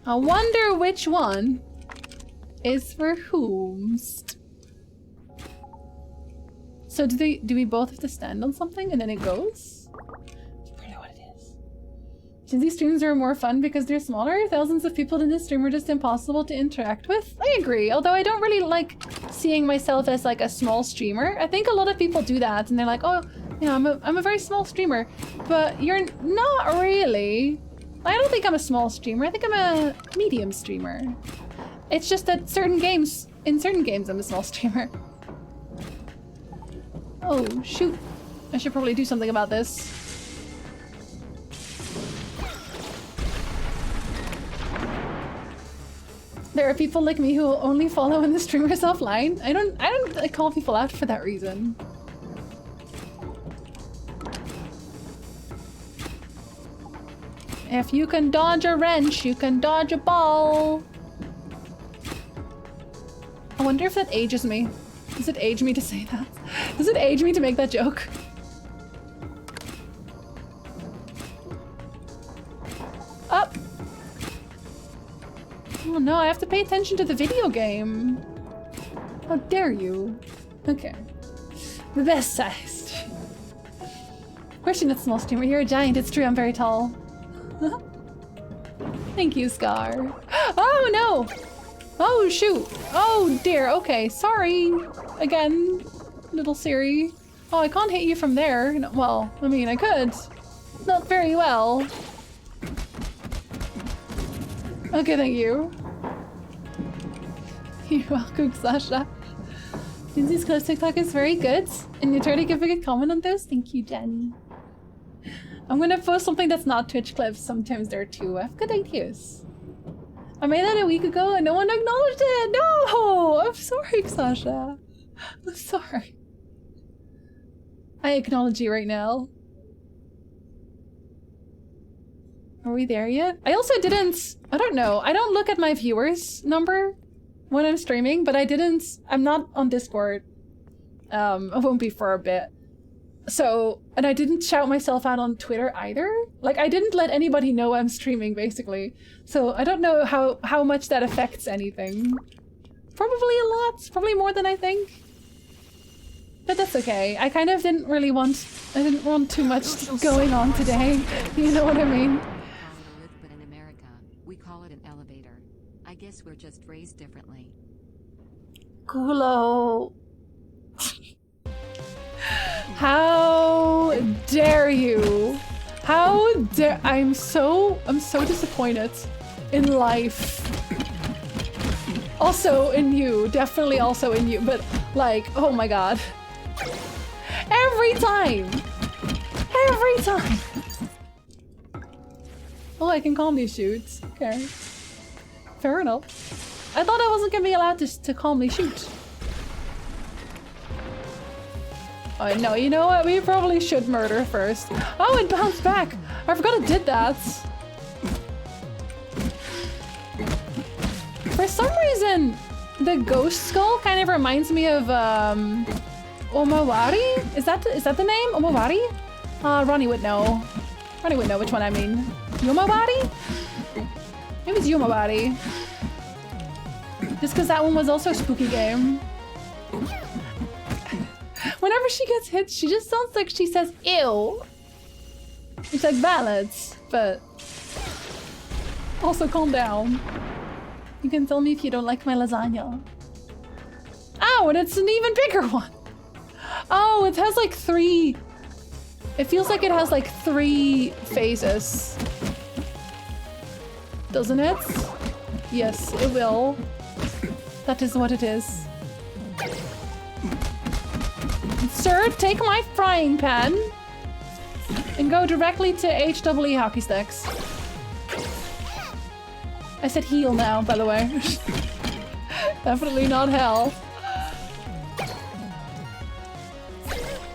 I wonder which one is for whomst. So do we both have to stand on something and then it goes? That's probably what it is. Since these streams are more fun because they're smaller, thousands of people in this stream are just impossible to interact with. I agree, although I don't really like seeing myself as like a small streamer. I think a lot of people do that and they're like, oh, you know, I'm a very small streamer, but you're not really. I don't think I'm a small streamer. I think I'm a medium streamer. It's just that in certain games I'm a small streamer. Oh, shoot. I should probably do something about this. There are people like me who will only follow when the streamer's offline. I don't call people out for that reason. If you can dodge a wrench, you can dodge a ball. I wonder if that ages me. Does it age me to say that? Does it age me to make that joke? Up! Oh no, I have to pay attention to the video game. How dare you? Okay. The best sized. Of course you're not a small streamer, you're a giant. It's true, I'm very tall. Thank you, Scar. Oh no! Oh shoot! Oh dear, okay, sorry. Again, little Siri. Oh, I can't hit you from there. No, well, I mean, I could. Not very well. Okay, thank you. You're welcome, Sasha. Lindsay's Clips TikTok is very good, and you try to give a good comment on those. Thank you, Jenny. I'm gonna post something that's not Twitch clips sometimes there too. I have good ideas. I made that a week ago and no one acknowledged it! No! I'm sorry, Sasha. I'm sorry. I acknowledge you right now. Are we there yet? I also didn't... I don't know. I don't look at my viewers number when I'm streaming, but I'm not on Discord. I won't be for a bit. So, and I didn't shout myself out on Twitter either. Like, I didn't let anybody know I'm streaming, basically. So, I don't know how much that affects anything. Probably a lot. Probably more than I think. But that's okay. I kind of didn't really want... I didn't want too much going on today. You know what I mean? But in America, we call it an elevator. I guess we're just raised differently. Kulo. How dare you? How dare... I'm so disappointed in life. Also in you. Definitely also in you. But like, oh my god. Every time! Every time! Oh, I can calmly shoot. Okay. Fair enough. I thought I wasn't gonna be allowed to calmly shoot. Oh no, you know what? We probably should murder first. Oh, it bounced back! I forgot it did that. For some reason, the ghost skull kind of reminds me of Omawari? Is that the name? Omawari? Ronnie would know. Ronnie would know which one I mean. Yomawari? Maybe it's Yomawari. Just because that one was also a spooky game. Whenever she gets hit, she just sounds like she says ew. It's like ballads, but also calm down. You can tell me if you don't like my lasagna. Oh, and it's an even bigger one. Oh, it has like 3. It feels like it has like 3 phases. Doesn't it? Yes, it will. That is what it is. Sir, take my frying pan and go directly to HWE hockey sticks. I said heal now, by the way. Definitely not hell.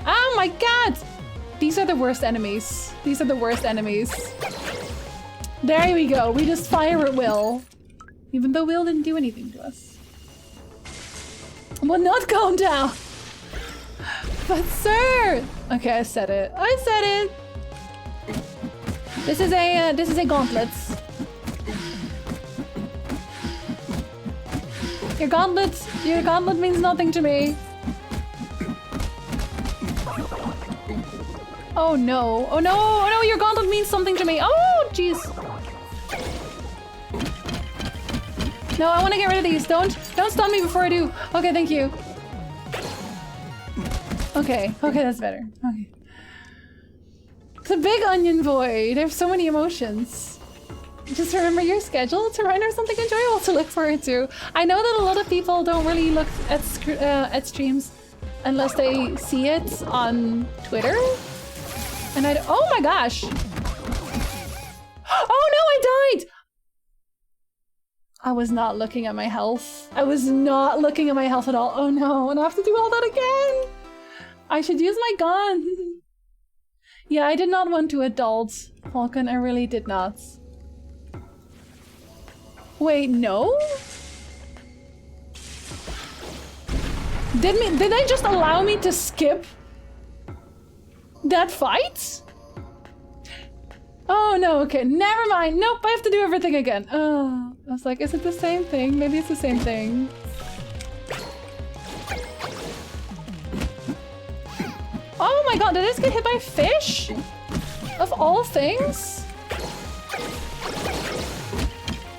Oh my god! These are the worst enemies. These are the worst enemies. There we go. We just fire at Will. Even though Will didn't do anything to us. Will not calm down. But sir! Okay, I said it. I said it! This is a gauntlet. Your gauntlet means nothing to me. Oh no. Oh no, oh no, your gauntlet means something to me. Oh, jeez. No, I want to get rid of these. Don't stun me before I do. Okay, thank you. Okay, that's better. Okay. The big onion boy. There's so many emotions. Just remember your schedule to run or something enjoyable to look forward to. I know that a lot of people don't really look at streams unless they see it on Twitter. And oh my gosh! Oh no, I died! I was not looking at my health. I was not looking at my health at all. Oh no, and I have to do all that again! I should use my gun. Yeah, I did not want to adult Falcon. I really did not. Wait, no? Did they just allow me to skip that fight? Oh no, okay, never mind. Nope, I have to do everything again. Oh, I was like, is it the same thing? Maybe it's the same thing. Oh my god, did I just get hit by a fish? Of all things?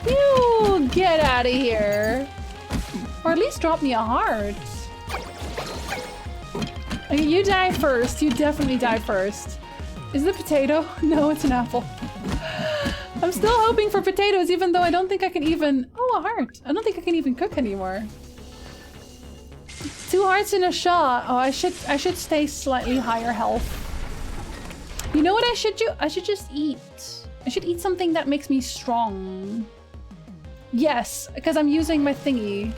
You get out of here. Or at least drop me a heart. Okay, you die first. You definitely die first. Is it a potato? No, it's an apple. I'm still hoping for potatoes, even though I don't think I can even... Oh, a heart. I don't think I can even cook anymore. 2 hearts in a shot. Oh, I should stay slightly higher health. You know what I should do? I should just eat. I should eat something that makes me strong. Yes, because I'm using my thingy.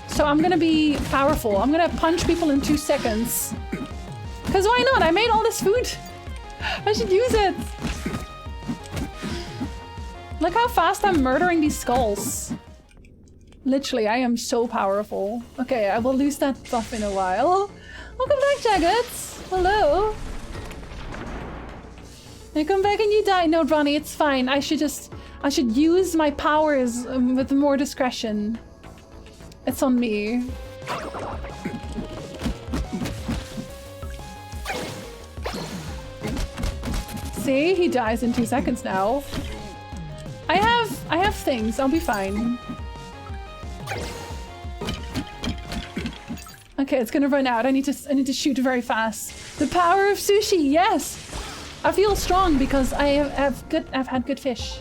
So I'm gonna be powerful. I'm gonna punch people in 2 seconds. Because why not? I made all this food. I should use it. Look how fast I'm murdering these skulls. Literally, I am so powerful. Okay, I will lose that buff in a while. Welcome back, Jaggets. Hello. I come back and you die. No, Ronnie, it's fine. I should use my powers with more discretion. It's on me. See, he dies in 2 seconds now. I have things. I'll be fine. Okay, it's gonna run out. I need to shoot very fast. The power of sushi. Yes. I feel strong because I've had good fish.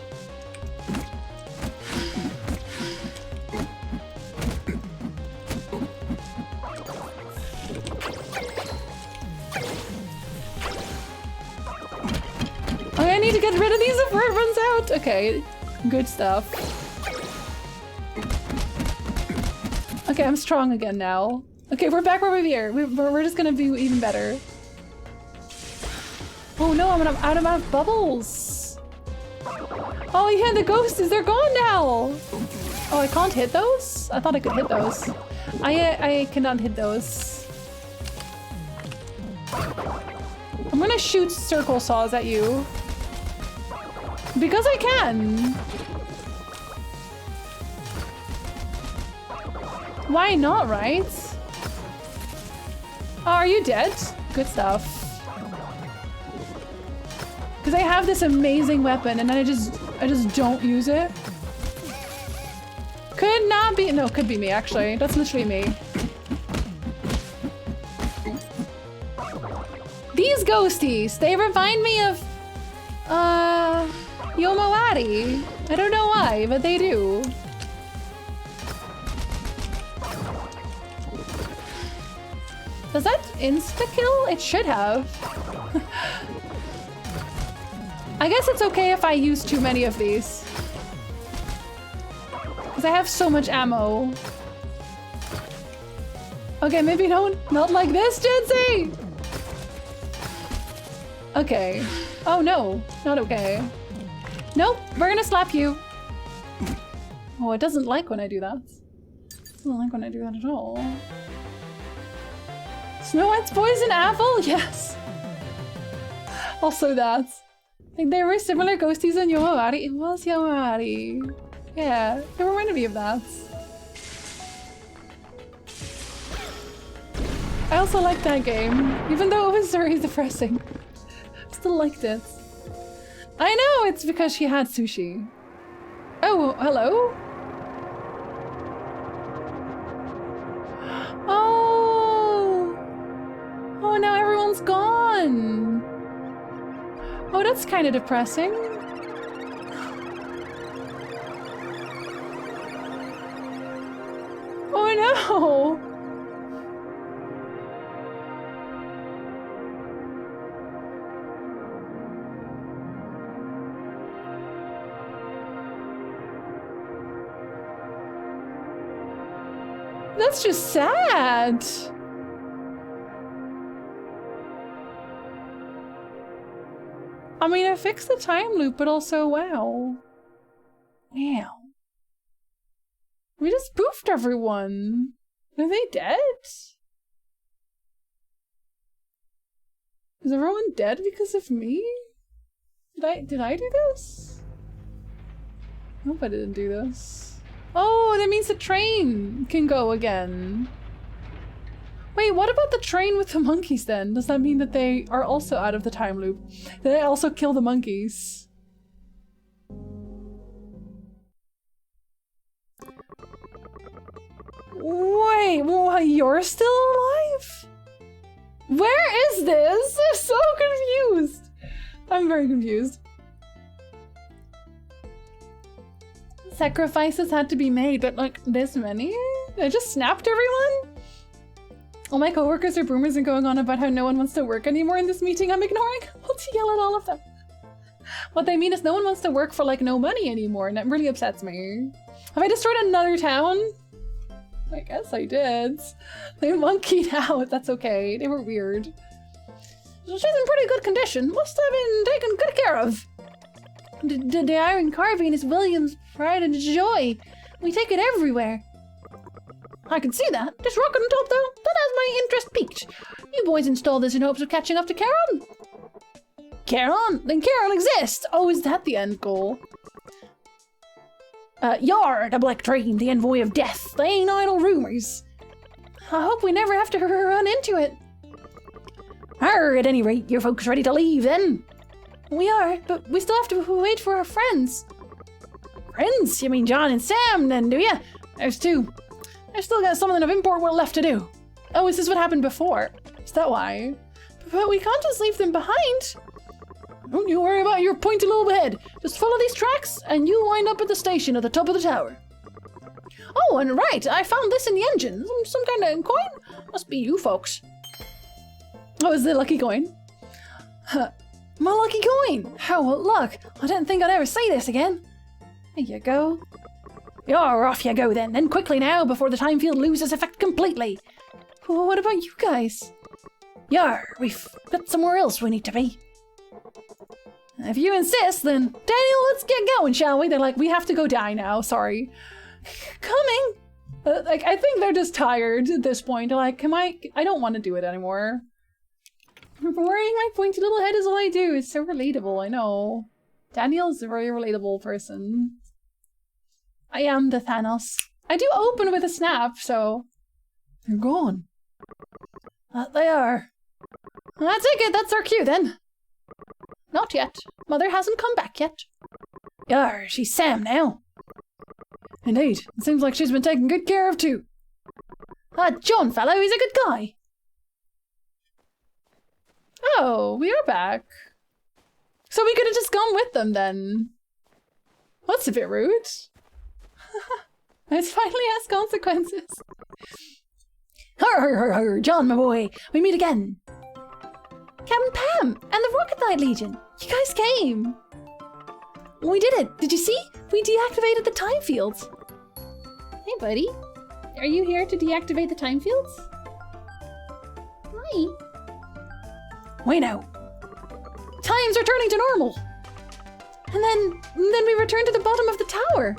Okay, I need to get rid of these before it runs out. Okay, good stuff. Okay, I'm strong again now. Okay, we're back where we were. We're just gonna be even better. Oh no, I'm out of bubbles. Oh yeah, the ghosties, they're gone now. Oh, I can't hit those? I thought I could hit those. I cannot hit those. I'm gonna shoot circle saws at you. Because I can. Why not, right? Oh, are you dead? Good stuff. Because I have this amazing weapon and then I just don't use it. Could not be, no, could be me actually. That's literally me. These ghosties, they remind me of Yomawari. I don't know why, but they do. Does that insta-kill? It should have. I guess it's okay if I use too many of these. Because I have so much ammo. Okay, maybe not like this, Jency! Okay. Oh no, not okay. Nope, we're gonna slap you. Oh, it doesn't like when I do that. It doesn't like when I do that at all. Snow White's poison apple? Yes! Also that. Like, they were similar ghosties in Yomawari. It was Yomawari. Yeah, it reminded me of that. I also liked that game, even though it was very depressing. Still liked it. I know, it's because she had sushi. Oh, hello? Oh! Oh, now everyone's gone! Oh, that's kind of depressing. Oh no! That's just sad. I mean, I fixed the time loop, but also, wow. Wow. We just poofed everyone. Are they dead? Is everyone dead because of me? Did I do this? I hope I didn't do this. Oh, that means the train can go again. Wait, what about the train with the monkeys then? Does that mean that they are also out of the time loop? Did I also kill the monkeys? Wait, what, you're still alive? Where is this? I'm so confused. I'm very confused. Sacrifices had to be made, but like this many? I just snapped everyone? All my coworkers are boomers and going on about how no one wants to work anymore in this meeting I'm ignoring. Let's yell at all of them. What they mean is no one wants to work for like no money anymore, and that really upsets me. Have I destroyed another town? I guess I did. They monkeyed out. That's okay. They were weird. She's in pretty good condition. Must have been taken good care of. The iron carving is William's pride and joy. We take it everywhere. I can see that. This rocket on top, though, that has my interest piqued. You boys installed this in hopes of catching up to Charon. Charon? Then Charon exists! Oh, is that the end goal? Yar, the Black Train, the envoy of death. They ain't idle rumors. I hope we never have to run into it. At any rate, you folks ready to leave, then? We are, but we still have to wait for our friends. Friends? You mean John and Sam, then, do ya? There's two. I've still got something of import left to do. Oh, is this what happened before? Is that why? But we can't just leave them behind. Don't you worry about your pointy little head. Just follow these tracks, and you'll wind up at the station at the top of the tower. Oh, and right, I found this in the engine. Some kind of coin? Must be you folks. Oh, is it a lucky coin? Huh. My lucky coin! How luck! I didn't think I'd ever see this again. There you go. You're off you go then quickly now before the time field loses effect completely. Well, what about you guys? Yar, we've got somewhere else we need to be. If you insist, then Daniel, let's get going, shall we? They're like, we have to go die now, sorry. Coming! Like, I think they're just tired at this point. They're like, I don't want to do it anymore. Worrying my pointy little head is all I do. It's so relatable, I know. Daniel's a very relatable person. I am the Thanos. I do open with a snap, so... They're gone. They are. I take it, that's our cue then. Not yet. Mother hasn't come back yet. Yar, she's Sam now. Indeed. It seems like she's been taken good care of too. John fellow, he's a good guy. Oh, we are back. So we could have just gone with them then. That's a bit rude. It finally has consequences. Har, John, my boy, we meet again. Captain Pam and the Rocket Knight Legion. You guys came. We did it. Did you see? We deactivated the time fields. Hey, buddy. Are you here to deactivate the time fields? Hi. Wait now. Time's returning to normal. And then we return to the bottom of the tower.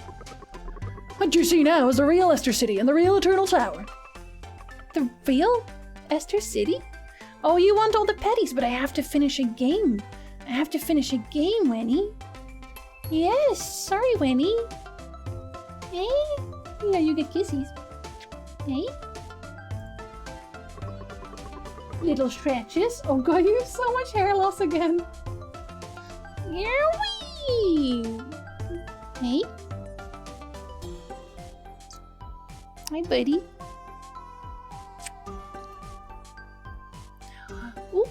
What you see now is the real Esther City and the real Eternal Tower. The real Esther City? Oh, you want all the petties, but I have to finish a game. I have to finish a game, Winnie. Yes, sorry, Winnie. Hey? Yeah, you get kisses. Hey? Little stretches. Oh god, you have so much hair loss again. Wee! Hey? Hi, buddy. Ooh.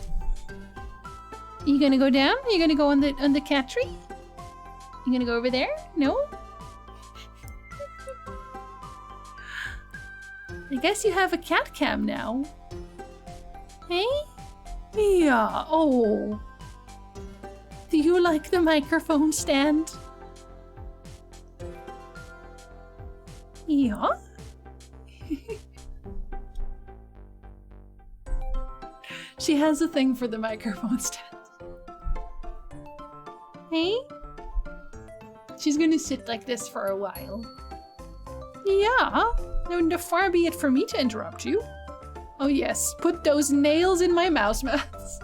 You gonna go down? You gonna go on the cat tree? You gonna go over there? No? I guess you have a cat cam now. Hey? Yeah. Oh. Do you like the microphone stand? Yeah? She has a thing for the microphone stand. Hey? She's gonna sit like this for a while. Yeah? No, far be it for me to interrupt you. Oh yes, put those nails in my mouse mouths.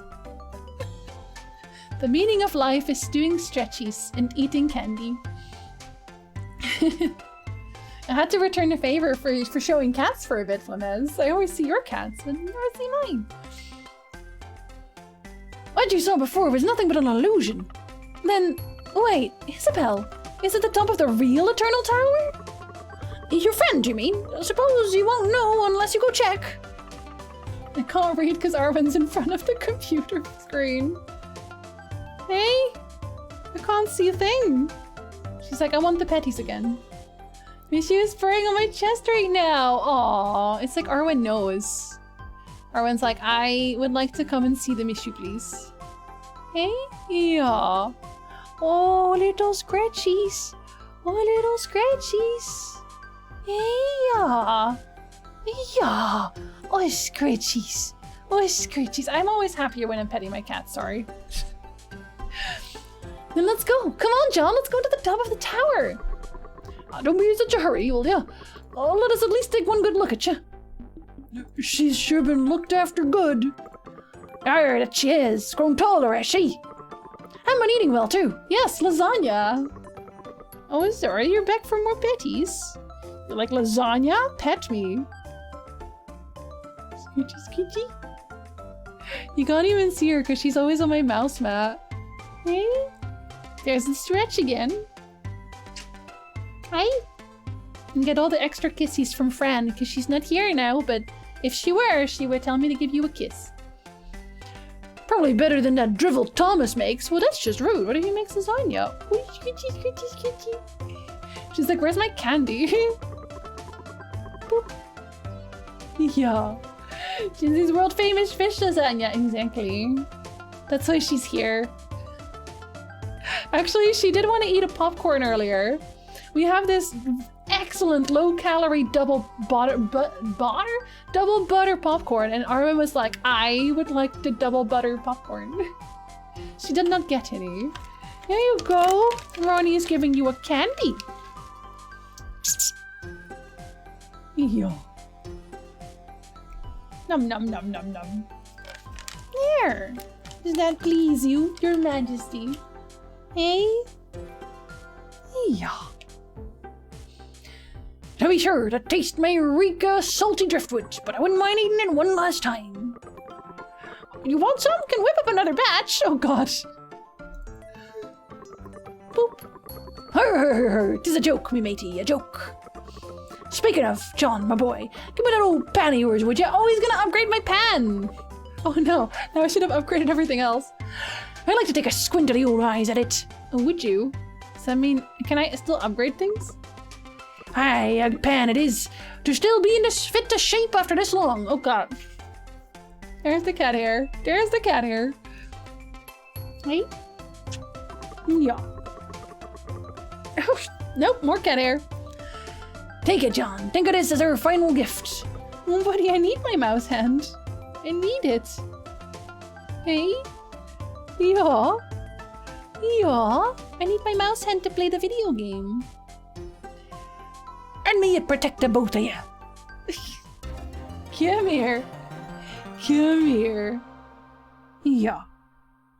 The meaning of life is doing stretchies and eating candy. I had to return a favor for showing cats for a bit, Flamez. I always see your cats, but never see mine. What you saw before was nothing but an illusion. Then, wait, Isabel, is it the top of the real Eternal Tower? Your friend, you mean? I suppose you won't know unless you go check. I can't read because Arwen's in front of the computer screen. Hey? I can't see a thing. She's like, I want the petties again. Mishu is purring on my chest right now. Aw, it's like Arwen knows. Arwen's like, I would like to come and see the Mishu, please. Hey? Yeah. Oh, little scratchies. Oh, little scratchies. Hey, yeah. Yeah. Oh, scratchies. Oh, scratchies. I'm always happier when I'm petting my cat, sorry. Then let's go. Come on, John. Let's go to the top of the tower. Don't be in such a hurry, will ya? Oh, let us at least take one good look at you. She's sure been looked after good. Arr, that she is. Grown taller, has she? And been eating well, too. Yes, lasagna. Oh, sorry, you're back for more petties. You like lasagna? Pet me. Scoochie, scoochie. You can't even see her because she's always on my mouse mat. Hey? There's the stretch again. Hi. And get all the extra kissies from Fran because she's not here now, but if she were, she would tell me to give you a kiss. Probably better than that drivel Thomas makes. Well, that's just rude. What if he makes lasagna? She's like, where's my candy? Boop. Yeah. She's world famous fish lasagna. Exactly. That's why she's here. Actually, she did want to eat a popcorn earlier. We have this excellent low-calorie double butter popcorn, and Arwen was like, I would like the double butter popcorn. She did not get any. Here you go. Ronnie is giving you a candy. Yeah. Num num num num num. There. Does that please you, Your Majesty? Hey? Yeah. To be sure, the taste may reek of salty driftwood, but I wouldn't mind eating it one last time. You want some? Can whip up another batch. Oh god. Boop. Her, 'tis a joke, me matey, a joke. Speaking of, John, my boy, give me that old pan of yours, would ya? Oh, he's gonna upgrade my pan. Oh no, now I should have upgraded everything else. I'd like to take a squint of the old eyes at it. Oh, would you? Does that mean, can I still upgrade things? Aye, a pan it is. To still be in this fit to shape after this long. Oh god. There's the cat hair. There's the cat hair. Hey? Yeah. Oh, nope, more cat hair. Take it, John. Think of this as our final gift. Oh, buddy, I need my mouse hand. I need it. Hey? Yeah? Yeah? I need my mouse hand to play the video game. And may it protect the both of you. Come here. Come here. Yeah.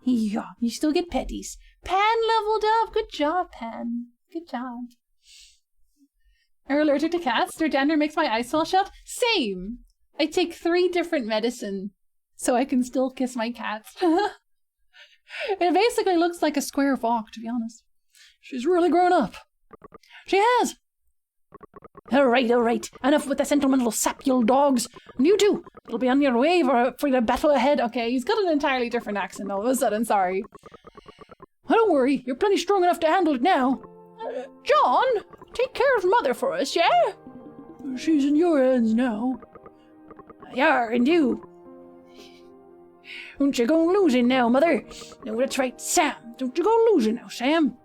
Yeah. You still get petties. Pan leveled up. Good job, Pan. Good job. Are you allergic to cats? Their dander makes my eyes swell shut? Same. I take 3 different medicine so I can still kiss my cats. It basically looks like a square walk, to be honest. She's really grown up. She has. All right. Enough with the sentimental sap, you dogs. And you too. It'll be on your way for the battle ahead. Okay, he's got an entirely different accent all of a sudden, sorry. Well, don't worry. You're plenty strong enough to handle it now. John, take care of Mother for us, yeah? She's in your hands now. Yar, and you. Don't you go losing now, Mother. No, that's right, Sam. Don't you go losing now, Sam.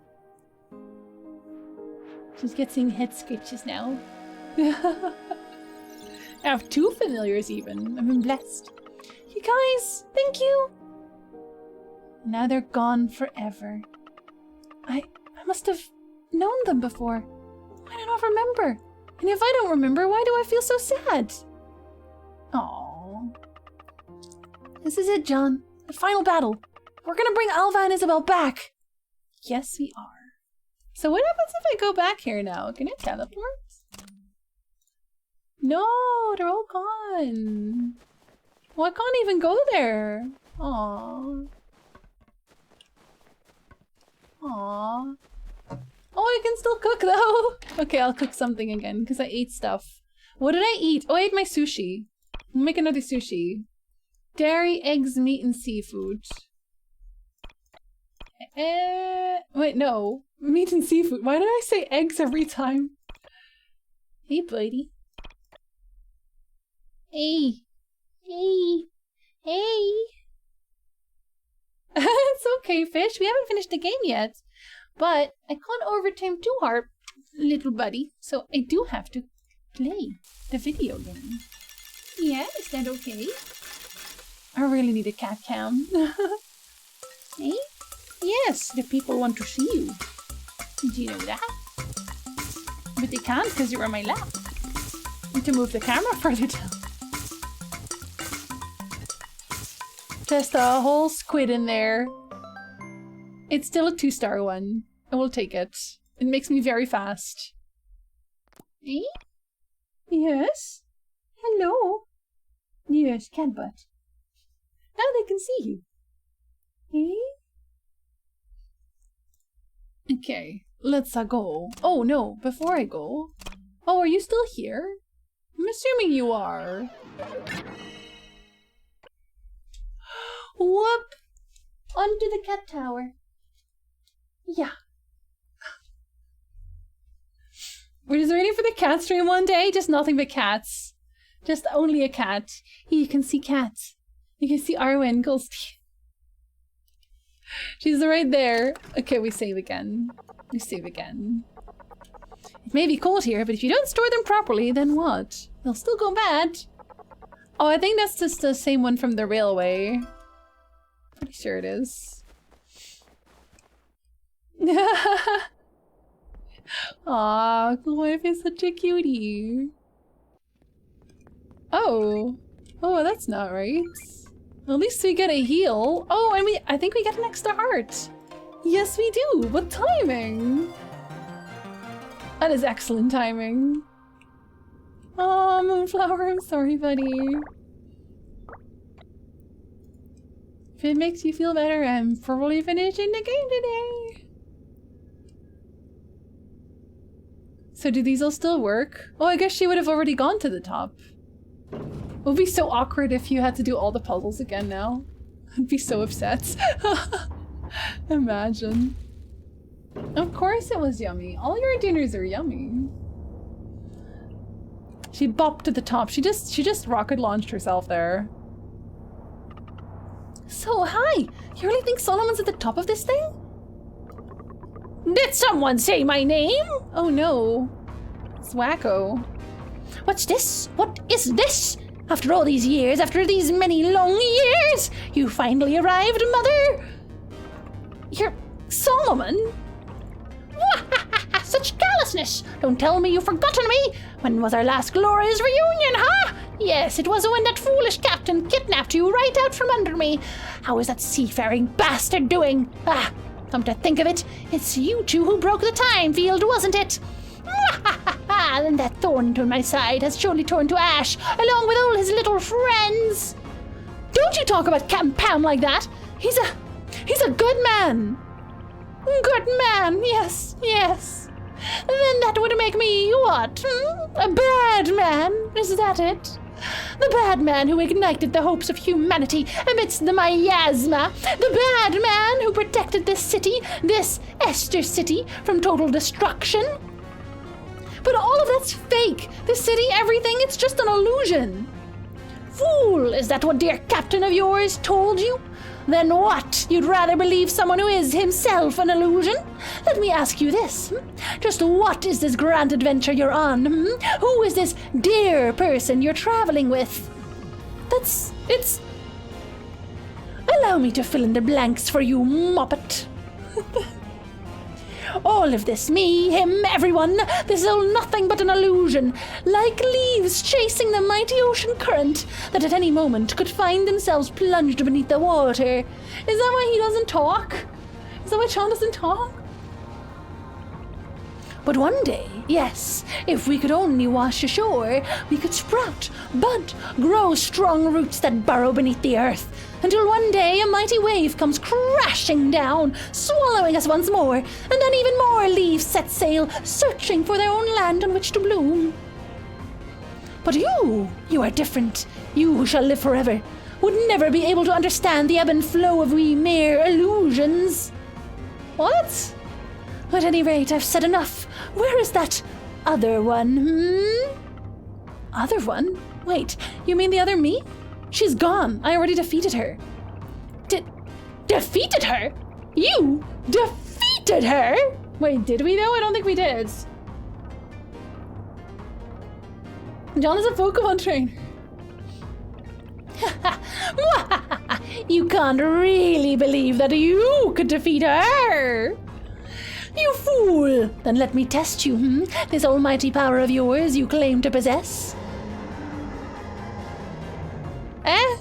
She's getting head scratches now. I have 2 familiars even. I've been blessed. You guys, thank you. Now they're gone forever. I must have known them before. Why do I not remember? And if I don't remember, why do I feel so sad? Aww. This is it, John. The final battle. We're gonna bring Alva and Isabel back. Yes, we are. So what happens if I go back here now? Can it teleport? No, they're all gone. Well, I can't even go there. Aww. Aww. Oh, I can still cook though. Okay, I'll cook something again because I ate stuff. What did I eat? Oh, I ate my sushi. I'll make another sushi. Dairy, eggs, meat, and seafood. Wait, no. Meat and seafood. Why did I say eggs every time? Hey, buddy. Hey. Hey. Hey. It's okay, fish. We haven't finished the game yet. But I can't overtime too hard, little buddy. So I do have to play the video game. Yeah, is that okay? I really need a cat cam. Hey? Yes, the people want to see you. Did you know that? But they can't because you're on my lap. Need to move the camera further down. Just a whole squid in there. It's still a 2-star one. I will take it. It makes me very fast. Eh? Yes? Hello? Yes, cat butt. Now they can see you. Eh? Okay, let's go. Oh no, before I go. Oh, are you still here? I'm assuming you are. Whoop! Onto the cat tower. Yeah. We're just waiting for the cat stream one day. Just nothing but cats. Just only a cat. You can see cats. You can see Arwen Goldstein. She's right there. Okay, we save again. We save again. It may be cold here, but if you don't store them properly, then what? They'll still go bad. Oh, I think that's just the same one from the railway. Pretty sure it is. Aw, Clive is such a cutie. Oh. Oh, that's not right. At least we get a heal. Oh, and I think we get an extra heart. Yes, we do. What timing? That is excellent timing. Oh, Moonflower, I'm sorry, buddy. If it makes you feel better, I'm probably finishing the game today. So do these all still work? Oh, I guess she would have already gone to the top. It would be so awkward if you had to do all the puzzles again now. I'd be so upset. Imagine. Of course it was yummy. All your dinners are yummy. She bopped to the top. She just rocket launched herself there. So, hi! You really think Solomon's at the top of this thing? Did someone say my name? Oh no. It's Wacko. What's this? What is this? After all these years, after these many long years, you finally arrived, Mother? You're Solomon? Such callousness! Don't tell me you've forgotten me! When was our last glorious reunion, huh? Yes, it was when that foolish captain kidnapped you right out from under me. How is that seafaring bastard doing? Ah, come to think of it, it's you two who broke the time field, wasn't it? And that thorn to my side has surely torn to ash, along with all his little friends. Don't you talk about Captain Pam like that! He's a good man! Good man, yes, yes. Then that would make me what? A bad man? Is that it? The bad man who ignited the hopes of humanity amidst the miasma. The bad man who protected this city, this Esther City, from total destruction. But all of that's fake. The city, everything, it's just an illusion. Fool, is that what dear captain of yours told you? Then what? You'd rather believe someone who is himself an illusion? Let me ask you this. Just what is this grand adventure you're on? Who is this dear person you're traveling with? It's... Allow me to fill in the blanks for you, Moppet. All of this, me, him, everyone, this is all nothing but an illusion, like leaves chasing the mighty ocean current that at any moment could find themselves plunged beneath the water. Is that why he doesn't talk? Is that why Sean doesn't talk? But one day, yes, if we could only wash ashore, we could sprout, bud, grow strong roots that burrow beneath the earth, until one day a mighty wave comes crashing down, swallowing us once more, and then even more leaves set sail, searching for their own land on which to bloom. But you are different. You who shall live forever would never be able to understand the ebb and flow of we mere illusions. What? At any rate, I've said enough. Where is that other one, hmm? Other one? Wait, you mean the other me? She's gone. I already defeated her. Defeated her? You defeated her? Wait, did we though? I don't think we did. John is a Pokemon trainer. You can't really believe that you could defeat her. You fool! Then let me test you, hmm? This almighty power of yours you claim to possess. Eh?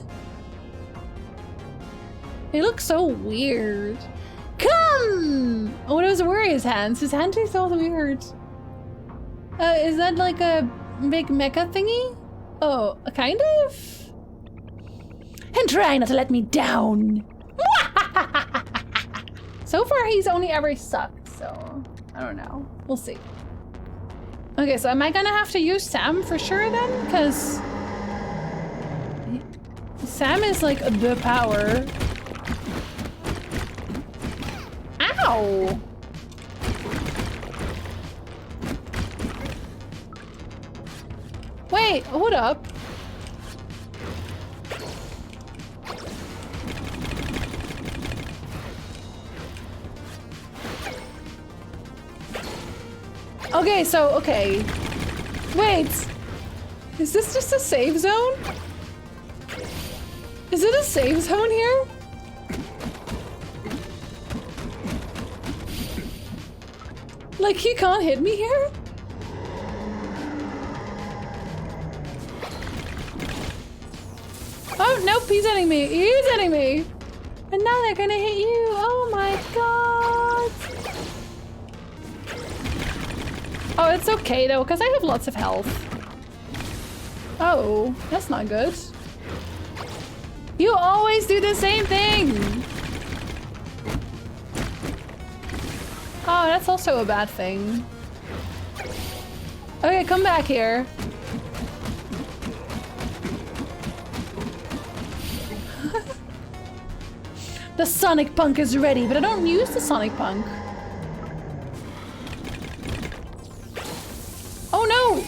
They look so weird. Come! Oh, those were his hands. His hands are so weird. Is that like a big mecha thingy? Oh, kind of? And try not to let me down. So far, he's only ever sucked, so I don't know. We'll see. Okay, so am I gonna have to use Sam for sure then? Because Sam is like the power. Ow! Wait, hold up. Okay, so, okay. Wait. Is this just a save zone? Is it a save zone here? Like, he can't hit me here? Oh, nope, he's hitting me. He's hitting me. And now they're gonna hit you. Oh my god. Oh, it's okay though, because I have lots of health. Oh, that's not good. You always do the same thing. Oh, that's also a bad thing. Okay, come back here. The Sonic Punk is ready, but I don't use the Sonic Punk. Oh no!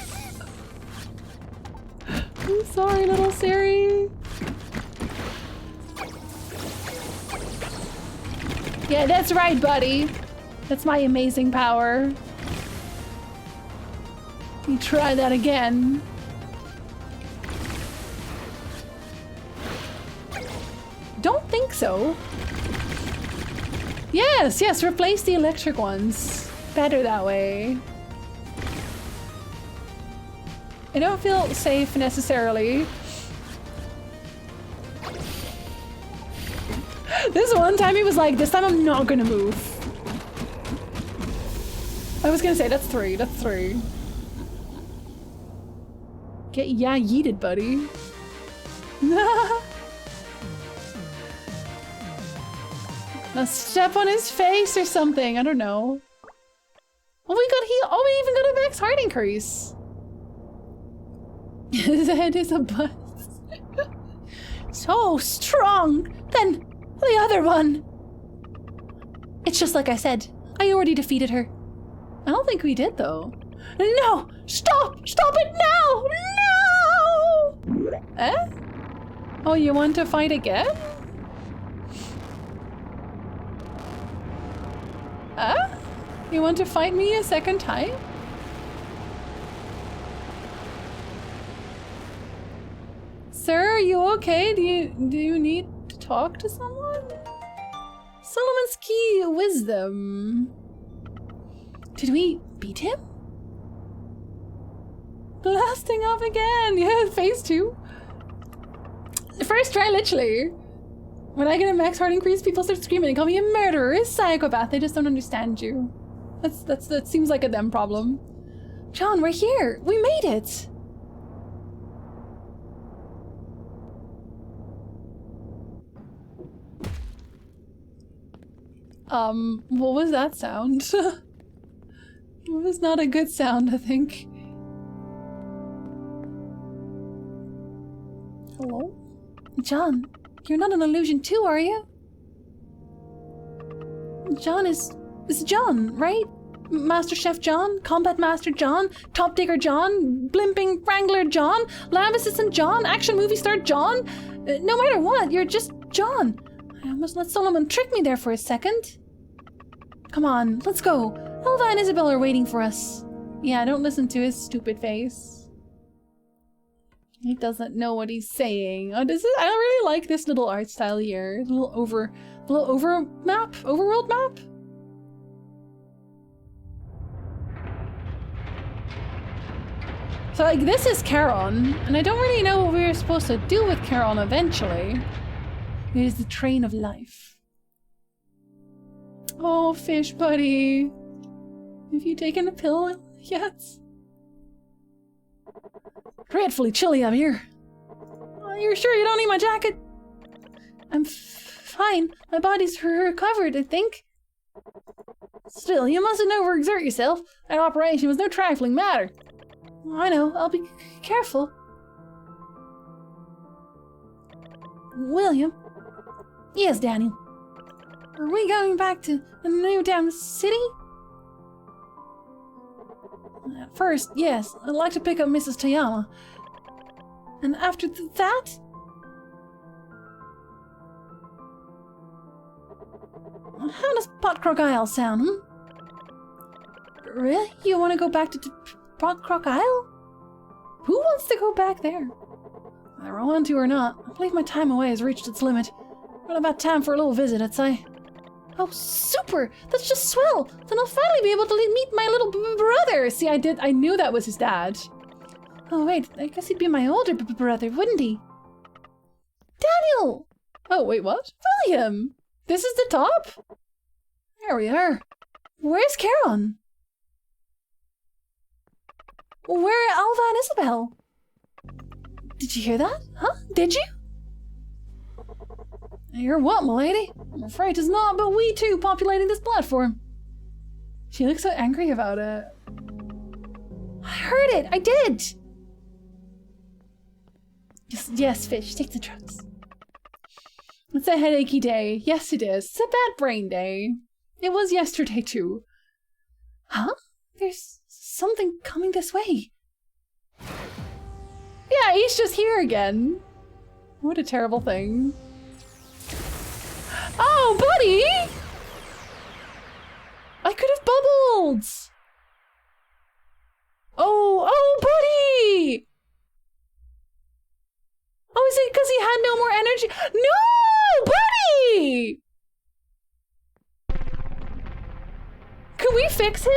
I'm sorry, little Siri. Yeah, that's right, buddy. That's my amazing power. You try that again. Don't think so. Yes, yes, replace the electric ones. Better that way. I don't feel safe necessarily. This one time he was like, this time I'm not gonna move. I was gonna say, that's three, that's three. Get yeeted, buddy. Now step on his face or something, I don't know. Oh, we even got a max heart increase. His head is a bust. So strong! Then the other one! It's just like I said, I already defeated her. I don't think we did though. No! Stop! Stop it now! No! Eh? Oh, you want to fight again? You want to fight me a second time? Sir, are you okay? Do you need to talk to someone? Solomon's Key Wisdom. Did we beat him? Blasting off again! Yeah, phase 2. First try, literally. When I get a max heart increase, people start screaming and call me a murderer, a psychopath. They just don't understand you. That seems like a them problem. John, we're here. We made it. What was that sound? It was not a good sound, I think. Hello? John, you're not an illusion too, are you? John is John, right? Master Chef John, Combat Master John, Top Digger John, Blimping Wrangler John, Lab Assistant John, Action Movie Star John. No matter what, you're just John. I almost let Solomon trick me there for a second. Come on, let's go. Elva and Isabel are waiting for us. Yeah, don't listen to his stupid face. He doesn't know what he's saying. Oh, I really like this little art style here. A little overworld map. So like this is Charon, and I don't really know what we were supposed to do with Charon eventually. It is the train of life. Oh, fish buddy. Have you taken a pill yet? Dreadfully chilly up here. Oh, you're sure you don't need my jacket? I'm fine. My body's recovered, I think. Still, you mustn't overexert yourself. That operation was no trifling matter. I know. I'll be careful. William? Yes, Daniel. Are we going back to the new damn city? First, yes, I'd like to pick up Mrs. Toyama. And after that? How does Pot Crocodile sound, Really? You want to go back to Pot Crocodile? Who wants to go back there? Whether I want to or not, I believe my time away has reached its limit. What about time for a little visit, I'd say? Oh, super! That's just swell! Then I'll finally be able to meet my little brother! See, I knew that was his dad. Oh, wait, I guess he'd be my older brother, wouldn't he? Daniel! Oh, wait, what? William! This is the top? There we are. Where's Charon? Where are Alva and Isabel? Did you hear that? Huh? Did you? You're what, milady? I'm afraid it's not, but we too populating this platform. She looks so angry about it. I heard it! I did! Yes, fish, take the drugs. It's a headachy day. Yes, it is. It's a bad brain day. It was yesterday too. Huh? There's something coming this way. Yeah, he's just here again. What a terrible thing. Oh, buddy! I could have bubbled! Oh, buddy! Oh, is it because he had no more energy? No, buddy! Can we fix him?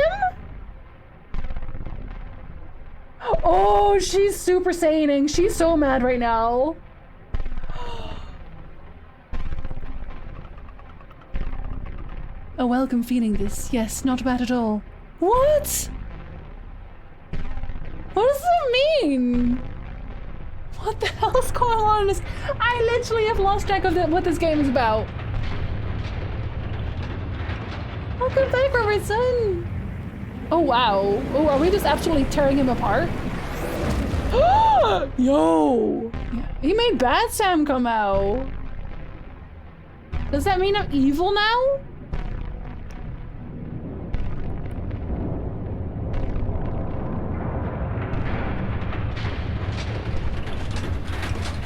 Oh, she's Super Saiyaning. She's so mad right now. A welcome feeling this. Yes, not bad at all. What? What does that mean? What the hell's going on in this? I literally have lost track of what this game is about. Welcome back, Robertson. Oh, wow. Oh, are we just absolutely tearing him apart? Yo! He made Bad Sam come out. Does that mean I'm evil now?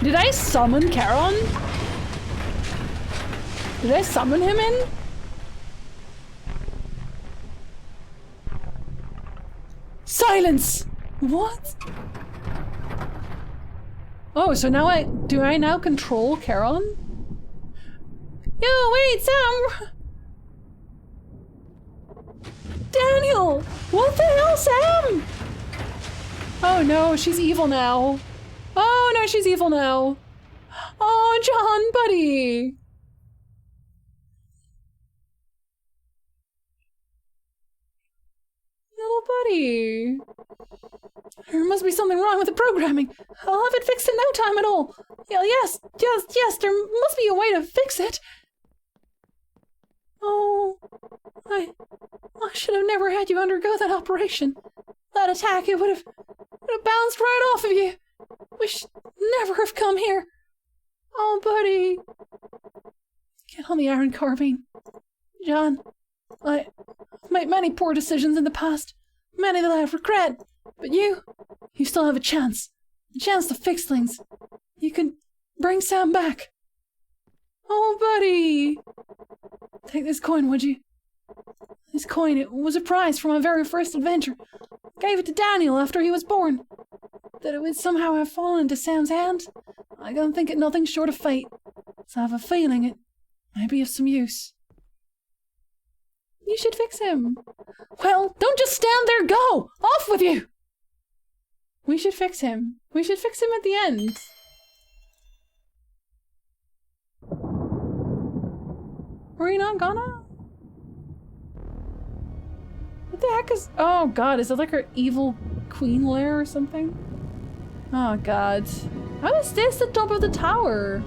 Did I summon Charon? Did I summon him in? Silence! What? Oh, so now do I now control Charon? Yo, wait, Sam! Daniel! What the hell, Sam? Oh no, she's evil now. Oh no, she's evil now. Oh, John, buddy. Little buddy. There must be something wrong with the programming. I'll have it fixed in no time at all. Yeah, yes, there must be a way to fix it. Oh, I should have never had you undergo that operation. That attack, it would have bounced right off of you. We should never have come here. Oh, buddy. Get on the iron carbine. John, I made many poor decisions in the past, many that I regret. But you still have a chance to fix things. You can bring Sam back. Oh, buddy! Take this coin, would you? This coin, it was a prize for my very first adventure. Gave it to Daniel after he was born. That it would somehow have fallen into Sam's hand, I don't think it nothing short of fate. So I have a feeling it might be of some use. You should fix him. Well, don't just stand there, go! Off with you! We should fix him. We should fix him at the end. Are you not gonna? What the heck is... Oh god, is it like her evil queen lair or something? Oh god. How is this the top of the tower?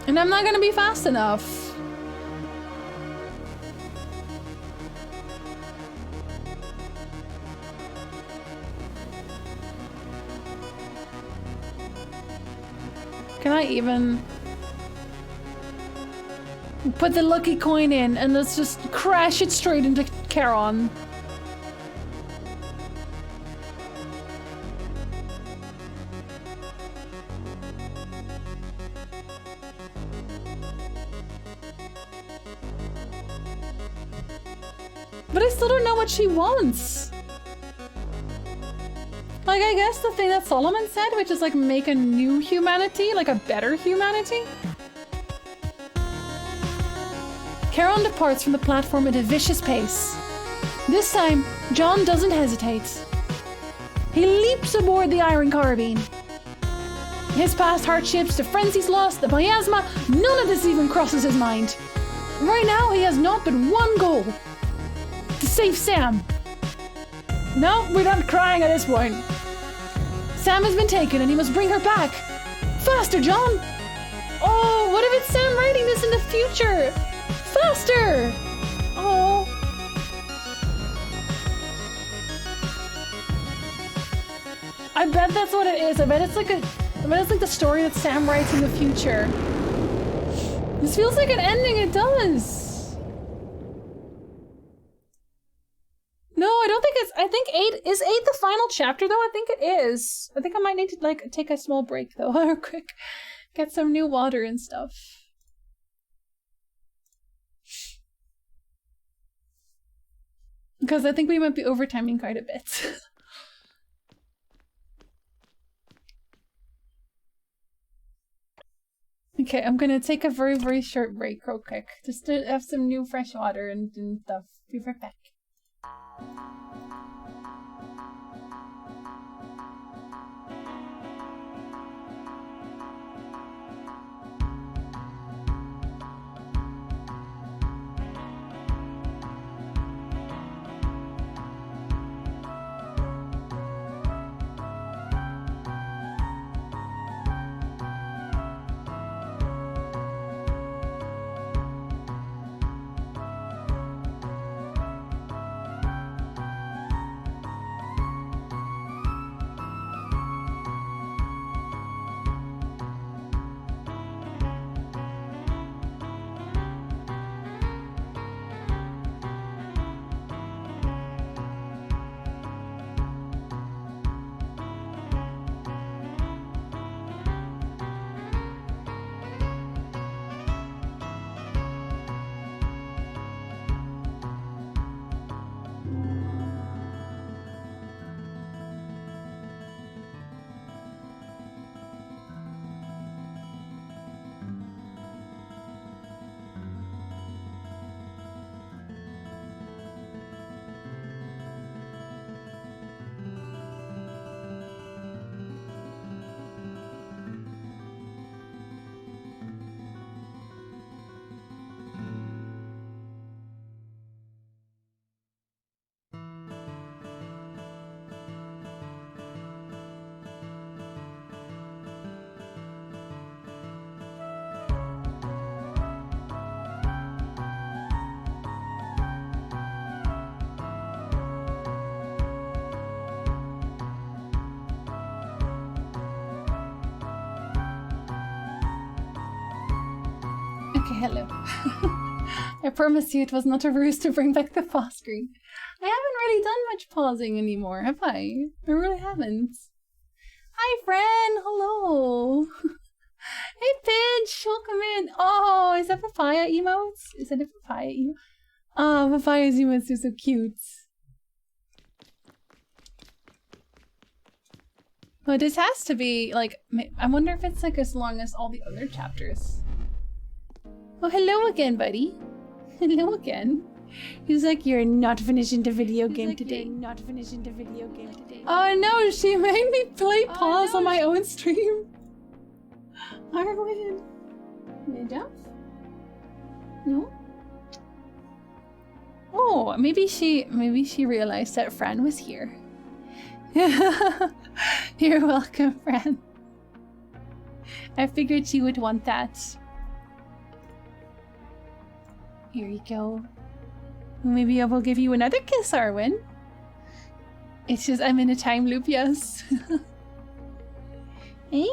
And I'm not gonna be fast enough. Can I even put the lucky coin in and let's just crash it straight into Charon? But I still don't know what she wants. Like, I guess the thing that Solomon said, which is like make a new humanity, like a better humanity. Charon departs from the platform at a vicious pace. This time, John doesn't hesitate. He leaps aboard the iron carbine. His past hardships, the friends he's lost, the miasma, none of this even crosses his mind. Right now, he has not but one goal. To save Sam. No, we're not crying at this point. Sam has been taken and he must bring her back. Faster, John! Oh, what if it's Sam writing this in the future? Faster! Oh. I bet that's what it is. I bet it's like the story that Sam writes in the future. This feels like an ending, it does. No, I don't think it's... I think 8... Is 8 the final chapter, though? I think it is. I think I might need to, like, take a small break, though, real quick. Get some new water and stuff. Because I think we might be overtiming quite a bit. Okay, I'm gonna take a very, very short break real quick. Just to have some new fresh water and stuff. Be right back. Okay, hello. I promise you it was not a ruse to bring back the pause screen. I haven't really done much pausing anymore, have I? I really haven't. Hi, friend! Hello! Hey, Pidge! Welcome in! Oh, is that papaya emotes? Is that a papaya emote? Oh, papaya's emotes are so cute. But this has to be, like, I wonder if it's, like, as long as all the other chapters. Oh, hello again, buddy. Hello again. He's like, you're not finishing the video game today. You're not finishing the video game today. Oh no, she made me play pause on my own stream. Arwen. Mid up? No? Oh, maybe she realized that Fran was here. You're welcome, Fran. I figured she would want that. Here you go. Maybe I will give you another kiss, Arwen. It's just I'm in a time loop, yes. Hey?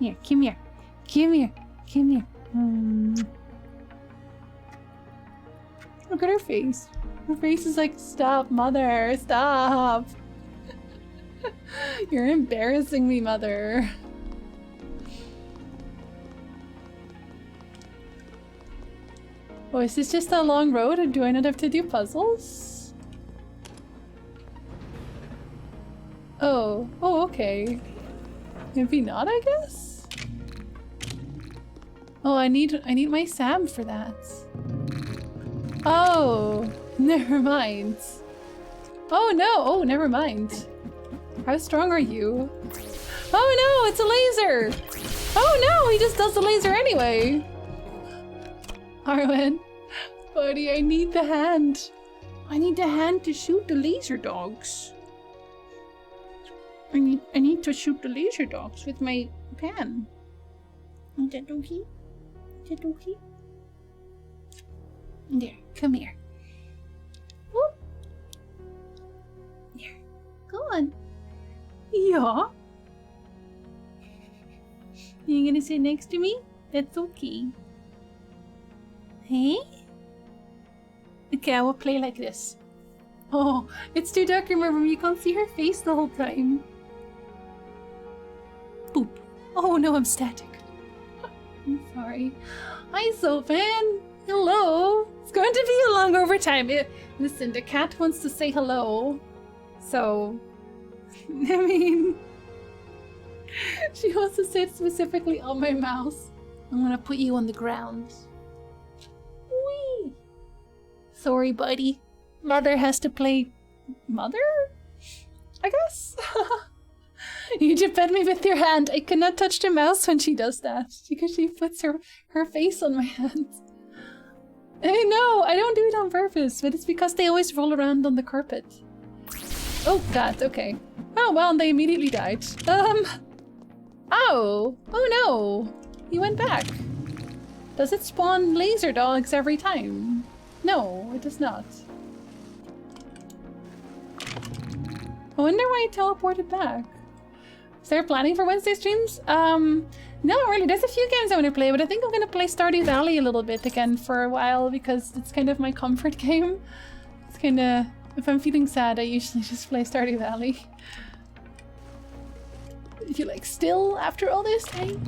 Here, come here. Come here. Come here. Look at her face. Her face is like, stop, mother, stop. You're embarrassing me, mother. Oh, is this just a long road, or do I not have to do puzzles? Oh, okay. Maybe not, I guess? Oh, I need my Sam for that. Oh, never mind. Oh no, oh, never mind. How strong are you? Oh no, it's a laser! Oh no, he just does the laser anyway! Arwen, buddy, I need the hand. I need the hand to shoot the laser dogs. I need to shoot the laser dogs with my pen. Is that okay? Is that okay? There, come here. Whoop. There, go on. Yeah. You gonna sit next to me? That's okay. Hey? Okay, I will play like this. Oh, it's too dark, remember, you can't see her face the whole time. Boop. Oh no, I'm static. I'm sorry. Hi, Sophan. Hello. It's going to be a long overtime. Listen, the cat wants to say hello. So, I mean, she wants to sit specifically on my mouse. I'm gonna put you on the ground. Whee! Sorry, buddy. Mother has to play mother? I guess? You just pet me with your hand. I cannot touch the mouse when she does that because she puts her face on my hand. I know, I don't do it on purpose, but it's because they always roll around on the carpet. Oh god, okay. Oh well, and they immediately died. Oh! Oh no! He went back. Does it spawn laser dogs every time? No, it does not. I wonder why it teleported back. Is there planning for Wednesday streams? No, really. There's a few games I want to play, but I think I'm going to play Stardew Valley a little bit again for a while because it's kind of my comfort game. It's kind of... If I'm feeling sad, I usually just play Stardew Valley. If you like still after all this time?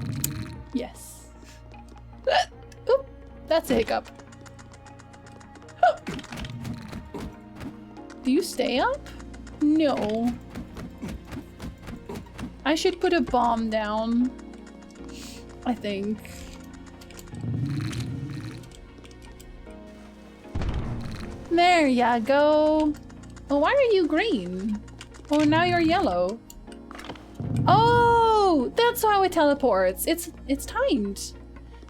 Yes. Oop, that's a hiccup. Do you stay up? No. I should put a bomb down. I think. There ya go. Oh, why are you green? Oh, now you're yellow. Oh, that's how it teleports. It's timed.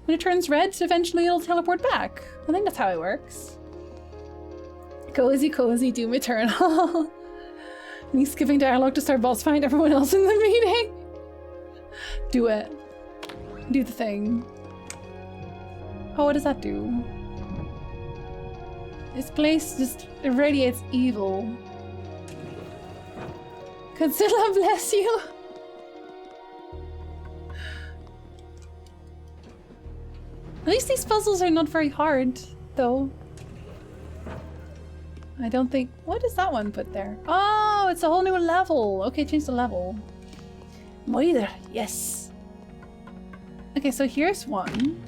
When it turns red, eventually it'll teleport back. I think that's how it works. Cozy, cozy, doom eternal. Me skipping dialogue to start boss fight everyone else in the meeting. Do it. Do the thing. Oh, what does that do? This place just irradiates evil. Godzilla bless you. least these puzzles are not very hard, though. I don't think... What does that one put there? Oh, it's a whole new level. Okay, change the level. Moira, yes. Okay, so here's one.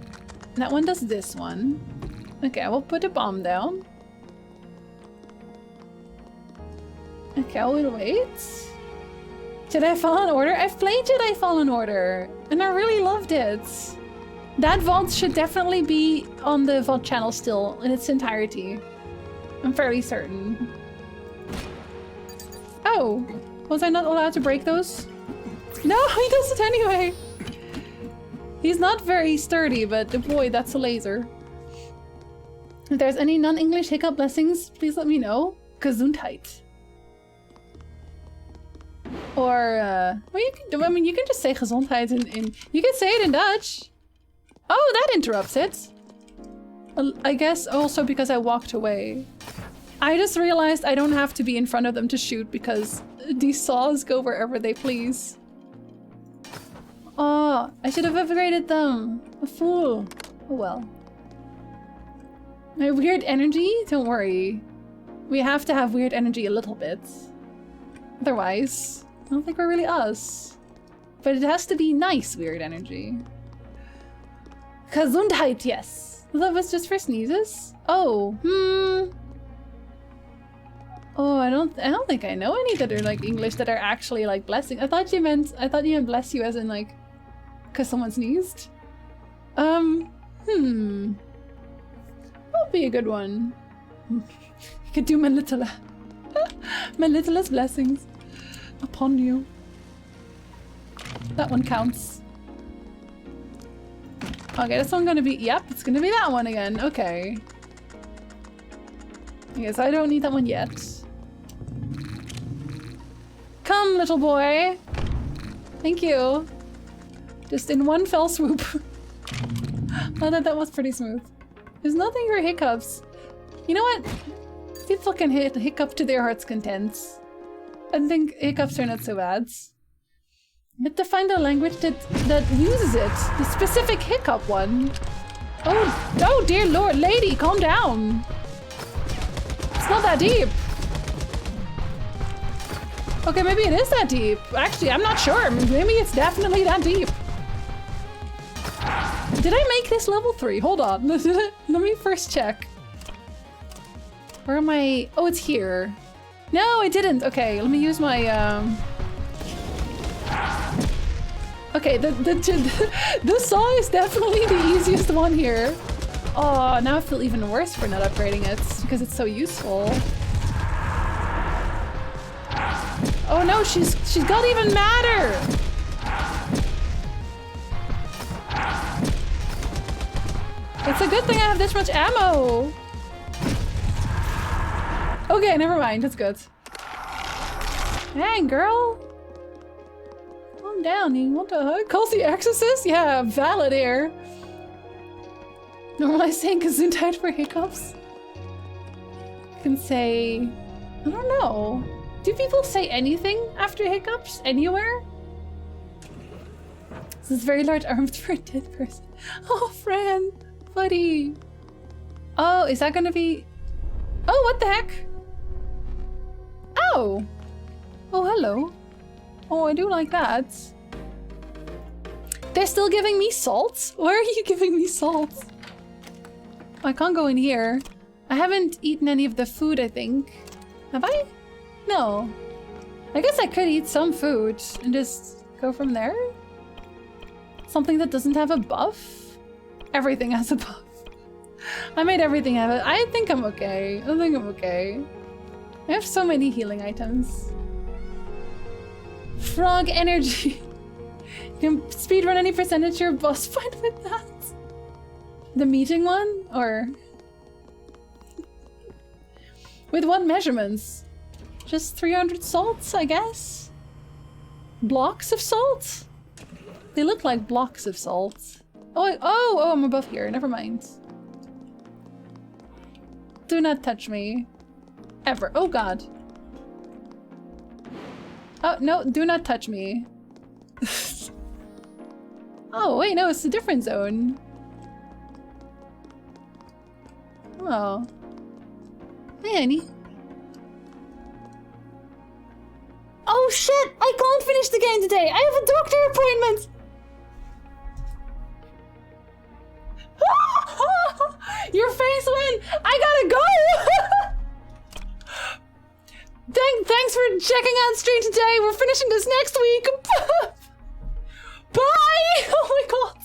That one does this one. Okay, I will put a bomb down. Okay, I will wait. Jedi Fallen Order? I've played Jedi Fallen Order, and I really loved it. That VOD should definitely be on the VOD channel still, in its entirety. I'm fairly certain. Oh! Was I not allowed to break those? No, he does it anyway! He's not very sturdy, but boy, that's a laser. If there's any non-English hiccup blessings, please let me know. Gesundheit. Or, well, you can, I mean, you can just say Gesundheit in you can say it in Dutch. Oh, that interrupts it. I guess also because I walked away. I just realized I don't have to be in front of them to shoot because these saws go wherever they please. Oh, I should have upgraded them. A fool. Oh well. My weird energy? Don't worry. We have to have weird energy a little bit. Otherwise, I don't think we're really us. But it has to be nice weird energy. Gesundheit, yes. That was just for sneezes? Oh, Oh, I don't think I know any that are like English that are actually like blessing. I thought you meant bless you as in like because someone sneezed. That'll be a good one. You could do my littlest blessings upon you. That one counts. Okay, this one gonna be, yep, it's gonna be that one again. Okay. Okay, so I don't need that one yet. Come, little boy. Thank you. Just in one fell swoop. Oh, that was pretty smooth. There's nothing for hiccups. You know what? People can hiccup to their heart's content. I think hiccups are not so bad. You have to find a language that uses it. The specific hiccup one. Oh dear lord, lady, calm down. It's not that deep. Okay, maybe it is that deep. Actually, I'm not sure. Maybe it's definitely that deep. Did I make this level 3? Hold on. Let me first check. Where am I? Oh, it's here. No, I didn't. Okay, let me use my Okay, the saw is definitely the easiest one here. Oh, now I feel even worse for not upgrading it because it's so useful. Oh no, she's got even madder. It's a good thing I have this much ammo. Okay, never mind. It's good. Dang, girl. Calm down. You want a hug? Calls the Exorcist? Yeah, valid air. Normalize saying Gesundheit for hiccups? You can say... I don't know. Do people say anything after hiccups? Anywhere? This is very large arms for a dead person. Oh, friend. Buddy. Oh, is that gonna be... Oh, what the heck? Oh! Oh, hello. Oh, I do like that. They're still giving me salt? Why are you giving me salt? Oh, I can't go in here. I haven't eaten any of the food, I think. Have I? No. I guess I could eat some food and just go from there. Something that doesn't have a buff? Everything has a buff. I made everything have it. I think I'm okay. I think I'm okay. I have so many healing items. Frog energy. You can speedrun any percentage your boss fight with that. The meeting one? Or... with what measurements? Just 300 salts, I guess? Blocks of salt? They look like blocks of salt. Oh, I'm above here. Never mind. Do not touch me. Ever. Oh god. Oh, no, do not touch me. Oh, wait, no, it's a different zone. Oh. Hey, Annie. Oh shit! I can't finish the game today! I have a doctor appointment! Your face went! I gotta go! Thanks for checking out stream today. We're finishing this next week. Bye! Oh my god.